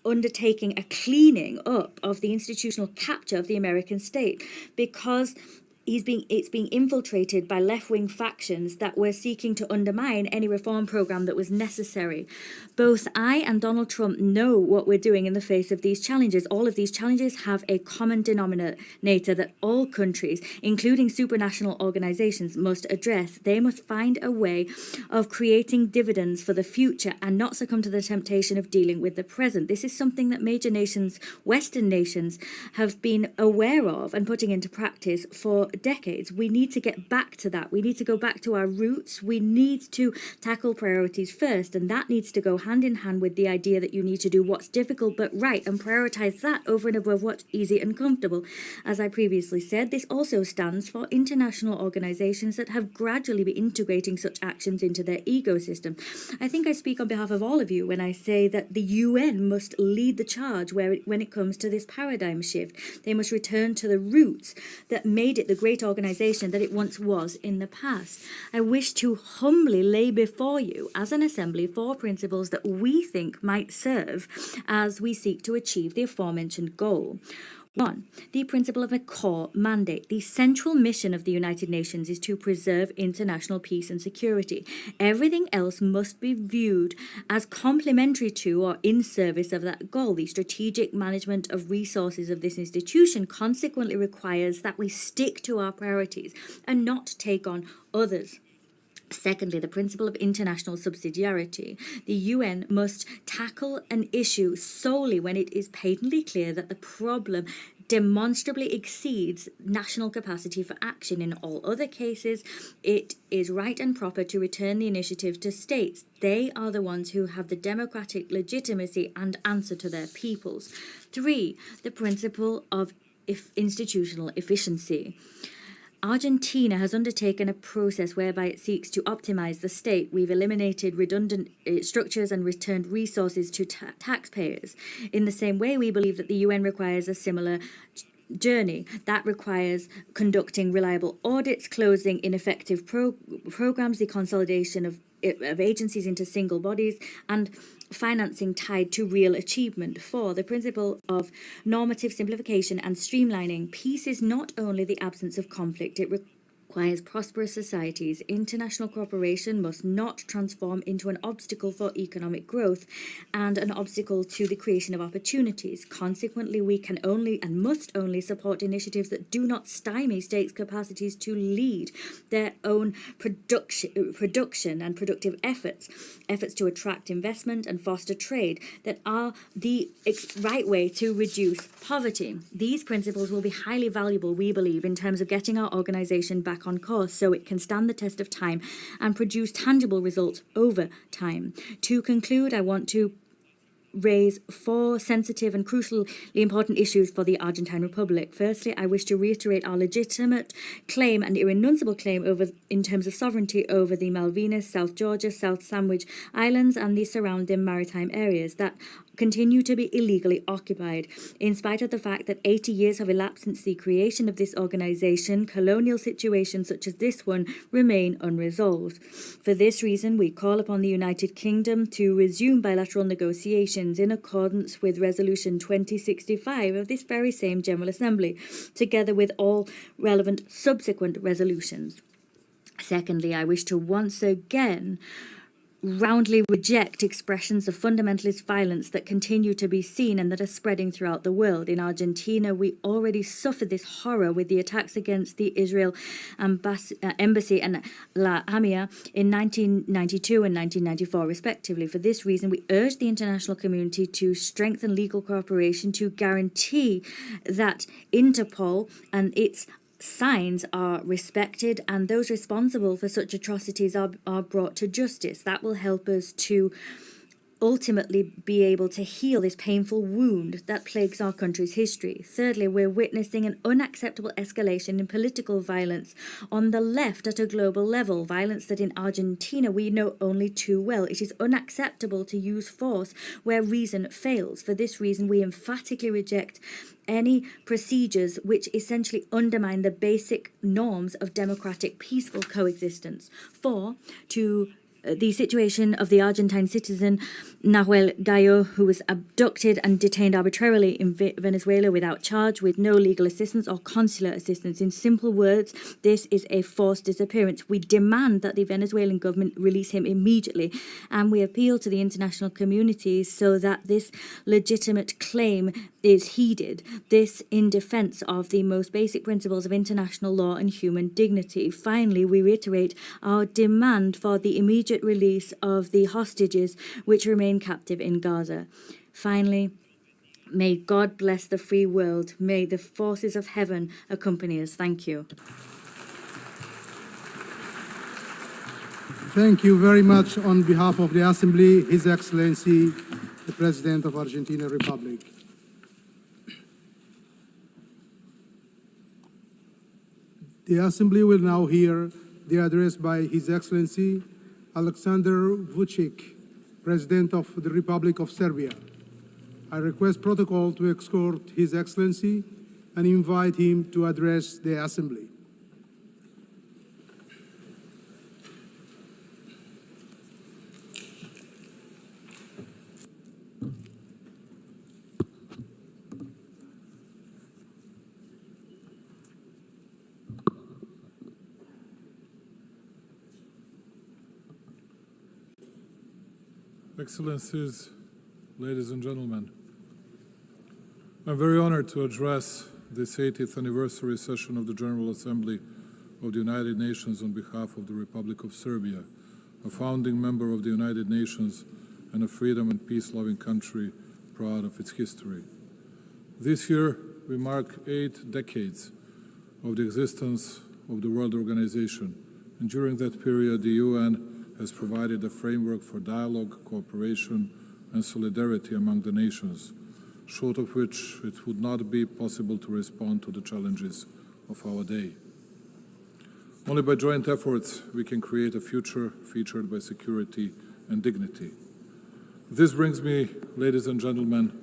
undertaking a cleaning up of the institutional capture of the American state, because it's being infiltrated by left-wing factions that were seeking to undermine any reform program that was necessary. Both I and Donald Trump know what we're doing in the face of these challenges. All of these challenges have a common denominator that all countries, including supranational organizations, must address. They must find a way of creating dividends for the future and not succumb to the temptation of dealing with the present. This is something that major nations, Western nations, have been aware of and putting into practice for decades. We need to get back to that. We need to go back to our roots. We need to tackle priorities first, and that needs to go hand in hand with the idea that you need to do what's difficult but right and prioritize that over and above what's easy and comfortable. As I previously said, this also stands for international organizations that have gradually been integrating such actions into their ecosystem. I think I speak on behalf of all of you when I say that the UN must lead the charge when it comes to this paradigm shift. They must return to the roots that made it the great organization that it once was in the past. I wish to humbly lay before you as an assembly 4 principles that we think might serve as we seek to achieve the aforementioned goal. 1. The principle of a core mandate. The central mission of the United Nations is to preserve international peace and security. Everything else must be viewed as complementary to or in service of that goal. The strategic management of resources of this institution consequently requires that we stick to our priorities and not take on others. Secondly, the principle of international subsidiarity. The UN must tackle an issue solely when it is patently clear that the problem demonstrably exceeds national capacity for action. In all other cases, it is right and proper to return the initiative to states. They are the ones who have the democratic legitimacy and answer to their peoples. 3. The principle of institutional efficiency. Argentina has undertaken a process whereby it seeks to optimize the state. We've eliminated redundant structures and returned resources to taxpayers. In the same way, we believe that the UN requires a similar journey. That requires conducting reliable audits, closing ineffective programs, the consolidation of agencies into single bodies, and financing tied to real achievement. 4. The principle of normative simplification and streamlining. Peace is not only the absence of conflict, it requires prosperous societies. International cooperation must not transform into an obstacle for economic growth and an obstacle to the creation of opportunities. Consequently, we can only and must only support initiatives that do not stymie states' capacities to lead their own production and productive efforts to attract investment and foster trade that are the right way to reduce poverty. These principles will be highly valuable, we believe, in terms of getting our organization back on course so it can stand the test of time and produce tangible results over time. To conclude, I want to raise 4 sensitive and crucially important issues for the Argentine Republic. Firstly, I wish to reiterate our legitimate claim and irrenunciable claim in terms of sovereignty over the Malvinas, South Georgia, South Sandwich Islands and the surrounding maritime areas that continue to be illegally occupied. In spite of the fact that 80 years have elapsed since the creation of this organization, colonial situations such as this one remain unresolved. For this reason, we call upon the United Kingdom to resume bilateral negotiations in accordance with Resolution 2065 of this very same General Assembly, together with all relevant subsequent resolutions. Secondly, I wish to once again roundly reject expressions of fundamentalist violence that continue to be seen and that are spreading throughout the world. In Argentina, we already suffered this horror with the attacks against the Israel embassy and La Hamia in 1992 and 1994, respectively. For this reason, we urge the international community to strengthen legal cooperation to guarantee that Interpol and its signs are respected and those responsible for such atrocities are brought to justice. That will help us to ultimately be able to heal this painful wound that plagues our country's history. Thirdly, we're witnessing an unacceptable escalation in political violence on the left at a global level, violence that in Argentina we know only too well. It is unacceptable to use force where reason fails. For this reason, we emphatically reject any procedures which essentially undermine the basic norms of democratic, peaceful coexistence. 4, to the situation of the Argentine citizen Nahuel Gallo, who was abducted and detained arbitrarily in Venezuela without charge, with no legal assistance or consular assistance. In simple words, this is a forced disappearance. We demand that the Venezuelan government release him immediately, and we appeal to the international community so that this legitimate claim is heeded. This in defense of the most basic principles of international law and human dignity. Finally, we reiterate our demand for the immediate release of the hostages which remain captive in Gaza. Finally, may God bless the free world. May the forces of heaven accompany us. Thank you. Thank you very much. On behalf of the Assembly, His Excellency, the President of Argentina Republic. The Assembly will now hear the address by His Excellency Alexander Vučić, President of the Republic of Serbia. I request protocol to escort His Excellency and invite him to address the Assembly. Excellencies, ladies and gentlemen, I'm very honored to address this 80th anniversary session of the General Assembly of the United Nations on behalf of the Republic of Serbia, a founding member of the United Nations and a freedom and peace-loving country proud of its history. This year, we mark 8 decades of the existence of the World Organization, and during that period, the UN has provided a framework for dialogue, cooperation, and solidarity among the nations, short of which it would not be possible to respond to the challenges of our day. Only by joint efforts we can create a future featured by security and dignity. This brings me, ladies and gentlemen,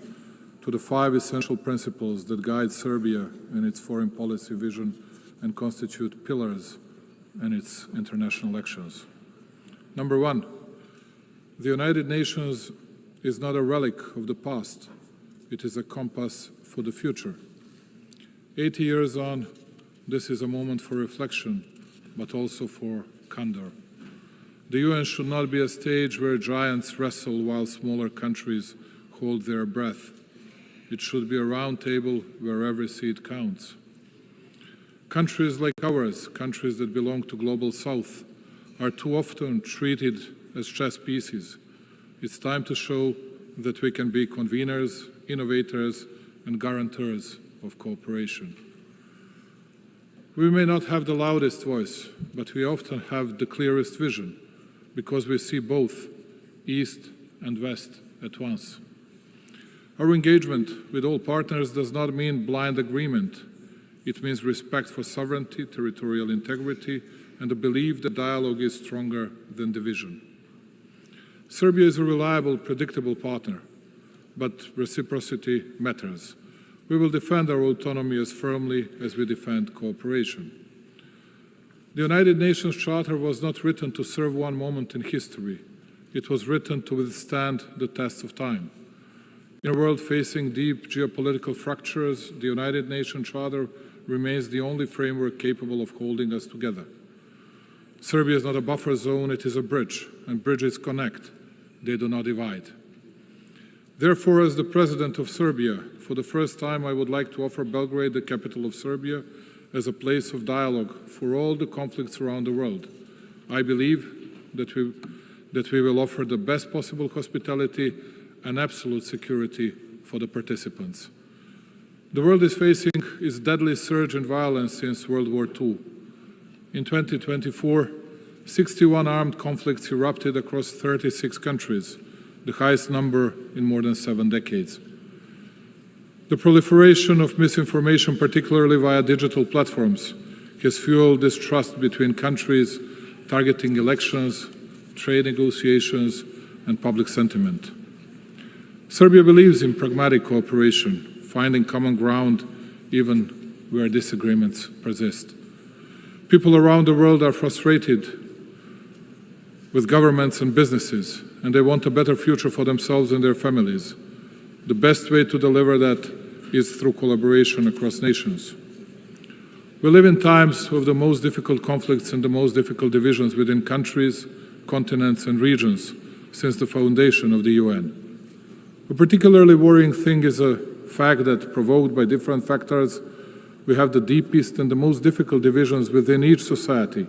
to the 5 essential principles that guide Serbia in its foreign policy vision and constitute pillars in its international actions. Number 1, the United Nations is not a relic of the past. It is a compass for the future. 80 years on, this is a moment for reflection, but also for candor. The UN should not be a stage where giants wrestle while smaller countries hold their breath. It should be a round table where every seat counts. Countries like ours, countries that belong to Global South, are too often treated as chess pieces. It's time to show that we can be conveners, innovators, and guarantors of cooperation. We may not have the loudest voice, but we often have the clearest vision, because we see both East and West at once. Our engagement with all partners does not mean blind agreement. It means respect for sovereignty, territorial integrity, and the belief that dialogue is stronger than division. Serbia is a reliable, predictable partner, but reciprocity matters. We will defend our autonomy as firmly as we defend cooperation. The United Nations Charter was not written to serve one moment in history. It was written to withstand the test of time. In a world facing deep geopolitical fractures, the United Nations Charter remains the only framework capable of holding us together. Serbia is not a buffer zone, it is a bridge, and bridges connect, they do not divide. Therefore, as the President of Serbia, for the first time I would like to offer Belgrade, the capital of Serbia, as a place of dialogue for all the conflicts around the world. I believe that we will offer the best possible hospitality and absolute security for the participants. The world is facing its deadly surge in violence since World War II. In 2024, 61 armed conflicts erupted across 36 countries, the highest number in more than 7 decades. The proliferation of misinformation, particularly via digital platforms, has fueled distrust between countries, targeting elections, trade negotiations, and public sentiment. Serbia believes in pragmatic cooperation, finding common ground even where disagreements persist. People around the world are frustrated with governments and businesses, and they want a better future for themselves and their families. The best way to deliver that is through collaboration across nations. We live in times of the most difficult conflicts and the most difficult divisions within countries, continents, and regions since the foundation of the UN. A particularly worrying thing is a fact that, provoked by different factors, we have the deepest and the most difficult divisions within each society,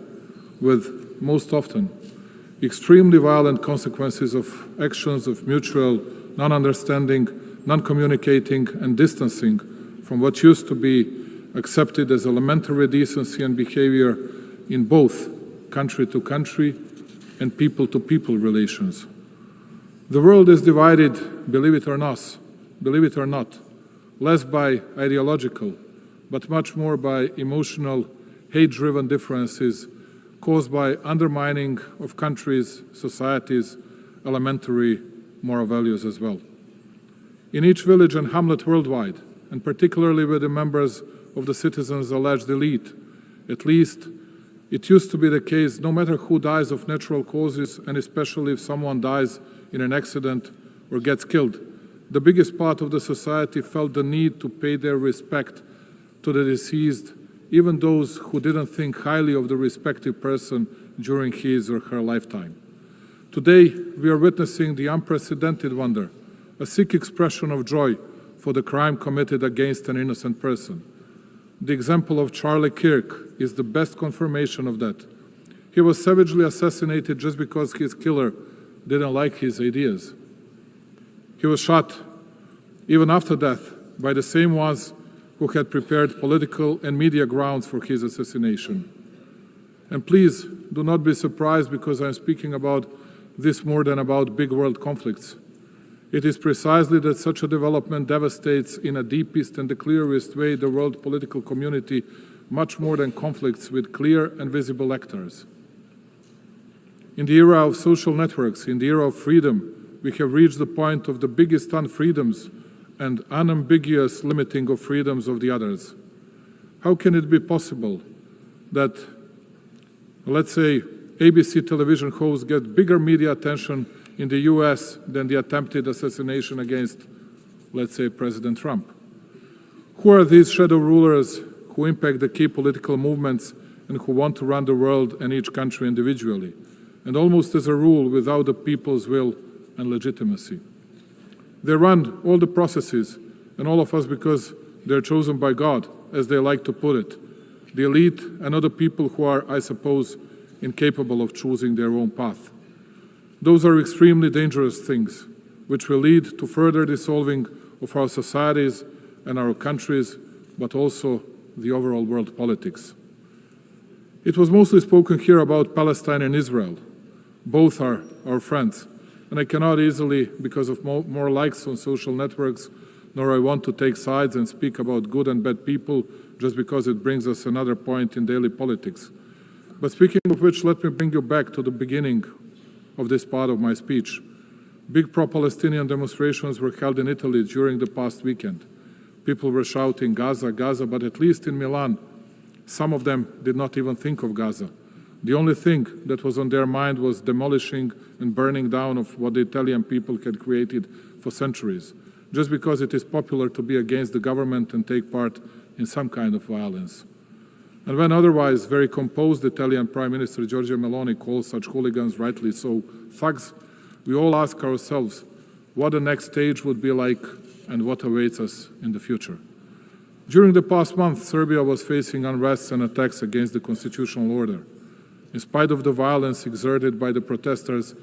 with, most often, extremely violent consequences of actions of mutual non-understanding, non-communicating, and distancing from what used to be accepted as elementary decency and behavior in both country-to-country and people-to-people relations. The world is divided, believe it or not, less by ideological, but much more by emotional, hate-driven differences caused by undermining of countries, societies, elementary moral values as well. In each village and hamlet worldwide, and particularly with the members of the citizens' alleged elite, at least it used to be the case, no matter who dies of natural causes, and especially if someone dies in an accident or gets killed, the biggest part of the society felt the need to pay their respect to the deceased, even those who didn't think highly of the respective person during his or her lifetime. Today, we are witnessing the unprecedented wonder, a sick expression of joy for the crime committed against an innocent person. The example of Charlie Kirk is the best confirmation of that. He was savagely assassinated just because his killer didn't like his ideas. He was shot, even after death, by the same ones who had prepared political and media grounds for his assassination. And please do not be surprised because I'm speaking about this more than about big world conflicts. It is precisely that such a development devastates in a deepest and the clearest way the world political community much more than conflicts with clear and visible actors. In the era of social networks, in the era of freedom, we have reached the point of the biggest unfreedoms and unambiguous limiting of freedoms of the others. How can it be possible that, let's say, ABC television hosts get bigger media attention in the US than the attempted assassination against, let's say, President Trump? Who are these shadow rulers who impact the key political movements and who want to run the world and each country individually, and almost as a rule without the people's will and legitimacy? They run all the processes, and all of us because they're chosen by God, as they like to put it. The elite and other people who are, I suppose, incapable of choosing their own path. Those are extremely dangerous things, which will lead to further dissolving of our societies and our countries, but also the overall world politics. It was mostly spoken here about Palestine and Israel. Both are our friends. And I cannot easily, because of more likes on social networks, nor I want to take sides and speak about good and bad people just because it brings us another point in daily politics. But speaking of which, let me bring you back to the beginning of this part of my speech. Big pro-Palestinian demonstrations were held in Italy during the past weekend. People were shouting, Gaza, Gaza, but at least in Milan, some of them did not even think of Gaza. The only thing that was on their mind was demolishing and burning down of what the Italian people had created for centuries, just because it is popular to be against the government and take part in some kind of violence. And when otherwise very composed Italian Prime Minister Giorgia Meloni calls such hooligans, rightly so, thugs, we all ask ourselves what the next stage would be like and what awaits us in the future. During the past month, Serbia was facing unrest and attacks against the constitutional order. In spite of the violence exerted by the protesters,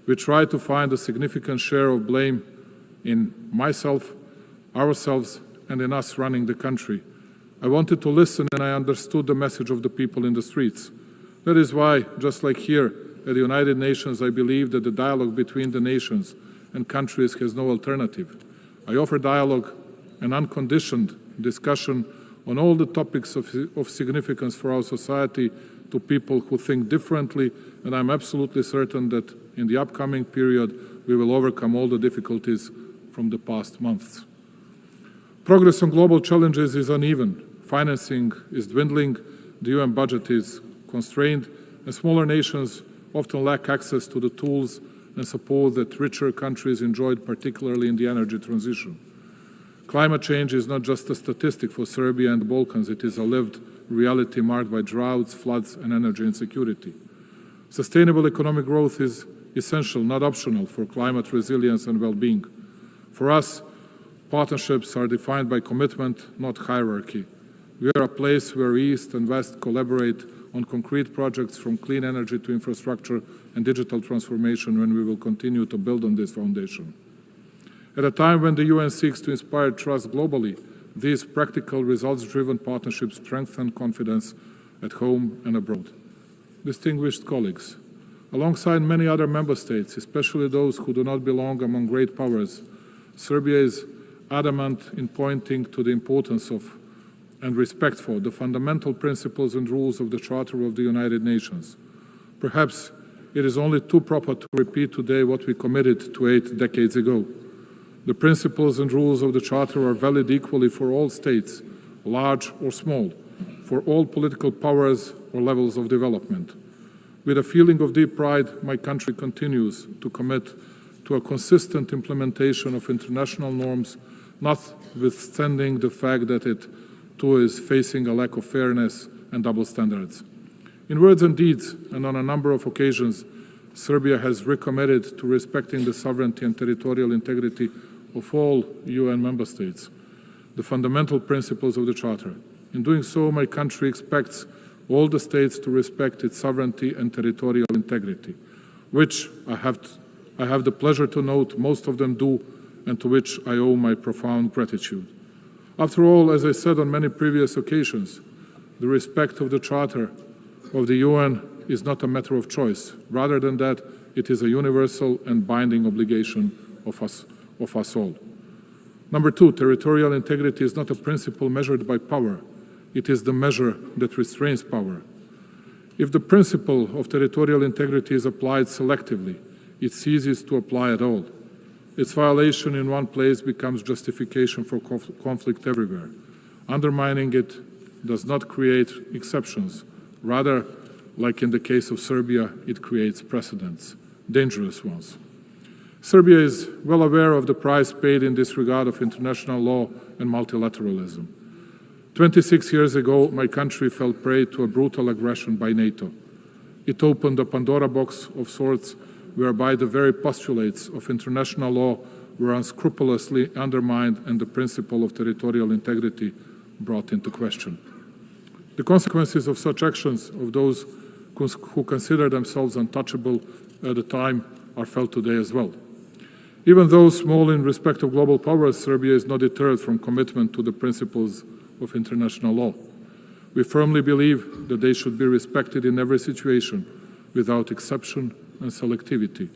we tried to find a significant share of blame in myself, ourselves, and in us running the country. I wanted to listen, and I understood the message of the people in the streets. That is why, just like here at the United Nations, I believe that the dialogue between the nations and countries has no alternative. I offer dialogue and unconditioned discussion on all the topics of significance for our society to people who think differently, and I'm absolutely certain that in the upcoming period we will overcome all the difficulties from the past months. Progress on global challenges is uneven. Financing is dwindling, the UN budget is constrained, and smaller nations often lack access to the tools and support that richer countries enjoyed, particularly in the energy transition. Climate change is not just a statistic for Serbia and the Balkans, it is a lived reality marked by droughts, floods, and energy insecurity. Sustainable economic growth is essential, not optional, for climate resilience and well-being. For us, partnerships are defined by commitment, not hierarchy. We are a place where East and West collaborate on concrete projects from clean energy to infrastructure and digital transformation, when we will continue to build on this foundation. At a time when the UN seeks to inspire trust globally, these practical, results-driven partnerships strengthen confidence at home and abroad. Distinguished colleagues, alongside many other member states, especially those who do not belong among great powers, Serbia is adamant in pointing to the importance of and respect for the fundamental principles and rules of the Charter of the United Nations. Perhaps it is only too proper to repeat today what we committed to 8 decades ago. The principles and rules of the Charter are valid equally for all states, large or small, for all political powers or levels of development. With a feeling of deep pride, my country continues to commit to a consistent implementation of international norms, notwithstanding the fact that it too is facing a lack of fairness and double standards. In words and deeds, and on a number of occasions, Serbia has recommitted to respecting the sovereignty and territorial integrity of all UN member states, the fundamental principles of the Charter. In doing so, my country expects all the states to respect its sovereignty and territorial integrity, which I have the pleasure to note most of them do, and to which I owe my profound gratitude. After all, as I said on many previous occasions, the respect of the Charter of the UN is not a matter of choice. Rather than that, it is a universal and binding obligation of us all. Number two, territorial integrity is not a principle measured by power. It is the measure that restrains power. If the principle of territorial integrity is applied selectively, it ceases to apply at all. Its violation in one place becomes justification for conflict everywhere. Undermining it does not create exceptions. Rather, like in the case of Serbia, it creates precedents, dangerous ones. Serbia is well aware of the price paid in disregard of international law and multilateralism. 26 years ago, my country fell prey to a brutal aggression by NATO. It opened a Pandora box of sorts, whereby the very postulates of international law were unscrupulously undermined and the principle of territorial integrity brought into question. The consequences of such actions of those who consider themselves untouchable at the time are felt today as well. Even though small in respect of global powers, Serbia is not deterred from commitment to the principles of international law. We firmly believe that they should be respected in every situation, without exception and selectivity.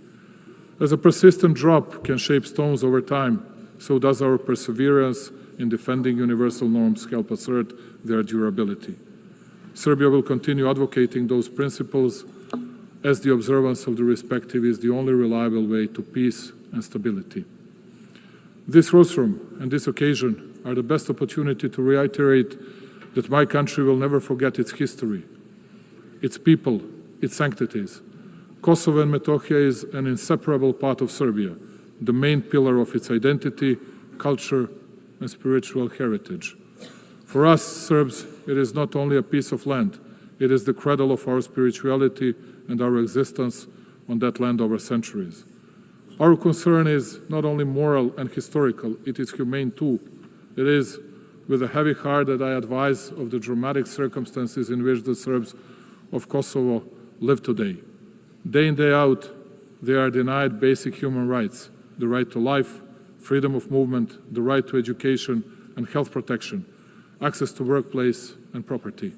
As a persistent drop can shape stones over time, so does our perseverance in defending universal norms help assert their durability. Serbia will continue advocating those principles, as the observance of the respective is the only reliable way to peace and stability. This rostrum and this occasion are the best opportunity to reiterate that my country will never forget its history, its people, its sanctities. Kosovo and Metohija is an inseparable part of Serbia, the main pillar of its identity, culture, and spiritual heritage. For us Serbs, it is not only a piece of land, it is the cradle of our spirituality and our existence on that land over centuries. Our concern is not only moral and historical, it is humane too. It is with a heavy heart that I advise of the dramatic circumstances in which the Serbs of Kosovo live today. Day in, day out, they are denied basic human rights, the right to life, freedom of movement, the right to education and health protection, access to workplace and property.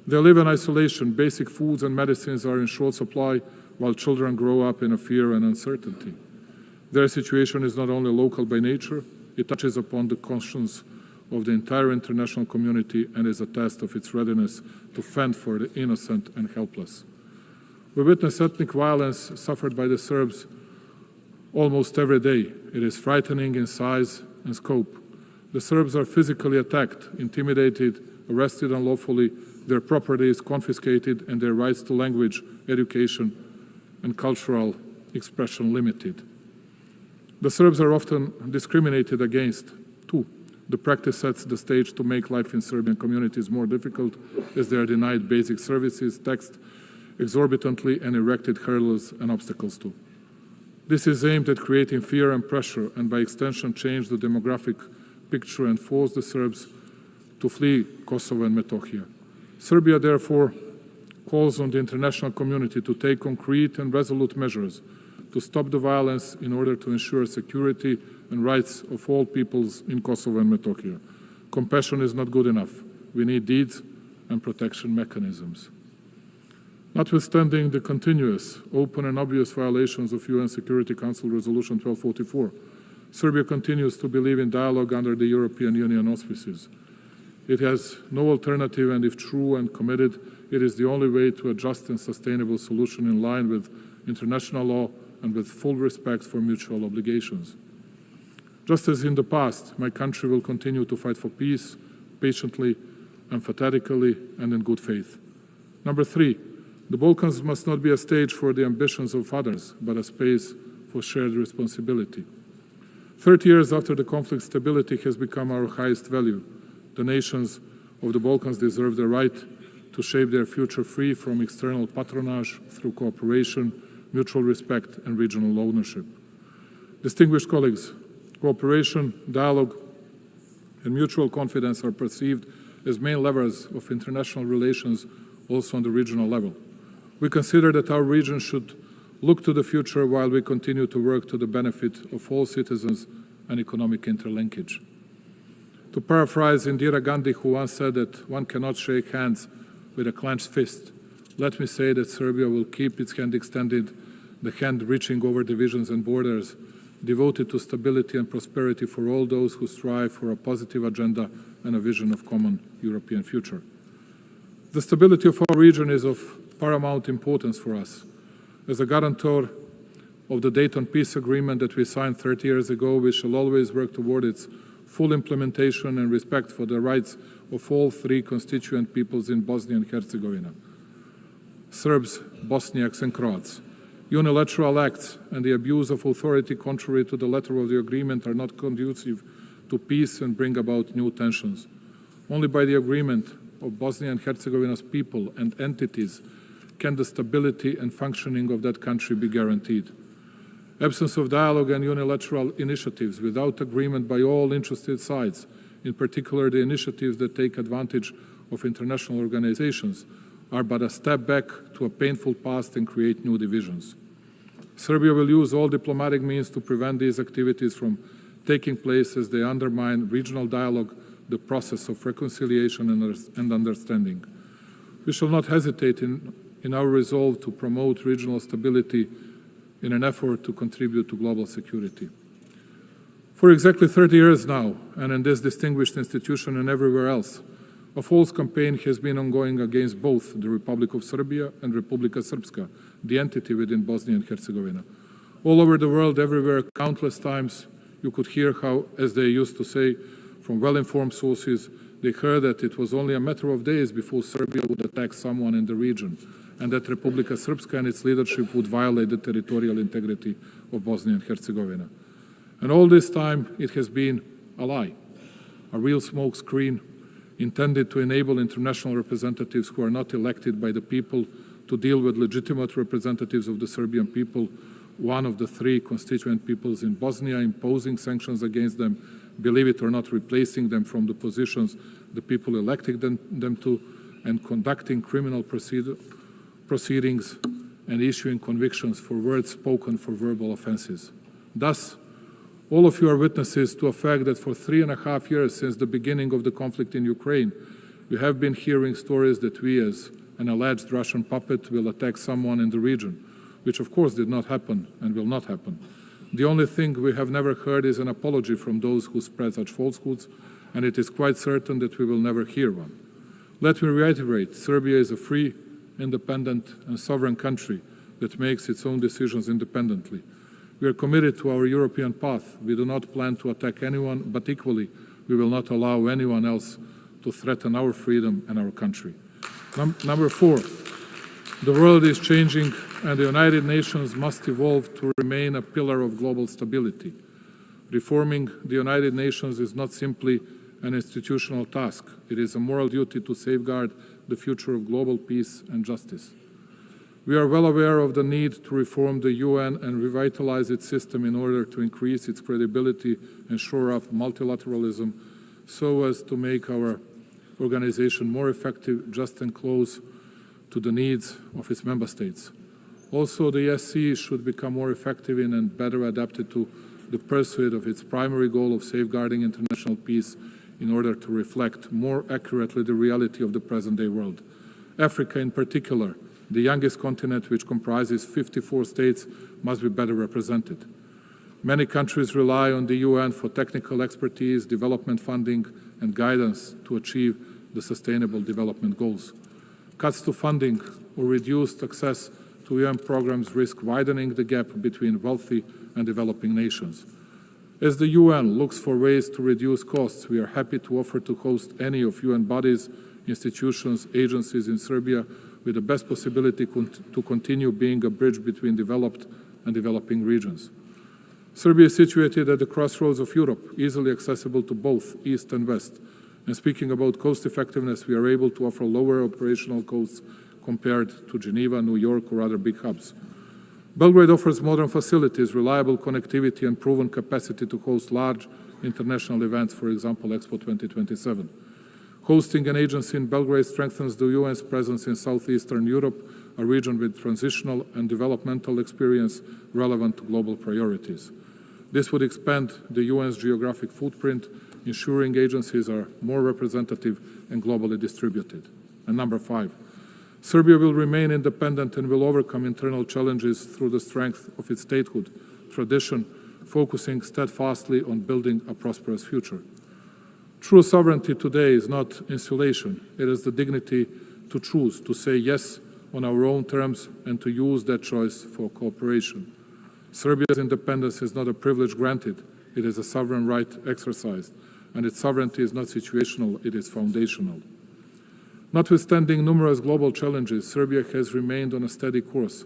They live in isolation, basic foods and medicines are in short supply, while children grow up in a fear and uncertainty. Their situation is not only local by nature, it touches upon the conscience of the entire international community and is a test of its readiness to fend for the innocent and helpless. We witness ethnic violence suffered by the Serbs almost every day. It is frightening in size and scope. The Serbs are physically attacked, intimidated, arrested unlawfully, their property is confiscated, and their rights to language, education, and cultural expression limited. The Serbs are often discriminated against, too. The practice sets the stage to make life in Serbian communities more difficult as they are denied basic services, taxed exorbitantly, and erected hurdles and obstacles too. This is aimed at creating fear and pressure, and by extension change the demographic picture and force the Serbs to flee Kosovo and Metohija. Serbia, therefore, calls on the international community to take concrete and resolute measures to stop the violence in order to ensure security and rights of all peoples in Kosovo and Metohija. Compassion is not good enough. We need deeds and protection mechanisms. Notwithstanding the continuous, open and obvious violations of UN Security Council Resolution 1244, Serbia continues to believe in dialogue under the European Union auspices. It has no alternative, and if true and committed, it is the only way to a just and sustainable solution in line with international law and with full respect for mutual obligations. Just as in the past, my country will continue to fight for peace, patiently, emphatically, and in good faith. Number 3, the Balkans must not be a stage for the ambitions of others, but a space for shared responsibility. 30 years after the conflict, stability has become our highest value. The nations of the Balkans deserve the right to shape their future free from external patronage through cooperation, mutual respect, and regional ownership. Distinguished colleagues, cooperation, dialogue, and mutual confidence are perceived as main levers of international relations also on the regional level. We consider that our region should look to the future while we continue to work to the benefit of all citizens and economic interlinkage. To paraphrase Indira Gandhi, who once said that one cannot shake hands with a clenched fist, let me say that Serbia will keep its hand extended, the hand reaching over divisions and borders, devoted to stability and prosperity for all those who strive for a positive agenda and a vision of common European future. The stability of our region is of paramount importance for us. As a guarantor of the Dayton Peace Agreement that we signed 30 years ago, we shall always work toward its full implementation and respect for the rights of all 3 constituent peoples in Bosnia and Herzegovina, Serbs, Bosniaks, and Croats. Unilateral acts and the abuse of authority contrary to the letter of the agreement are not conducive to peace and bring about new tensions. Only by the agreement of Bosnia and Herzegovina's people and entities can the stability and functioning of that country be guaranteed. Absence of dialogue and unilateral initiatives without agreement by all interested sides, in particular the initiatives that take advantage of international organizations, are but a step back to a painful past and create new divisions. Serbia will use all diplomatic means to prevent these activities from taking place as they undermine regional dialogue, the process of reconciliation and understanding. We shall not hesitate in our resolve to promote regional stability in an effort to contribute to global security. For exactly 30 years now, and in this distinguished institution and everywhere else, a false campaign has been ongoing against both the Republic of Serbia and Republika Srpska, the entity within Bosnia and Herzegovina. All over the world, everywhere, countless times, you could hear how, as they used to say, from well-informed sources, they heard that it was only a matter of days before Serbia would attack someone in the region, and that Republika Srpska and its leadership would violate the territorial integrity of Bosnia and Herzegovina. And all this time, it has been a lie, a real smoke screen, intended to enable international representatives who are not elected by the people to deal with legitimate representatives of the Serbian people, one of the three constituent peoples in Bosnia, imposing sanctions against them, believe it or not, replacing them from the positions the people elected them to, and conducting criminal proceedings and issuing convictions for words spoken for verbal offenses. Thus, all of you are witnesses to a fact that for 3.5 years since the beginning of the conflict in Ukraine, we have been hearing stories that we, as an alleged Russian puppet, will attack someone in the region, which of course did not happen and will not happen. The only thing we have never heard is an apology from those who spread such falsehoods, and it is quite certain that we will never hear one. Let me reiterate, Serbia is a free, independent and sovereign country that makes its own decisions independently. We are committed to our European path. We do not plan to attack anyone, but equally, we will not allow anyone else to threaten our freedom and our country. Number 4, the world is changing and the United Nations must evolve to remain a pillar of global stability. Reforming the United Nations is not simply an institutional task. It is a moral duty to safeguard the future of global peace and justice. We are well aware of the need to reform the UN and revitalize its system in order to increase its credibility and shore up multilateralism so as to make our organization more effective, just and close to the needs of its member states. Also, the ESC should become more effective in and better adapted to the pursuit of its primary goal of safeguarding international peace in order to reflect more accurately the reality of the present-day world. Africa in particular, the youngest continent, which comprises 54 states, must be better represented. Many countries rely on the UN for technical expertise, development funding, and guidance to achieve the Sustainable Development Goals. Cuts to funding or reduced access to UN programs risk widening the gap between wealthy and developing nations. As the UN looks for ways to reduce costs, we are happy to offer to host any of UN bodies, institutions, agencies in Serbia with the best possibility to continue being a bridge between developed and developing regions. Serbia is situated at the crossroads of Europe, easily accessible to both East and West. And speaking about cost effectiveness, we are able to offer lower operational costs compared to Geneva, New York, or other big hubs. Belgrade offers modern facilities, reliable connectivity, and proven capacity to host large international events, for example, Expo 2027. Hosting an agency in Belgrade strengthens the UN's presence in southeastern Europe, a region with transitional and developmental experience relevant to global priorities. This would expand the UN's geographic footprint, ensuring agencies are more representative and globally distributed. And number 5, Serbia will remain independent and will overcome internal challenges through the strength of its statehood tradition, focusing steadfastly on building a prosperous future. True sovereignty today is not insulation. It is the dignity to choose, to say yes on our own terms, and to use that choice for cooperation. Serbia's independence is not a privilege granted. It is a sovereign right exercised. And its sovereignty is not situational, it is foundational. Notwithstanding numerous global challenges, Serbia has remained on a steady course.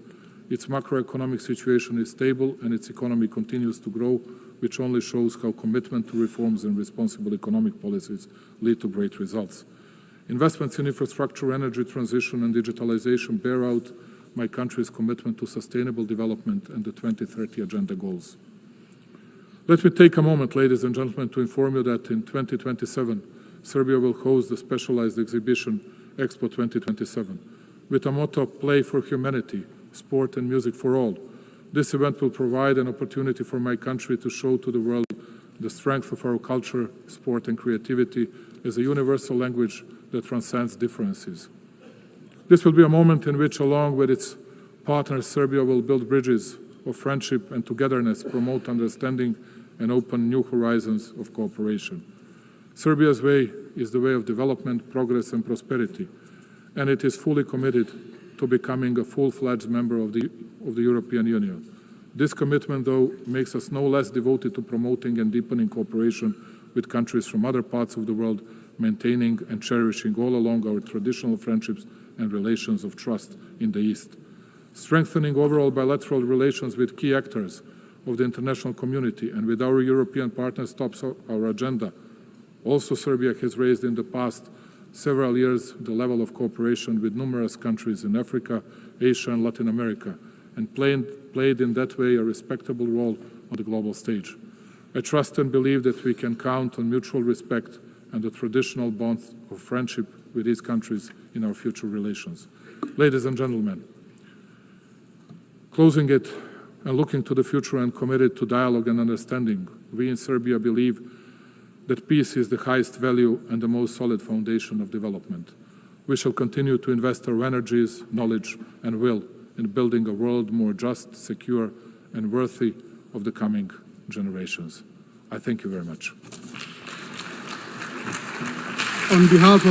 Its macroeconomic situation is stable and its economy continues to grow, which only shows how commitment to reforms and responsible economic policies lead to great results. Investments in infrastructure, energy transition, and digitalization bear out my country's commitment to sustainable development and the 2030 Agenda goals. Let me take a moment, ladies and gentlemen, to inform you that in 2027, Serbia will host the specialized exhibition Expo 2027 with a motto, Play for Humanity, Sport and Music for All. This event will provide an opportunity for my country to show to the world the strength of our culture, sport, and creativity as a universal language that transcends differences. This will be a moment in which, along with its partners, Serbia will build bridges of friendship and togetherness, promote understanding, and open new horizons of cooperation. Serbia's way is the way of development, progress, and prosperity, and it is fully committed to becoming a full-fledged member of the European Union. This commitment, though, makes us no less devoted to promoting and deepening cooperation with countries from other parts of the world, maintaining and cherishing all along our traditional friendships and relations of trust in the East. Strengthening overall bilateral relations with key actors of the international community and with our European partners tops our agenda. Also, Serbia has raised in the past several years the level of cooperation with numerous countries in Africa, Asia, and Latin America, and played in that way a respectable role on the global stage. I trust and believe that we can count on mutual respect and the traditional bonds of friendship with these countries in our future relations. Ladies and gentlemen, closing it and looking to the future and committed to dialogue and understanding, we in Serbia believe that peace is the highest value and the most solid foundation of development. We shall continue to invest our energies, knowledge, and will in building a world more just, secure, and worthy of the coming generations. I thank you very much. On behalf of